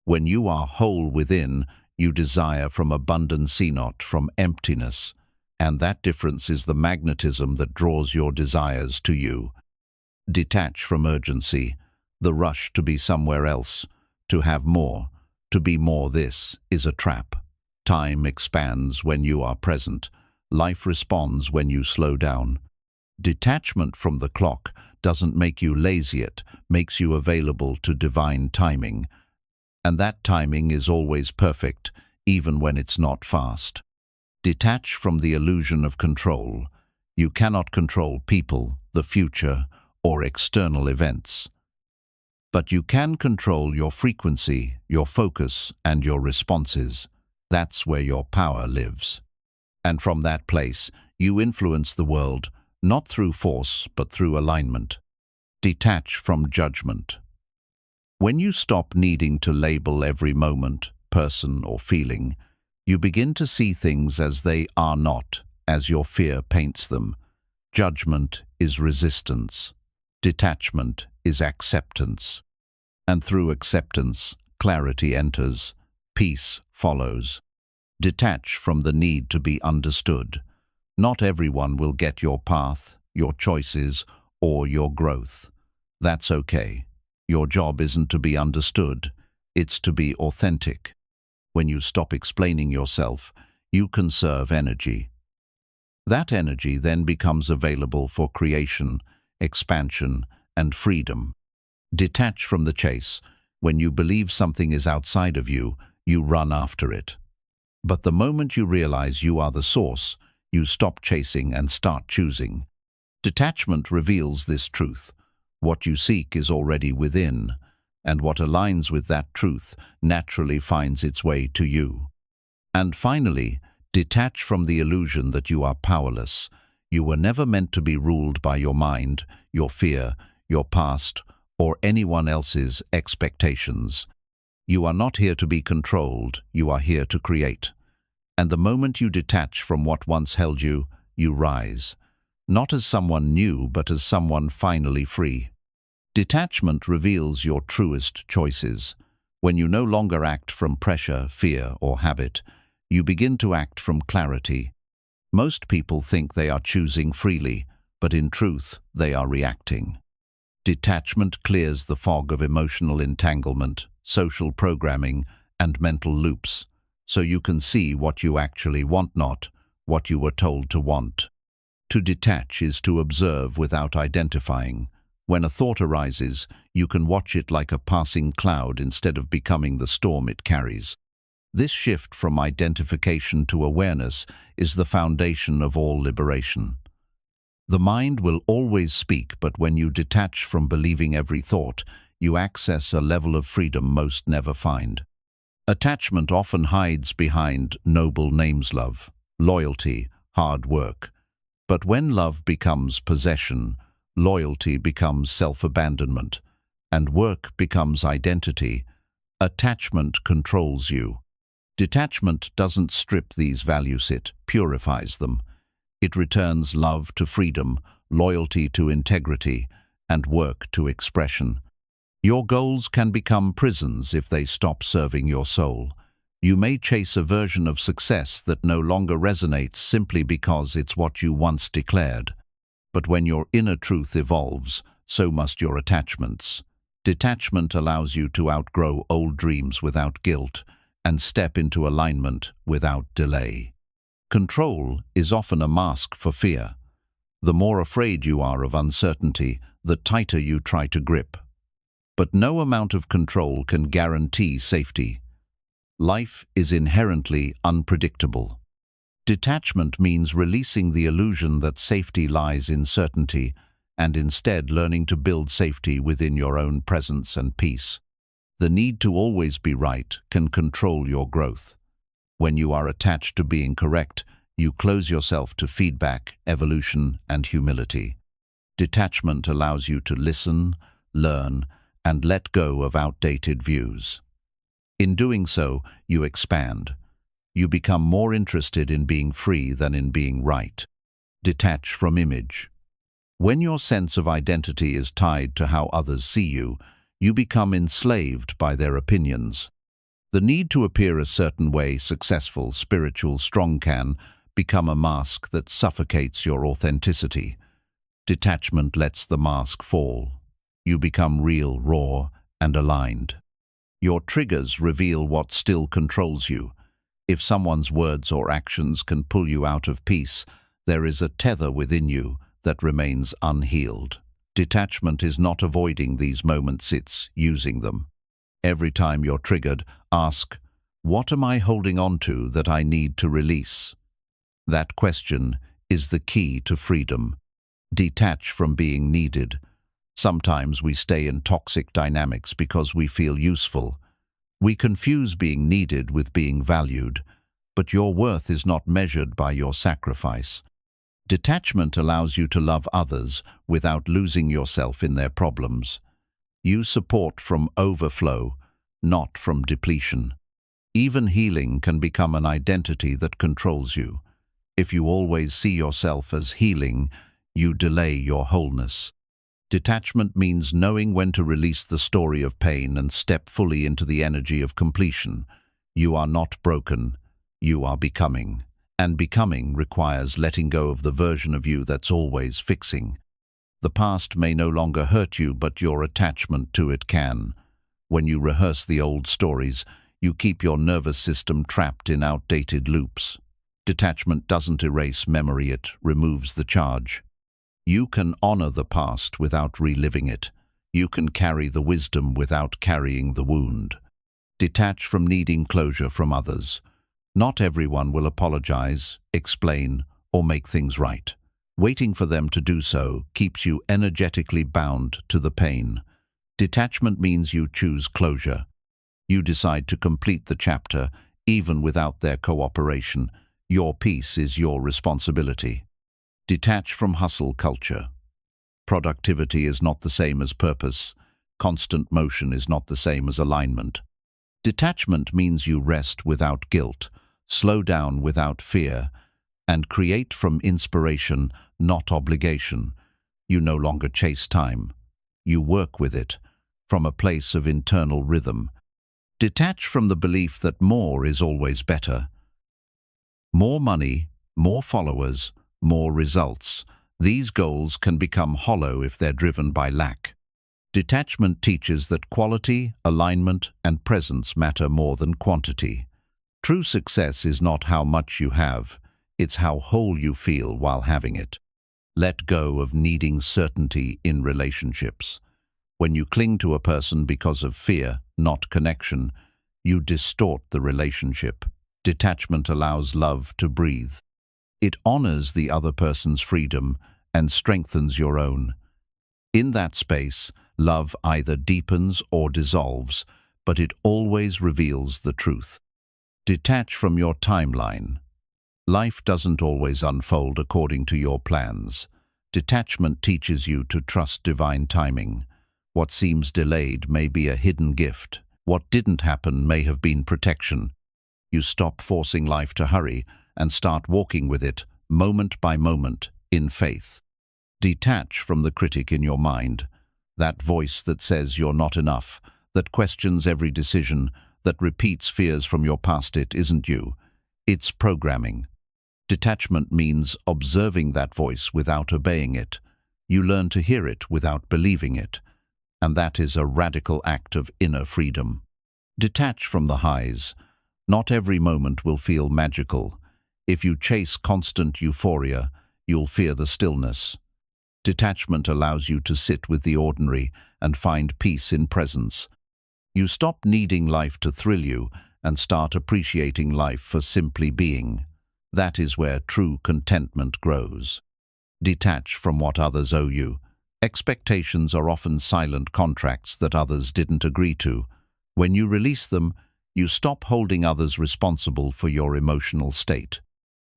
When you are whole within, you desire from abundance, not from emptiness, and that difference is the magnetism that draws your desires to you. Detach from urgency, the rush to be somewhere else, to have more, to be more. This is a trap. Time expands when you are present. Life responds when you slow down. Detachment from the clock doesn't make you lazy, it makes you available to divine timing. And that timing is always perfect, even when it's not fast. Detach from the illusion of control. You cannot control people, the future, or external events. But you can control your frequency, your focus, and your responses. That's where your power lives. And from that place, you influence the world, not through force, but through alignment. Detach from judgment. When you stop needing to label every moment, person, or feeling, you begin to see things as they are, not as your fear paints them. Judgment is resistance. Detachment is acceptance. And through acceptance, clarity enters, peace follows. Detach from the need to be understood. Not everyone will get your path, your choices, or your growth. That's okay. Your job isn't to be understood, it's to be authentic. When you stop explaining yourself, you conserve energy. That energy then becomes available for creation, expansion, and freedom. Detach from the chase. When you believe something is outside of you, you run after it. But the moment you realize you are the source, you stop chasing and start choosing. Detachment reveals this truth. What you seek is already within, and what aligns with that truth naturally finds its way to you. And finally, detach from the illusion that you are powerless. You were never meant to be ruled by your mind, your fear, your past, or anyone else's expectations. You are not here to be controlled, you are here to create. And the moment you detach from what once held you, you rise. Not as someone new, but as someone finally free. Detachment reveals your truest choices. When you no longer act from pressure, fear, or habit, you begin to act from clarity. Most people think they are choosing freely, but in truth, they are reacting. Detachment clears the fog of emotional entanglement, social programming, and mental loops. so you can see what you actually want, not what you were told to want. To detach is to observe without identifying. When a thought arises, you can watch it like a passing cloud instead of becoming the storm it carries. This shift from identification to awareness is the foundation of all liberation. The mind will always speak, but when you detach from believing every thought, you access a level of freedom most never find. Attachment often hides behind noble names: love, loyalty, hard work. But when love becomes possession, loyalty becomes self-abandonment, and work becomes identity, attachment controls you. Detachment doesn't strip these values, it purifies them. It returns love to freedom, loyalty to integrity, and work to expression. Your goals can become prisons if they stop serving your soul. You may chase a version of success that no longer resonates simply because it's what you once declared. But when your inner truth evolves, so must your attachments. Detachment allows you to outgrow old dreams without guilt and step into alignment without delay. Control is often a mask for fear. The more afraid you are of uncertainty, the tighter you try to grip. But no amount of control can guarantee safety. Life is inherently unpredictable. Detachment means releasing the illusion that safety lies in certainty and instead learning to build safety within your own presence and peace. The need to always be right can control your growth. When you are attached to being correct, you close yourself to feedback, evolution, and humility. Detachment allows you to listen, learn, and let go of outdated views. In doing so, you expand. You become more interested in being free than in being right. Detach from image. When your sense of identity is tied to how others see you, you become enslaved by their opinions. The need to appear a certain way, successful, spiritual, strong, can become a mask that suffocates your authenticity. Detachment lets the mask fall. You become real, raw, and aligned. Your triggers reveal what still controls you. If someone's words or actions can pull you out of peace, there is a tether within you that remains unhealed. Detachment is not avoiding these moments, it's using them. Every time you're triggered, ask, what am I holding on to that I need to release? That question is the key to freedom. Detach from being needed. Sometimes we stay in toxic dynamics because we feel useful. We confuse being needed with being valued, but your worth is not measured by your sacrifice. Detachment allows you to love others without losing yourself in their problems. You support from overflow, not from depletion. Even healing can become an identity that controls you. If you always see yourself as healing, you delay your wholeness. Detachment means knowing when to release the story of pain and step fully into the energy of completion. You are not broken, you are becoming. And becoming requires letting go of the version of you that's always fixing. The past may no longer hurt you, but your attachment to it can. When you rehearse the old stories, you keep your nervous system trapped in outdated loops. Detachment doesn't erase memory, it removes the charge. You can honor the past without reliving it. You can carry the wisdom without carrying the wound. Detach from needing closure from others. Not everyone will apologize, explain, or make things right. Waiting for them to do so keeps you energetically bound to the pain. Detachment means you choose closure. You decide to complete the chapter, even without their cooperation. Your peace is your responsibility. Detach from hustle culture. Productivity is not the same as purpose. Constant motion is not the same as alignment. Detachment means you rest without guilt, slow down without fear, and create from inspiration, not obligation. You no longer chase time. You work with it, from a place of internal rhythm. Detach from the belief that more is always better. More money, more followers, more results. These goals can become hollow if they're driven by lack. Detachment teaches that quality, alignment, and presence matter more than quantity. True success is not how much you have, it's how whole you feel while having it. Let go of needing certainty in relationships. When you cling to a person because of fear, not connection, you distort the relationship. Detachment allows love to breathe. It honors the other person's freedom and strengthens your own. In that space, love either deepens or dissolves, but it always reveals the truth. Detach from your timeline. Life doesn't always unfold according to your plans. Detachment teaches you to trust divine timing. What seems delayed may be a hidden gift. What didn't happen may have been protection. You stop forcing life to hurry and start walking with it, moment by moment, in faith. Detach from the critic in your mind, that voice that says you're not enough, that questions every decision, that repeats fears from your past. It isn't you. It's programming. Detachment means observing that voice without obeying it. You learn to hear it without believing it, and that is a radical act of inner freedom. Detach from the highs. Not every moment will feel magical. If you chase constant euphoria, you'll fear the stillness. Detachment allows you to sit with the ordinary and find peace in presence. You stop needing life to thrill you and start appreciating life for simply being. That is where true contentment grows. Detach from what others owe you. Expectations are often silent contracts that others didn't agree to. When you release them, you stop holding others responsible for your emotional state.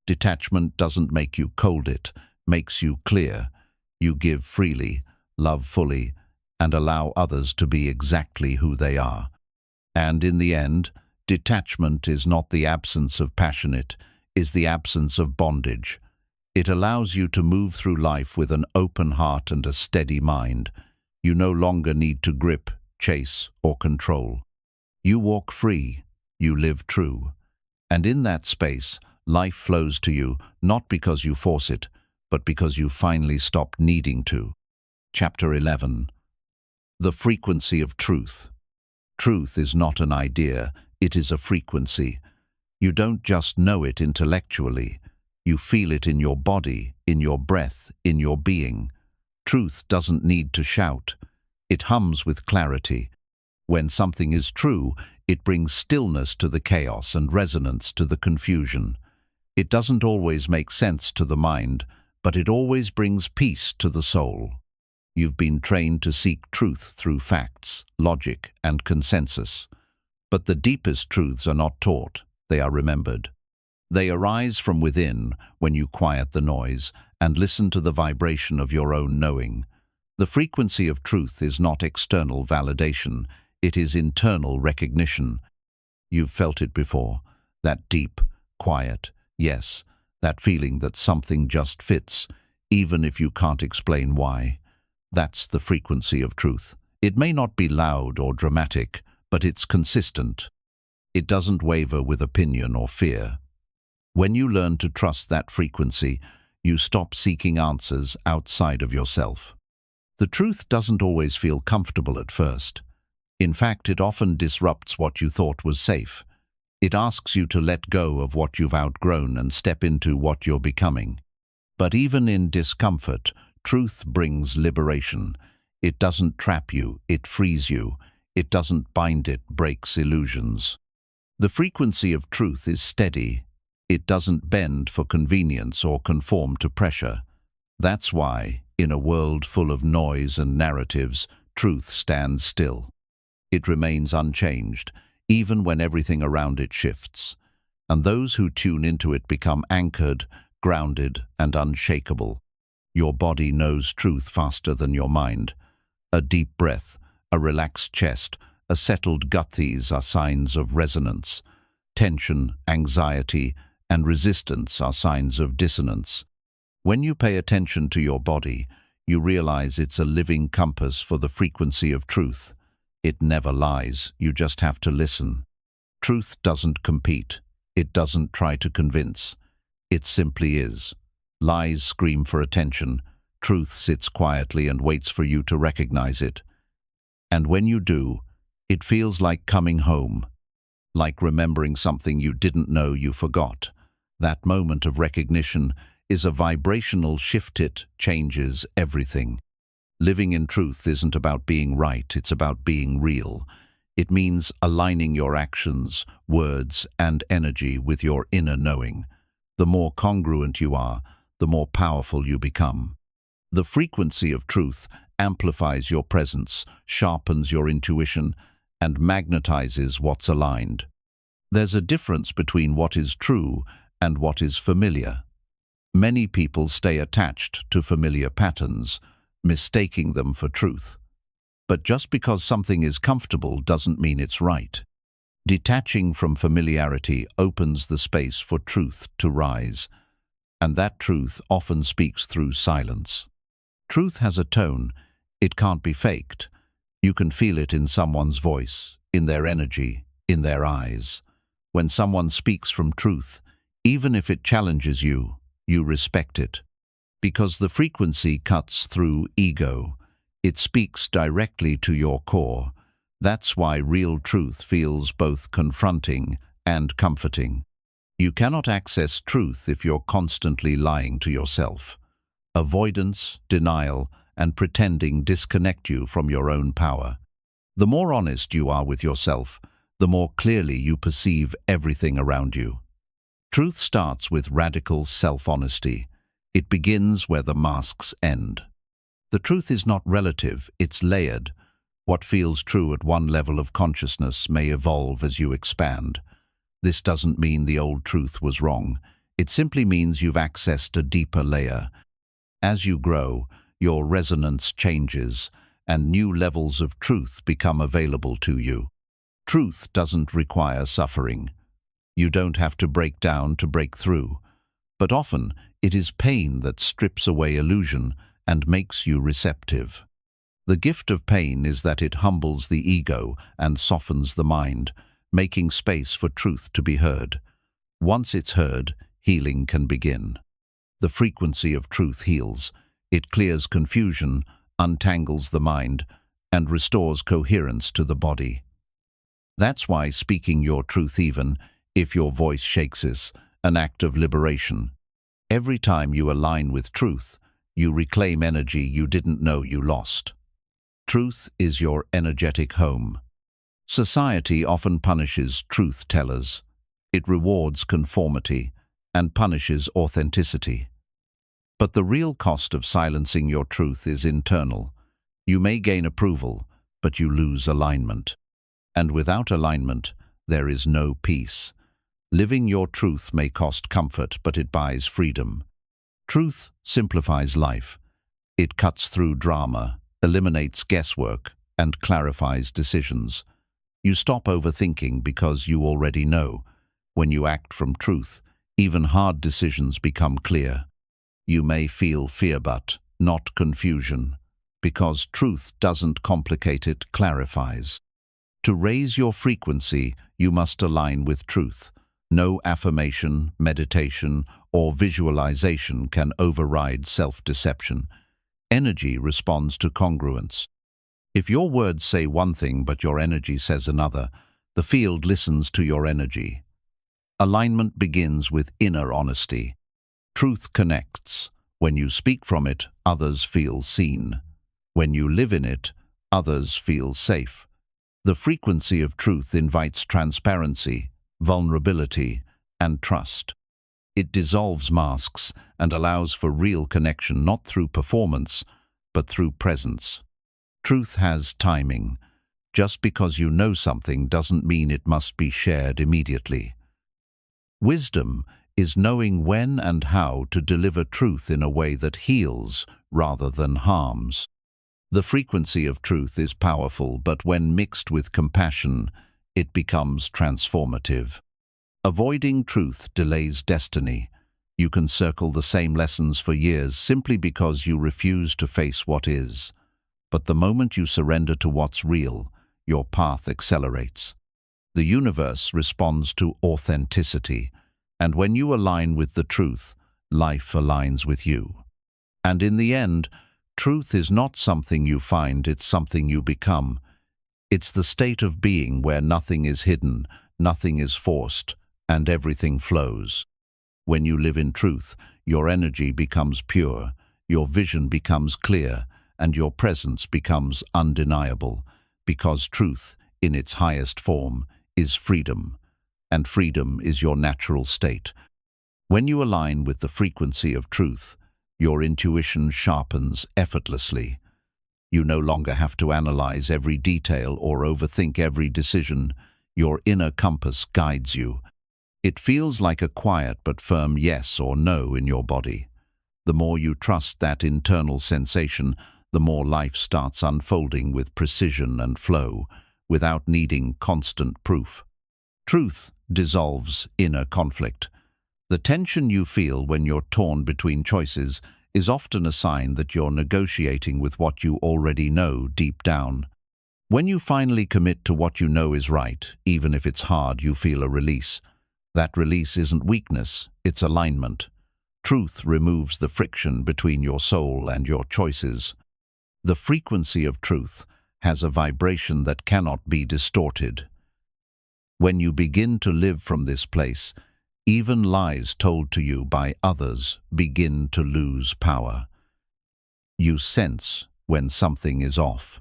Detachment doesn't make you cold, it makes you clear. You give freely, love fully, and allow others to be exactly who they are. And in the end, detachment is not the absence of passion, it is the absence of bondage. It allows you to move through life with an open heart and a steady mind. You no longer need to grip, chase, or control. You walk free, you live true. And in that space, life flows to you, not because you force it, but because you finally stop needing to. Chapter 11. The frequency of truth. Truth is not an idea, it is a frequency. You don't just know it intellectually, you feel it in your body, in your breath, in your being. Truth doesn't need to shout, it hums with clarity. When something is true, it brings stillness to the chaos and resonance to the confusion. It doesn't always make sense to the mind, but it always brings peace to the soul. You've been trained to seek truth through facts, logic, and consensus. But the deepest truths are not taught, they are remembered. They arise from within when you quiet the noise and listen to the vibration of your own knowing. The frequency of truth is not external validation, it is internal recognition. You've felt it before, that deep, quiet, yes, that feeling that something just fits, even if you can't explain why. That's the frequency of truth. It may not be loud or dramatic, but it's consistent. It doesn't waver with opinion or fear. When you learn to trust that frequency, you stop seeking answers outside of yourself. The truth doesn't always feel comfortable at first. In fact, it often disrupts what you thought was safe. It asks you to let go of what you've outgrown and step into what you're becoming. But even in discomfort, truth brings liberation. It doesn't trap you, it frees you. It doesn't bind, it breaks illusions. The frequency of truth is steady. It doesn't bend for convenience or conform to pressure. That's why, in a world full of noise and narratives, truth stands still. It remains unchanged, even when everything around it shifts. And those who tune into it become anchored, grounded, and unshakable. Your body knows truth faster than your mind. A deep breath, a relaxed chest, a settled gut, these are signs of resonance. Tension, anxiety, and resistance are signs of dissonance. When you pay attention to your body, you realize it's a living compass for the frequency of truth. It never lies, you just have to listen. Truth doesn't compete. It doesn't try to convince. It simply is. Lies scream for attention. Truth sits quietly and waits for you to recognize it. And when you do, it feels like coming home. like remembering something you didn't know you forgot. That moment of recognition is a vibrational shift. It changes everything. Living in truth isn't about being right, it's about being real. It means aligning your actions, words, and energy with your inner knowing. The more congruent you are, the more powerful you become. The frequency of truth amplifies your presence, sharpens your intuition, and magnetizes what's aligned. There's a difference between what is true and what is familiar. Many people stay attached to familiar patterns, mistaking them for truth. But just because something is comfortable doesn't mean it's right. Detaching from familiarity opens the space for truth to rise, and that truth often speaks through silence. Truth has a tone. It can't be faked. You can feel it in someone's voice, in their energy, in their eyes. When someone speaks from truth, even if it challenges you, you respect it. Because the frequency cuts through ego. It speaks directly to your core. That's why real truth feels both confronting and comforting. You cannot access truth if you're constantly lying to yourself. Avoidance, denial, and pretending disconnect you from your own power. The more honest you are with yourself, the more clearly you perceive everything around you. Truth starts with radical self-honesty. It begins where the masks end. The truth is not relative, it's layered. What feels true at one level of consciousness may evolve as you expand. This doesn't mean the old truth was wrong. It simply means you've accessed a deeper layer. As you grow, your resonance changes, and new levels of truth become available to you. Truth doesn't require suffering. You don't have to break down to break through. But often, it is pain that strips away illusion and makes you receptive. The gift of pain is that it humbles the ego and softens the mind, making space for truth to be heard. Once it's heard, healing can begin. The frequency of truth heals. It clears confusion, untangles the mind, and restores coherence to the body. That's why speaking your truth, even if your voice shakes, is an act of liberation. Every time you align with truth, you reclaim energy you didn't know you lost. Truth is your energetic home. Society often punishes truth-tellers. It rewards conformity and punishes authenticity. But the real cost of silencing your truth is internal. You may gain approval, but you lose alignment. And without alignment, there is no peace. Living your truth may cost comfort, but it buys freedom. Truth simplifies life. It cuts through drama, eliminates guesswork, and clarifies decisions. You stop overthinking because you already know. When you act from truth, even hard decisions become clear. You may feel fear, but not confusion, because truth doesn't complicate, it clarifies. To raise your frequency, you must align with truth. No affirmation, meditation, or visualization can override self-deception. Energy responds to congruence. If your words say one thing but your energy says another, the field listens to your energy. Alignment begins with inner honesty. Truth connects. When you speak from it, others feel seen. When you live in it, others feel safe. The frequency of truth invites transparency, vulnerability, and trust. It dissolves masks and allows for real connection, not through performance, but through presence. Truth has timing. Just because you know something doesn't mean it must be shared immediately. Wisdom is knowing when and how to deliver truth in a way that heals rather than harms. The frequency of truth is powerful, but when mixed with compassion, it becomes transformative. Avoiding truth delays destiny. You can circle the same lessons for years simply because you refuse to face what is. But the moment you surrender to what's real, your path accelerates. The universe responds to authenticity, and when you align with the truth, life aligns with you. And in the end, truth is not something you find, it's something you become. It's the state of being where nothing is hidden, nothing is forced, and everything flows. When you live in truth, your energy becomes pure, your vision becomes clear, and your presence becomes undeniable, because truth, in its highest form, is freedom, and freedom is your natural state. When you align with the frequency of truth, your intuition sharpens effortlessly. You no longer have to analyze every detail or overthink every decision. Your inner compass guides you. It feels like a quiet but firm yes or no in your body. The more you trust that internal sensation, the more life starts unfolding with precision and flow, without needing constant proof. Truth dissolves inner conflict. The tension you feel when you're torn between choices is often a sign that you're negotiating with what you already know deep down. When you finally commit to what you know is right, even if it's hard, you feel a release. That release isn't weakness, it's alignment. Truth removes the friction between your soul and your choices. The frequency of truth has a vibration that cannot be distorted. When you begin to live from this place, even lies told to you by others begin to lose power. You sense when something is off.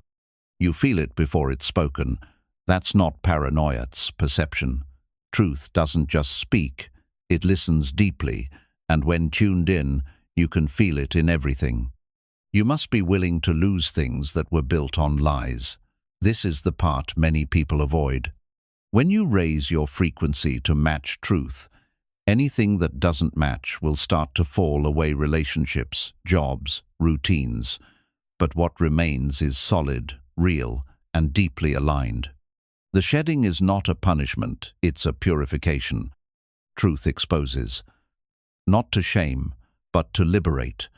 You feel it before it's spoken. That's not paranoia, it's perception. Truth doesn't just speak, it listens deeply, and when tuned in, you can feel it in everything. You must be willing to lose things that were built on lies. This is the part many people avoid. When you raise your frequency to match truth, anything that doesn't match will start to fall away: relationships, jobs, routines. But what remains is solid, real, and deeply aligned. The shedding is not a punishment, it's a purification. Truth exposes. Not to shame, but to liberate.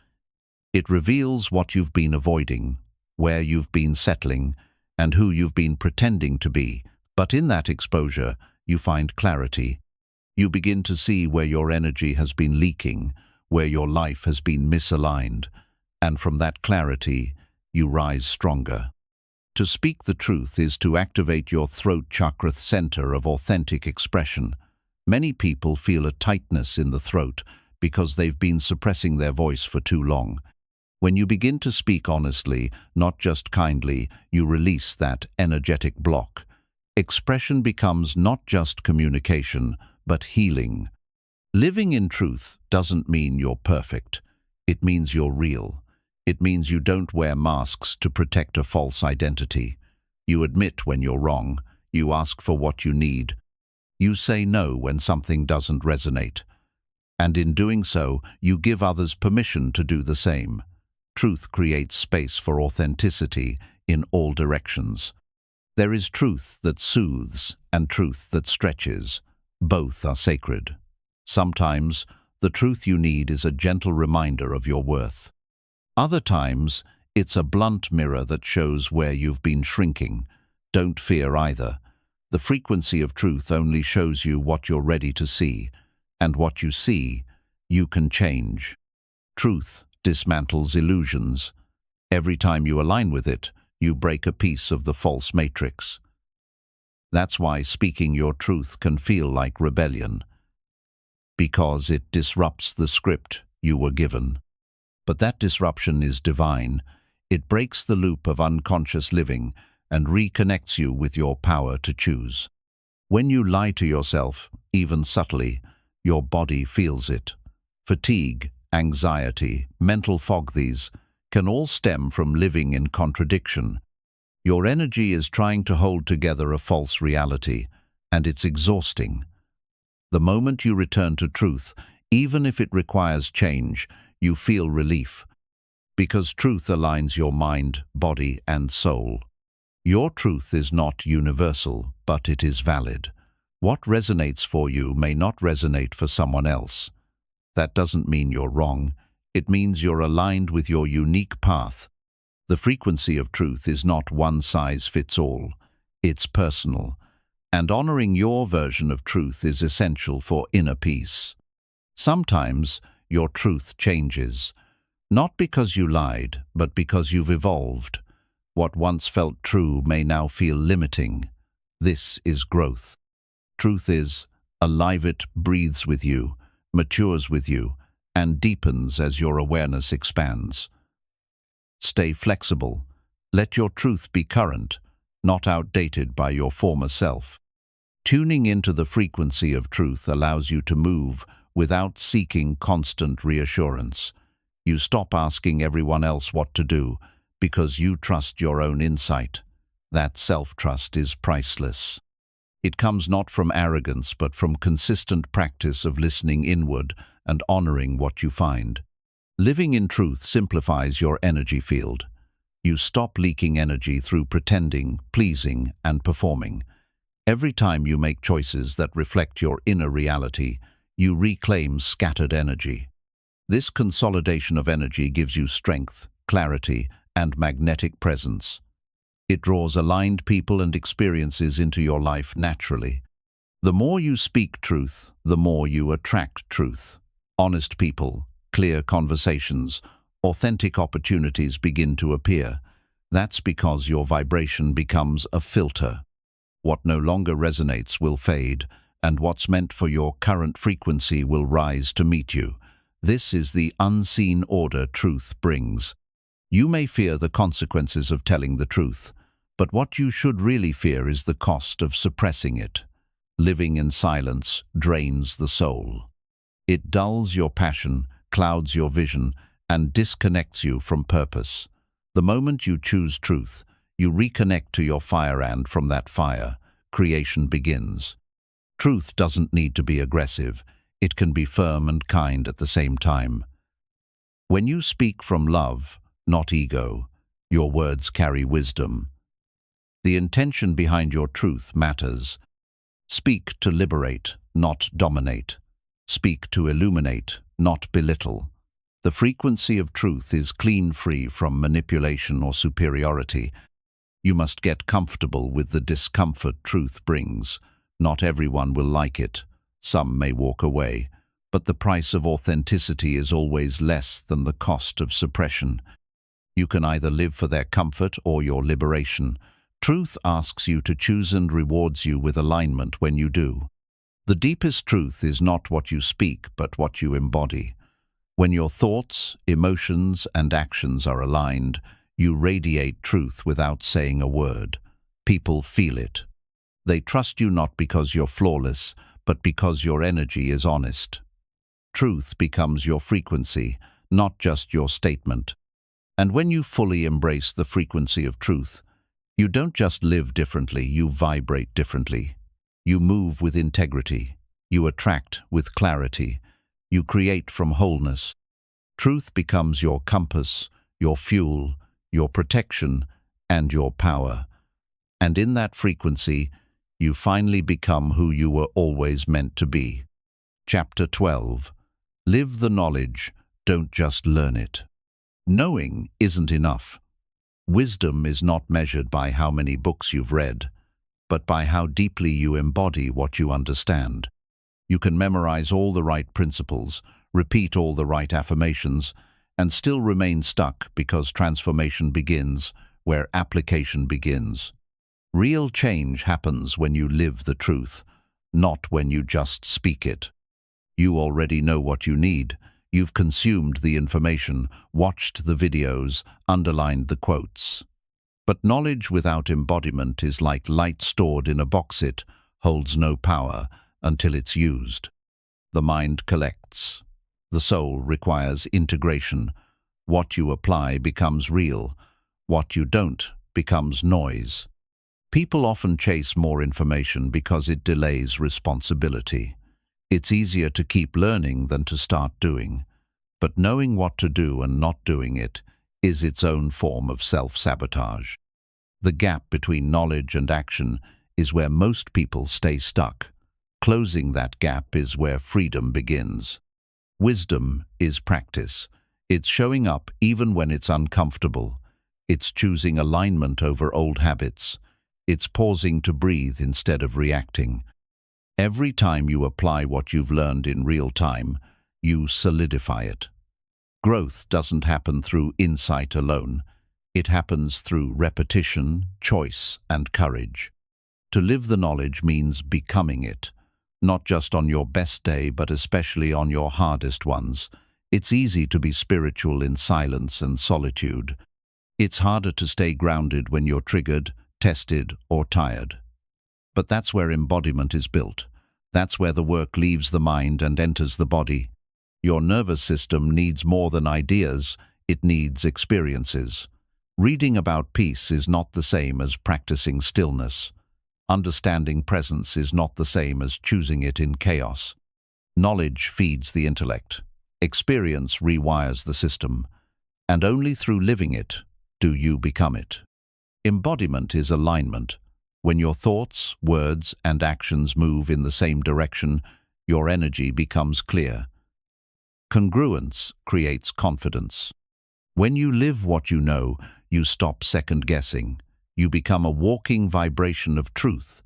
It reveals what you've been avoiding, where you've been settling, and who you've been pretending to be. But in that exposure, you find clarity. You begin to see where your energy has been leaking, where your life has been misaligned, and from that clarity, you rise stronger. To speak the truth is to activate your throat chakra, center of authentic expression. Many people feel a tightness in the throat because they've been suppressing their voice for too long. When you begin to speak honestly, not just kindly, you release that energetic block. Expression becomes not just communication, but healing. Living in truth doesn't mean you're perfect. It means you're real. It means you don't wear masks to protect a false identity. You admit when you're wrong. You ask for what you need. You say no when something doesn't resonate. And in doing so, you give others permission to do the same. Truth creates space for authenticity in all directions. There is truth that soothes and truth that stretches. Both are sacred. Sometimes, the truth you need is a gentle reminder of your worth. Other times, it's a blunt mirror that shows where you've been shrinking. Don't fear either. The frequency of truth only shows you what you're ready to see, and what you see, you can change. Truth dismantles illusions. Every time you align with it, you break a piece of the false matrix. That's why speaking your truth can feel like rebellion, because it disrupts the script you were given. But that disruption is divine. It breaks the loop of unconscious living and reconnects you with your power to choose. When you lie to yourself, even subtly, your body feels it. Fatigue, anxiety, mental fog, these can all stem from living in contradiction. Your energy is trying to hold together a false reality, and it's exhausting. The moment you return to truth, even if it requires change, you feel relief, because truth aligns your mind, body, and soul. Your truth is not universal, but it is valid. What resonates for you may not resonate for someone else. That doesn't mean you're wrong. It means you're aligned with your unique path. The frequency of truth is not one size fits all. It's personal. And honoring your version of truth is essential for inner peace. Sometimes your truth changes, not because you lied, but because you've evolved. What once felt true may now feel limiting. This is growth. Truth is alive, it breathes with you, matures with you, and deepens as your awareness expands. Stay flexible. Let your truth be current, not outdated by your former self. Tuning into the frequency of truth allows you to move without seeking constant reassurance. You stop asking everyone else what to do because you trust your own insight. That self-trust is priceless. It comes not from arrogance but from consistent practice of listening inward and honoring what you find. Living in truth simplifies your energy field. You stop leaking energy through pretending, pleasing, and performing. Every time you make choices that reflect your inner reality, you reclaim scattered energy. This consolidation of energy gives you strength, clarity, and magnetic presence. It draws aligned people and experiences into your life naturally. The more you speak truth, the more you attract truth. Honest people, clear conversations, authentic opportunities begin to appear. That's because your vibration becomes a filter. What no longer resonates will fade, and what's meant for your current frequency will rise to meet you. This is the unseen order truth brings. You may fear the consequences of telling the truth, but what you should really fear is the cost of suppressing it. Living in silence drains the soul. It dulls your passion, clouds your vision, and disconnects you from purpose. The moment you choose truth, you reconnect to your fire, and from that fire, creation begins. Truth doesn't need to be aggressive. It can be firm and kind at the same time. When you speak from love, not ego, your words carry wisdom. The intention behind your truth matters. Speak to liberate, not dominate. Speak to illuminate, not belittle. The frequency of truth is clean, free from manipulation or superiority. You must get comfortable with the discomfort truth brings. Not everyone will like it. Some may walk away. But the price of authenticity is always less than the cost of suppression. You can either live for their comfort or your liberation. Truth asks you to choose and rewards you with alignment when you do. The deepest truth is not what you speak, but what you embody. When your thoughts, emotions, and actions are aligned, you radiate truth without saying a word. People feel it. They trust you not because you're flawless, but because your energy is honest. Truth becomes your frequency, not just your statement. And when you fully embrace the frequency of truth, you don't just live differently, you vibrate differently. You move with integrity. You attract with clarity. You create from wholeness. Truth becomes your compass, your fuel, your protection, and your power. And in that frequency, you finally become who you were always meant to be. Chapter 12. Live the knowledge, don't just learn it. Knowing isn't enough. Wisdom is not measured by how many books you've read, but by how deeply you embody what you understand. You can memorize all the right principles, repeat all the right affirmations, and still remain stuck because transformation begins where application begins. Real change happens when you live the truth, not when you just speak it. You already know what you need. You've consumed the information, watched the videos, underlined the quotes. But knowledge without embodiment is like light stored in a box. It holds no power until it's used. The mind collects. The soul requires integration. What you apply becomes real. What you don't becomes noise. People often chase more information because it delays responsibility. It's easier to keep learning than to start doing. But knowing what to do and not doing it is its own form of self-sabotage. The gap between knowledge and action is where most people stay stuck. Closing that gap is where freedom begins. Wisdom is practice. It's showing up even when it's uncomfortable. It's choosing alignment over old habits. It's pausing to breathe instead of reacting. Every time you apply what you've learned in real time, you solidify it. Growth doesn't happen through insight alone. It happens through repetition, choice, and courage. To live the knowledge means becoming it, not just on your best day, but especially on your hardest ones. It's easy to be spiritual in silence and solitude. It's harder to stay grounded when you're triggered, tested, or tired. But that's where embodiment is built. That's where the work leaves the mind and enters the body. Your nervous system needs more than ideas, it needs experiences. Reading about peace is not the same as practicing stillness. Understanding presence is not the same as choosing it in chaos. Knowledge feeds the intellect. Experience rewires the system. And only through living it do you become it. Embodiment is alignment. When your thoughts, words, and actions move in the same direction, your energy becomes clear. Congruence creates confidence. When you live what you know, you stop second-guessing. You become a walking vibration of truth,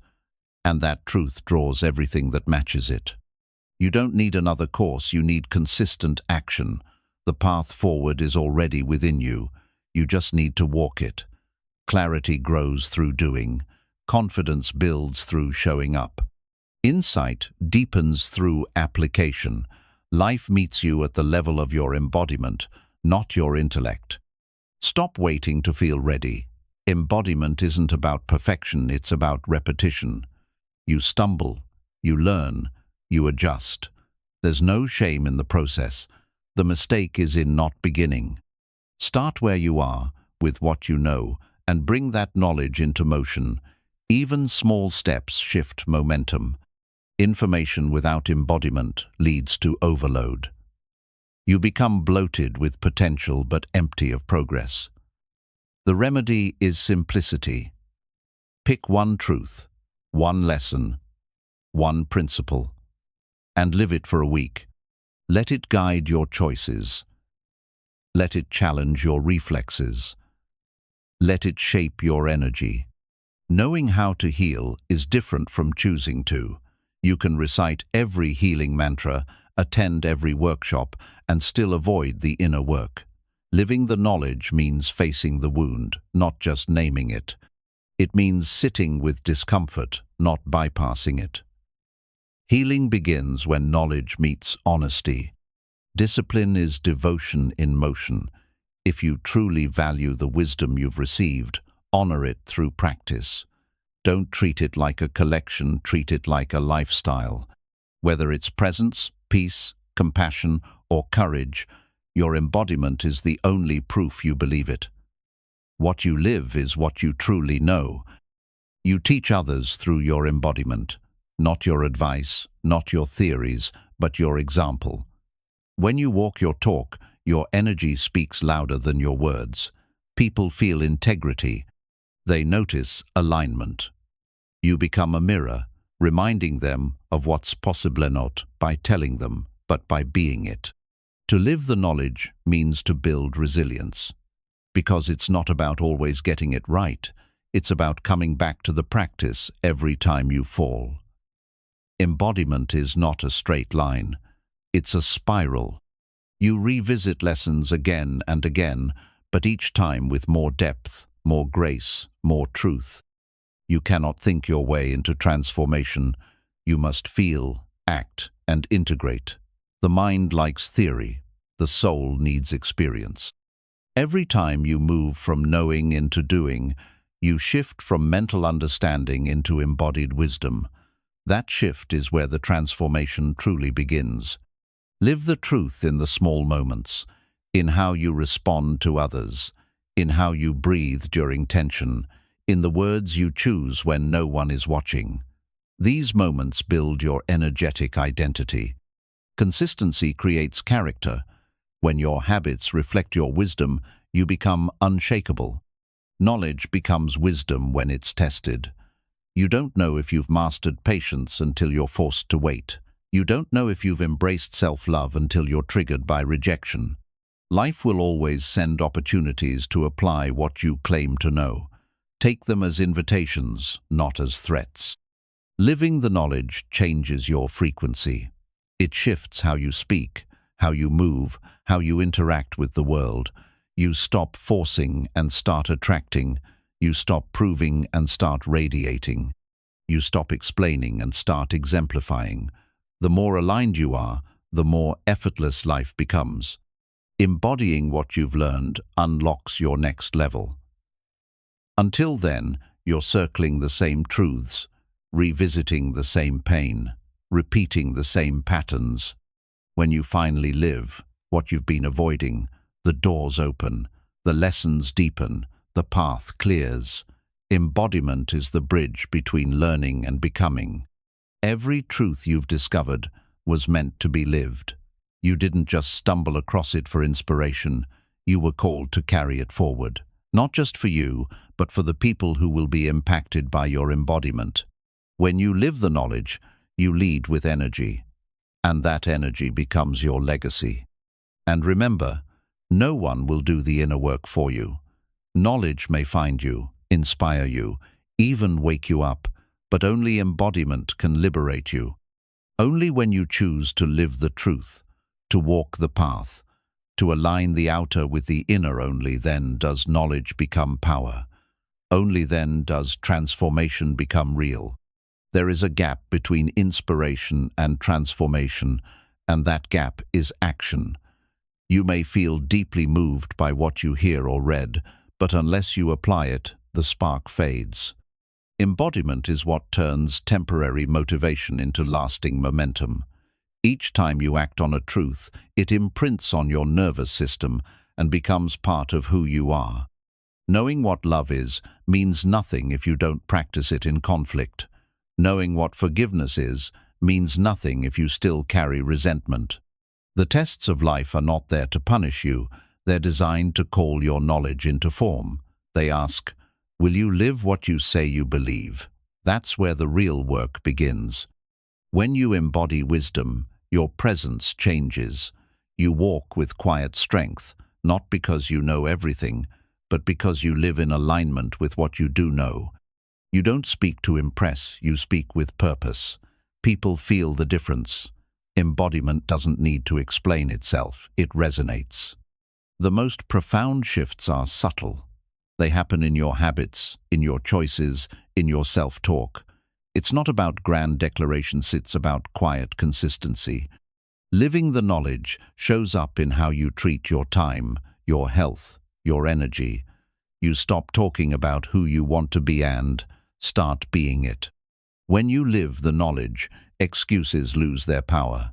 and that truth draws everything that matches it. You don't need another course, you need consistent action. The path forward is already within you. You just need to walk it. Clarity grows through doing. Confidence builds through showing up. Insight deepens through application. Life meets you at the level of your embodiment, not your intellect. Stop waiting to feel ready. Embodiment isn't about perfection, it's about repetition. You stumble, you learn, you adjust. There's no shame in the process. The mistake is in not beginning. Start where you are, with what you know, and bring that knowledge into motion. Even small steps shift momentum. Information without embodiment leads to overload. You become bloated with potential but empty of progress. The remedy is simplicity. Pick one truth, one lesson, one principle, and live it for a week. Let it guide your choices. Let it challenge your reflexes. Let it shape your energy. Knowing how to heal is different from choosing to. You can recite every healing mantra, attend every workshop, and still avoid the inner work. Living the knowledge means facing the wound, not just naming it. It means sitting with discomfort, not bypassing it. Healing begins when knowledge meets honesty. Discipline is devotion in motion. If you truly value the wisdom you've received, honor it through practice. Don't treat it like a collection, treat it like a lifestyle. Whether it's presence, peace, compassion, or courage, your embodiment is the only proof you believe it. What you live is what you truly know. You teach others through your embodiment, not your advice, not your theories, but your example. When you walk your talk, your energy speaks louder than your words. People feel integrity. They notice alignment. You become a mirror, reminding them of what's possible not by telling them, but by being it. To live the knowledge means to build resilience. Because it's not about always getting it right, it's about coming back to the practice every time you fall. Embodiment is not a straight line. It's a spiral. You revisit lessons again and again, but each time with more depth, more grace, more truth. You cannot think your way into transformation. You must feel, act, and integrate. The mind likes theory. The soul needs experience. Every time you move from knowing into doing, you shift from mental understanding into embodied wisdom. That shift is where the transformation truly begins. Live the truth in the small moments, in how you respond to others, in how you breathe during tension, in the words you choose when no one is watching. These moments build your energetic identity. Consistency creates character. When your habits reflect your wisdom, you become unshakable. Knowledge becomes wisdom when it's tested. You don't know if you've mastered patience until you're forced to wait. You don't know if you've embraced self-love until you're triggered by rejection. Life will always send opportunities to apply what you claim to know. Take them as invitations, not as threats. Living the knowledge changes your frequency. It shifts how you speak, how you move, how you interact with the world. You stop forcing and start attracting. You stop proving and start radiating. You stop explaining and start exemplifying. The more aligned you are, the more effortless life becomes. Embodying what you've learned unlocks your next level. Until then, you're circling the same truths, revisiting the same pain, repeating the same patterns. When you finally live what you've been avoiding, the doors open, the lessons deepen, the path clears. Embodiment is the bridge between learning and becoming. Every truth you've discovered was meant to be lived. You didn't just stumble across it for inspiration, you were called to carry it forward. Not just for you, but for the people who will be impacted by your embodiment. When you live the knowledge, you lead with energy, and that energy becomes your legacy. And remember, no one will do the inner work for you. Knowledge may find you, inspire you, even wake you up, but only embodiment can liberate you. Only when you choose to live the truth, to walk the path, to align the outer with the inner, only then does knowledge become power. Only then does transformation become real. There is a gap between inspiration and transformation, and that gap is action. You may feel deeply moved by what you hear or read, but unless you apply it, the spark fades. Embodiment is what turns temporary motivation into lasting momentum. Each time you act on a truth, it imprints on your nervous system and becomes part of who you are. Knowing what love is means nothing if you don't practice it in conflict. Knowing what forgiveness is means nothing if you still carry resentment. The tests of life are not there to punish you, they're designed to call your knowledge into form. They ask, will you live what you say you believe? That's where the real work begins. When you embody wisdom, your presence changes. You walk with quiet strength, not because you know everything, but because you live in alignment with what you do know. You don't speak to impress, you speak with purpose. People feel the difference. Embodiment doesn't need to explain itself, it resonates. The most profound shifts are subtle. They happen in your habits, in your choices, in your self-talk. It's not about grand declarations, it's about quiet consistency. Living the knowledge shows up in how you treat your time, your health, your energy. You stop talking about who you want to be and start being it. When you live the knowledge, excuses lose their power.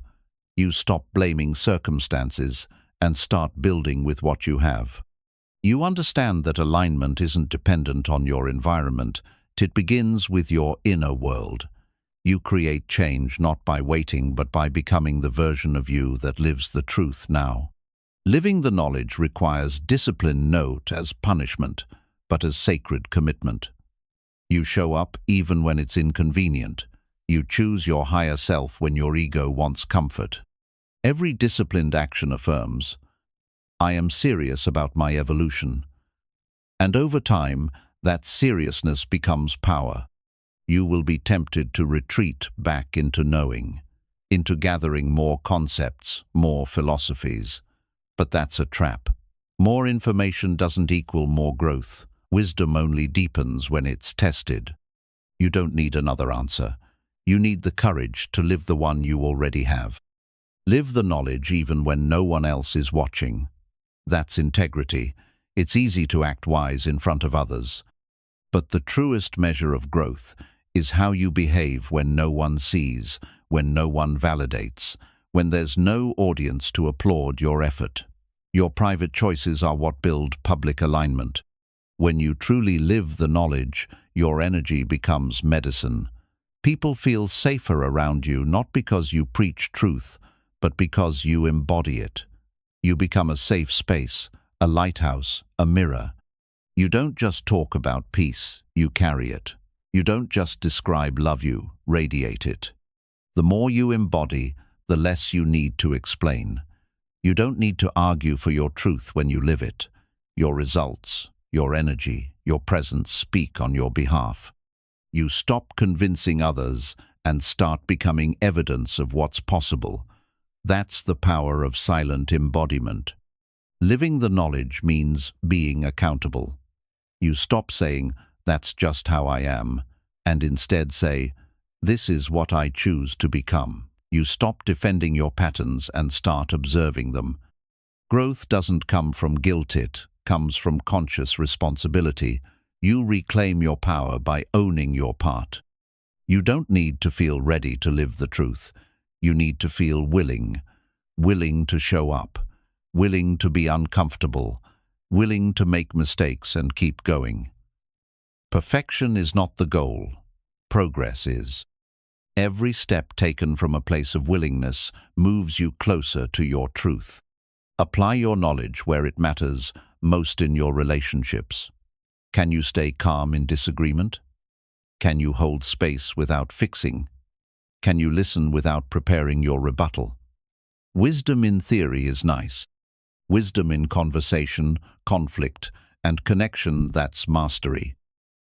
You stop blaming circumstances and start building with what you have. You understand that alignment isn't dependent on your environment, it begins with your inner world. You create change not by waiting but by becoming the version of you that lives the truth now. Living the knowledge requires discipline not as punishment, but as sacred commitment. You show up even when it's inconvenient. You choose your higher self when your ego wants comfort. Every disciplined action affirms, I am serious about my evolution. And over time, that seriousness becomes power. You will be tempted to retreat back into knowing, into gathering more concepts, more philosophies. But that's a trap. More information doesn't equal more growth. Wisdom only deepens when it's tested. You don't need another answer. You need the courage to live the one you already have. Live the knowledge even when no one else is watching. That's integrity. It's easy to act wise in front of others. But the truest measure of growth is how you behave when no one sees, when no one validates, when there's no audience to applaud your effort. Your private choices are what build public alignment. When you truly live the knowledge, your energy becomes medicine. People feel safer around you not because you preach truth, but because you embody it. You become a safe space, a lighthouse, a mirror. You don't just talk about peace, you carry it. You don't just describe love, you radiate it. The more you embody, the less you need to explain. You don't need to argue for your truth when you live it. Your results, your energy, your presence speak on your behalf. You stop convincing others and start becoming evidence of what's possible. That's the power of silent embodiment. Living the knowledge means being accountable. You stop saying, that's just how I am, and instead say, "This is what I choose to become." You stop defending your patterns and start observing them. Growth doesn't come from guilt, it comes from conscious responsibility. You reclaim your power by owning your part. You don't need to feel ready to live the truth. You need to feel willing, willing to show up, willing to be uncomfortable, willing to make mistakes and keep going. Perfection is not the goal. Progress is. Every step taken from a place of willingness moves you closer to your truth. Apply your knowledge where it matters most in your relationships. Can you stay calm in disagreement? Can you hold space without fixing? Can you listen without preparing your rebuttal? Wisdom in theory is nice. Wisdom in conversation, conflict, and connection, that's mastery.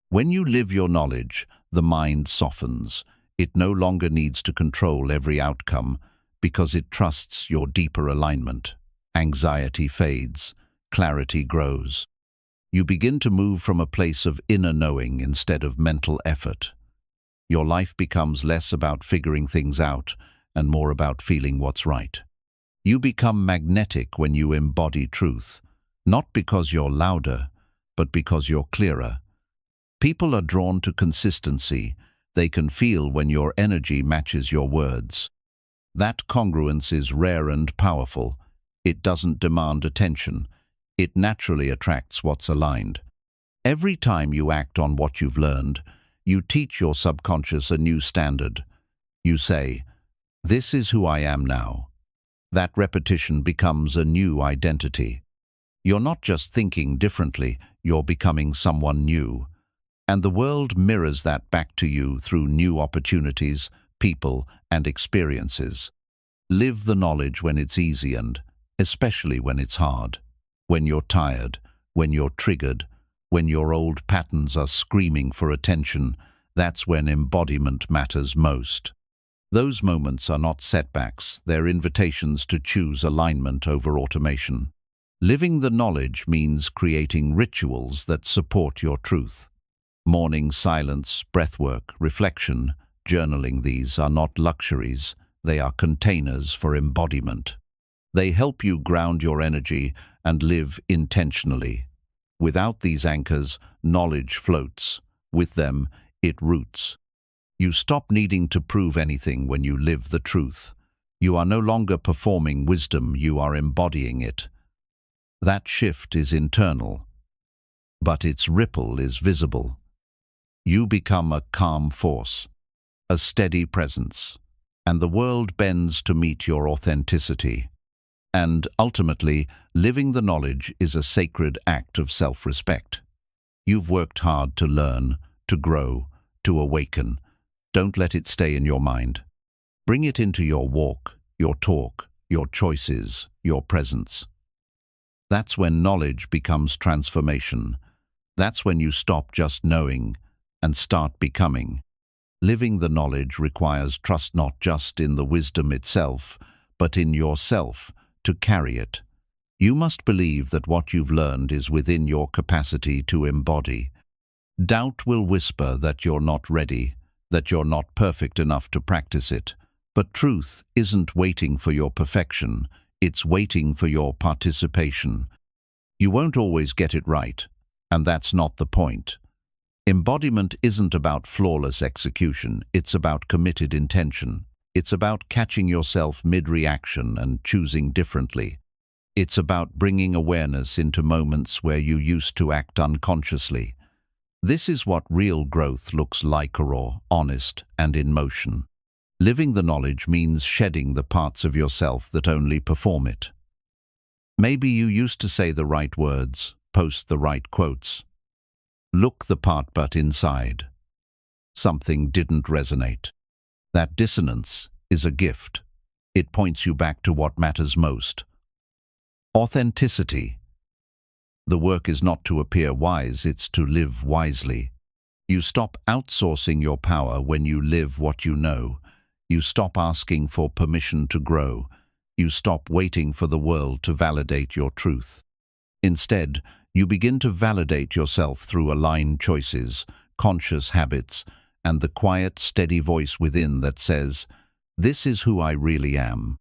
When you live your knowledge, the mind softens. It no longer needs to control every outcome because it trusts your deeper alignment. Anxiety fades, clarity grows. You begin to move from a place of inner knowing instead of mental effort. Your life becomes less about figuring things out and more about feeling what's right. You become magnetic when you embody truth, not because you're louder, but because you're clearer. People are drawn to consistency. They can feel when your energy matches your words. That congruence is rare and powerful. It doesn't demand attention. It naturally attracts what's aligned. Every time you act on what you've learned, you teach your subconscious a new standard. You say, "This is who I am now." That repetition becomes a new identity. You're not just thinking differently, you're becoming someone new. And the world mirrors that back to you through new opportunities, people, and experiences. Live the knowledge when it's easy and especially when it's hard. When you're tired, when you're triggered, when your old patterns are screaming for attention, that's when embodiment matters most. Those moments are not setbacks, they're invitations to choose alignment over automation. Living the knowledge means creating rituals that support your truth. Morning silence, breathwork, reflection, journaling, these are not luxuries, they are containers for embodiment. They help you ground your energy and live intentionally. Without these anchors, knowledge floats. With them, it roots. You stop needing to prove anything when you live the truth. You are no longer performing wisdom, you are embodying it. That shift is internal, but its ripple is visible. You become a calm force, a steady presence, and the world bends to meet your authenticity. And ultimately, living the knowledge is a sacred act of self-respect. You've worked hard to learn, to grow, to awaken. Don't let it stay in your mind. Bring it into your walk, your talk, your choices, your presence. That's when knowledge becomes transformation. That's when you stop just knowing and start becoming. Living the knowledge requires trust not just in the wisdom itself, but in yourself to carry it. You must believe that what you've learned is within your capacity to embody. Doubt will whisper that you're not ready, that you're not perfect enough to practice it. But truth isn't waiting for your perfection, it's waiting for your participation. You won't always get it right, and that's not the point. Embodiment isn't about flawless execution, it's about committed intention. It's about catching yourself mid-reaction and choosing differently. It's about bringing awareness into moments where you used to act unconsciously. This is what real growth looks like, raw, honest, and in motion. Living the knowledge means shedding the parts of yourself that only perform it. Maybe you used to say the right words, post the right quotes, look the part, but inside something didn't resonate. That dissonance is a gift. It points you back to what matters most. Authenticity. The work is not to appear wise, it's to live wisely. You stop outsourcing your power when you live what you know. You stop asking for permission to grow. You stop waiting for the world to validate your truth. Instead, you begin to validate yourself through aligned choices, conscious habits, and the quiet, steady voice within that says, "This is who I really am."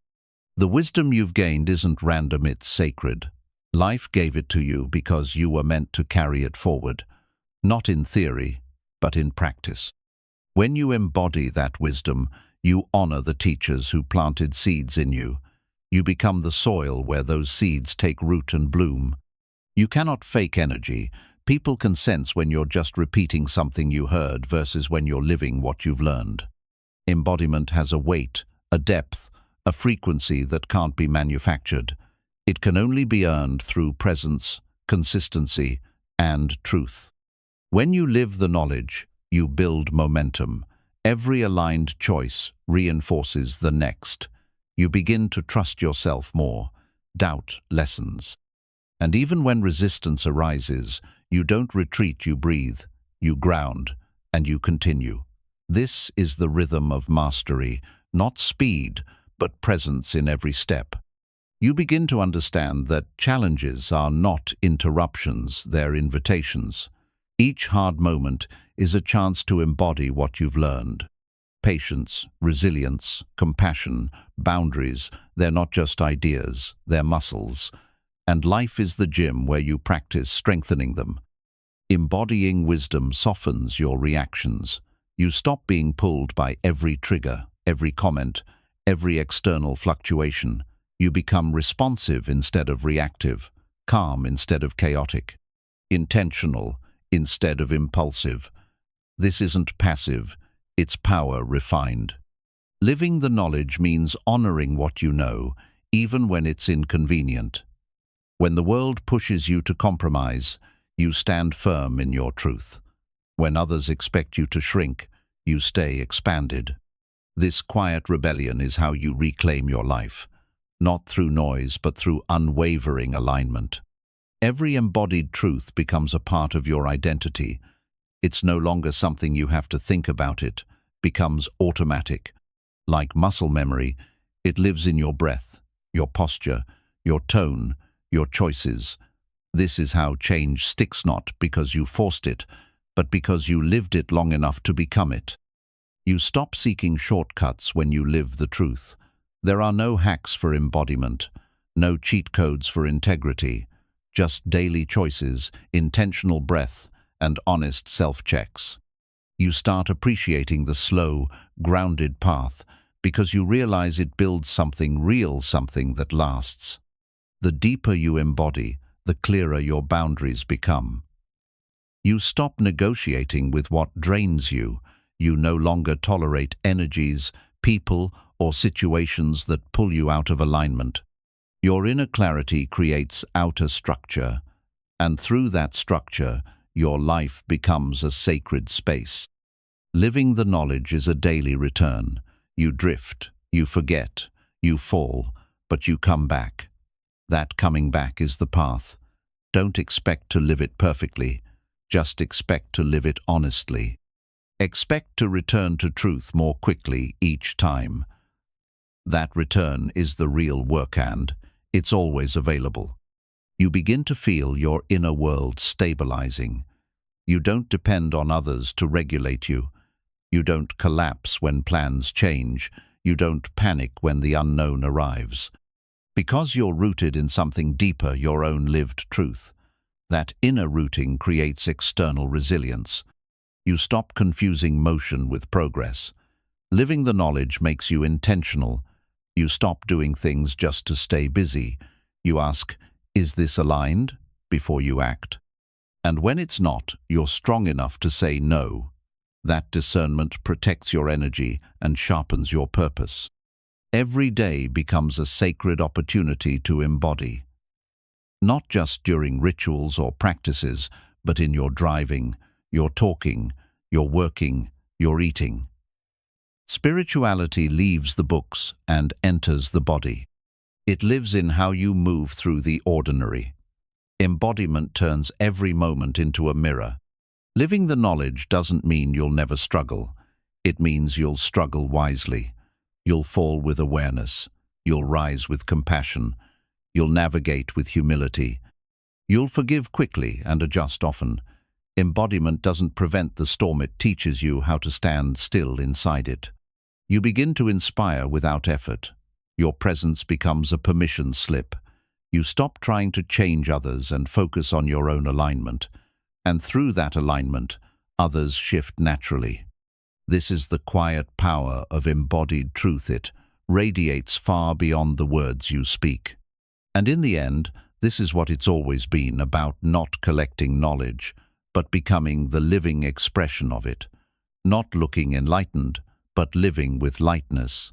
The wisdom you've gained isn't random, it's sacred. Life gave it to you because you were meant to carry it forward, not in theory, but in practice. When you embody that wisdom, you honor the teachers who planted seeds in you. You become the soil where those seeds take root and bloom. You cannot fake energy. People can sense when you're just repeating something you heard versus when you're living what you've learned. Embodiment has a weight, a depth, a frequency that can't be manufactured. It can only be earned through presence, consistency, and truth. When you live the knowledge, you build momentum. Every aligned choice reinforces the next. You begin to trust yourself more. Doubt lessens. And even when resistance arises, you don't retreat, you breathe, you ground, and you continue. This is the rhythm of mastery, not speed, but presence in every step. You begin to understand that challenges are not interruptions, they're invitations. Each hard moment is a chance to embody what you've learned. Patience, resilience, compassion, boundaries, they're not just ideas, they're muscles. And life is the gym where you practice strengthening them. Embodying wisdom softens your reactions. You stop being pulled by every trigger, every comment, every external fluctuation. You become responsive instead of reactive, calm instead of chaotic, intentional instead of impulsive. This isn't passive, it's power refined. Living the knowledge means honoring what you know, even when it's inconvenient. When the world pushes you to compromise, you stand firm in your truth. When others expect you to shrink, you stay expanded. This quiet rebellion is how you reclaim your life, not through noise but through unwavering alignment. Every embodied truth becomes a part of your identity. It's no longer something you have to think about, it becomes automatic. Like muscle memory, it lives in your breath, your posture, your tone, your choices. This is how change sticks, not because you forced it, but because you lived it long enough to become it. You stop seeking shortcuts when you live the truth. There are no hacks for embodiment, no cheat codes for integrity, just daily choices, intentional breath, and honest self-checks. You start appreciating the slow, grounded path because you realize it builds something real, something that lasts. The deeper you embody, the clearer your boundaries become. You stop negotiating with what drains you. You no longer tolerate energies, people, or situations that pull you out of alignment. Your inner clarity creates outer structure, and through that structure, your life becomes a sacred space. Living the knowledge is a daily return. You drift, you forget, you fall, but you come back. That coming back is the path. Don't expect to live it perfectly, just expect to live it honestly. Expect to return to truth more quickly each time. That return is the real work, and it's always available. You begin to feel your inner world stabilizing. You don't depend on others to regulate you. You don't collapse when plans change. You don't panic when the unknown arrives. Because you're rooted in something deeper, your own lived truth. That inner rooting creates external resilience. You stop confusing motion with progress. Living the knowledge makes you intentional. You stop doing things just to stay busy. You ask, "Is this aligned?" before you act. And when it's not, you're strong enough to say no. That discernment protects your energy and sharpens your purpose. Every day becomes a sacred opportunity to embody. Not just during rituals or practices, but in your driving, your talking, your working, your eating. Spirituality leaves the books and enters the body. It lives in how you move through the ordinary. Embodiment turns every moment into a mirror. Living the knowledge doesn't mean you'll never struggle. It means you'll struggle wisely. You'll fall with awareness. You'll rise with compassion. You'll navigate with humility. You'll forgive quickly and adjust often. Embodiment doesn't prevent the storm, it teaches you how to stand still inside it. You begin to inspire without effort. Your presence becomes a permission slip. You stop trying to change others and focus on your own alignment. And through that alignment, others shift naturally. This is the quiet power of embodied truth. It radiates far beyond the words you speak. And in the end, this is what it's always been about: not collecting knowledge, but becoming the living expression of it. Not looking enlightened, but living with lightness.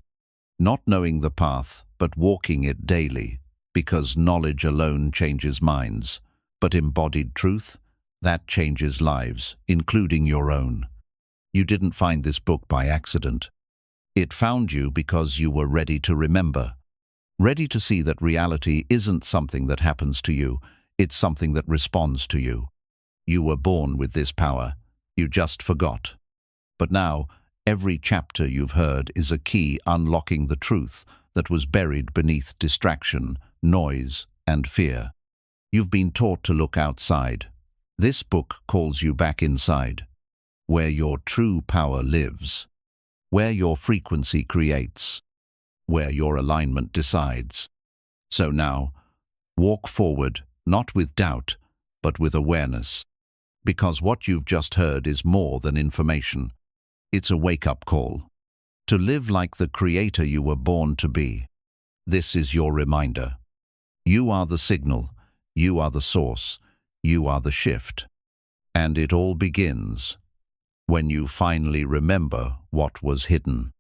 Not knowing the path, but walking it daily, because knowledge alone changes minds, but embodied truth, that changes lives, including your own. You didn't find this book by accident. It found you because you were ready to remember. Ready to see that reality isn't something that happens to you, it's something that responds to you. You were born with this power, you just forgot. But now, every chapter you've heard is a key unlocking the truth that was buried beneath distraction, noise, and fear. You've been taught to look outside. This book calls you back inside, where your true power lives, where your frequency creates, where your alignment decides. So now, walk forward, not with doubt, but with awareness. Because what you've just heard is more than information. It's a wake-up call. To live like the creator you were born to be. This is your reminder. You are the signal. You are the source. You are the shift. And it all begins when you finally remember what was hidden.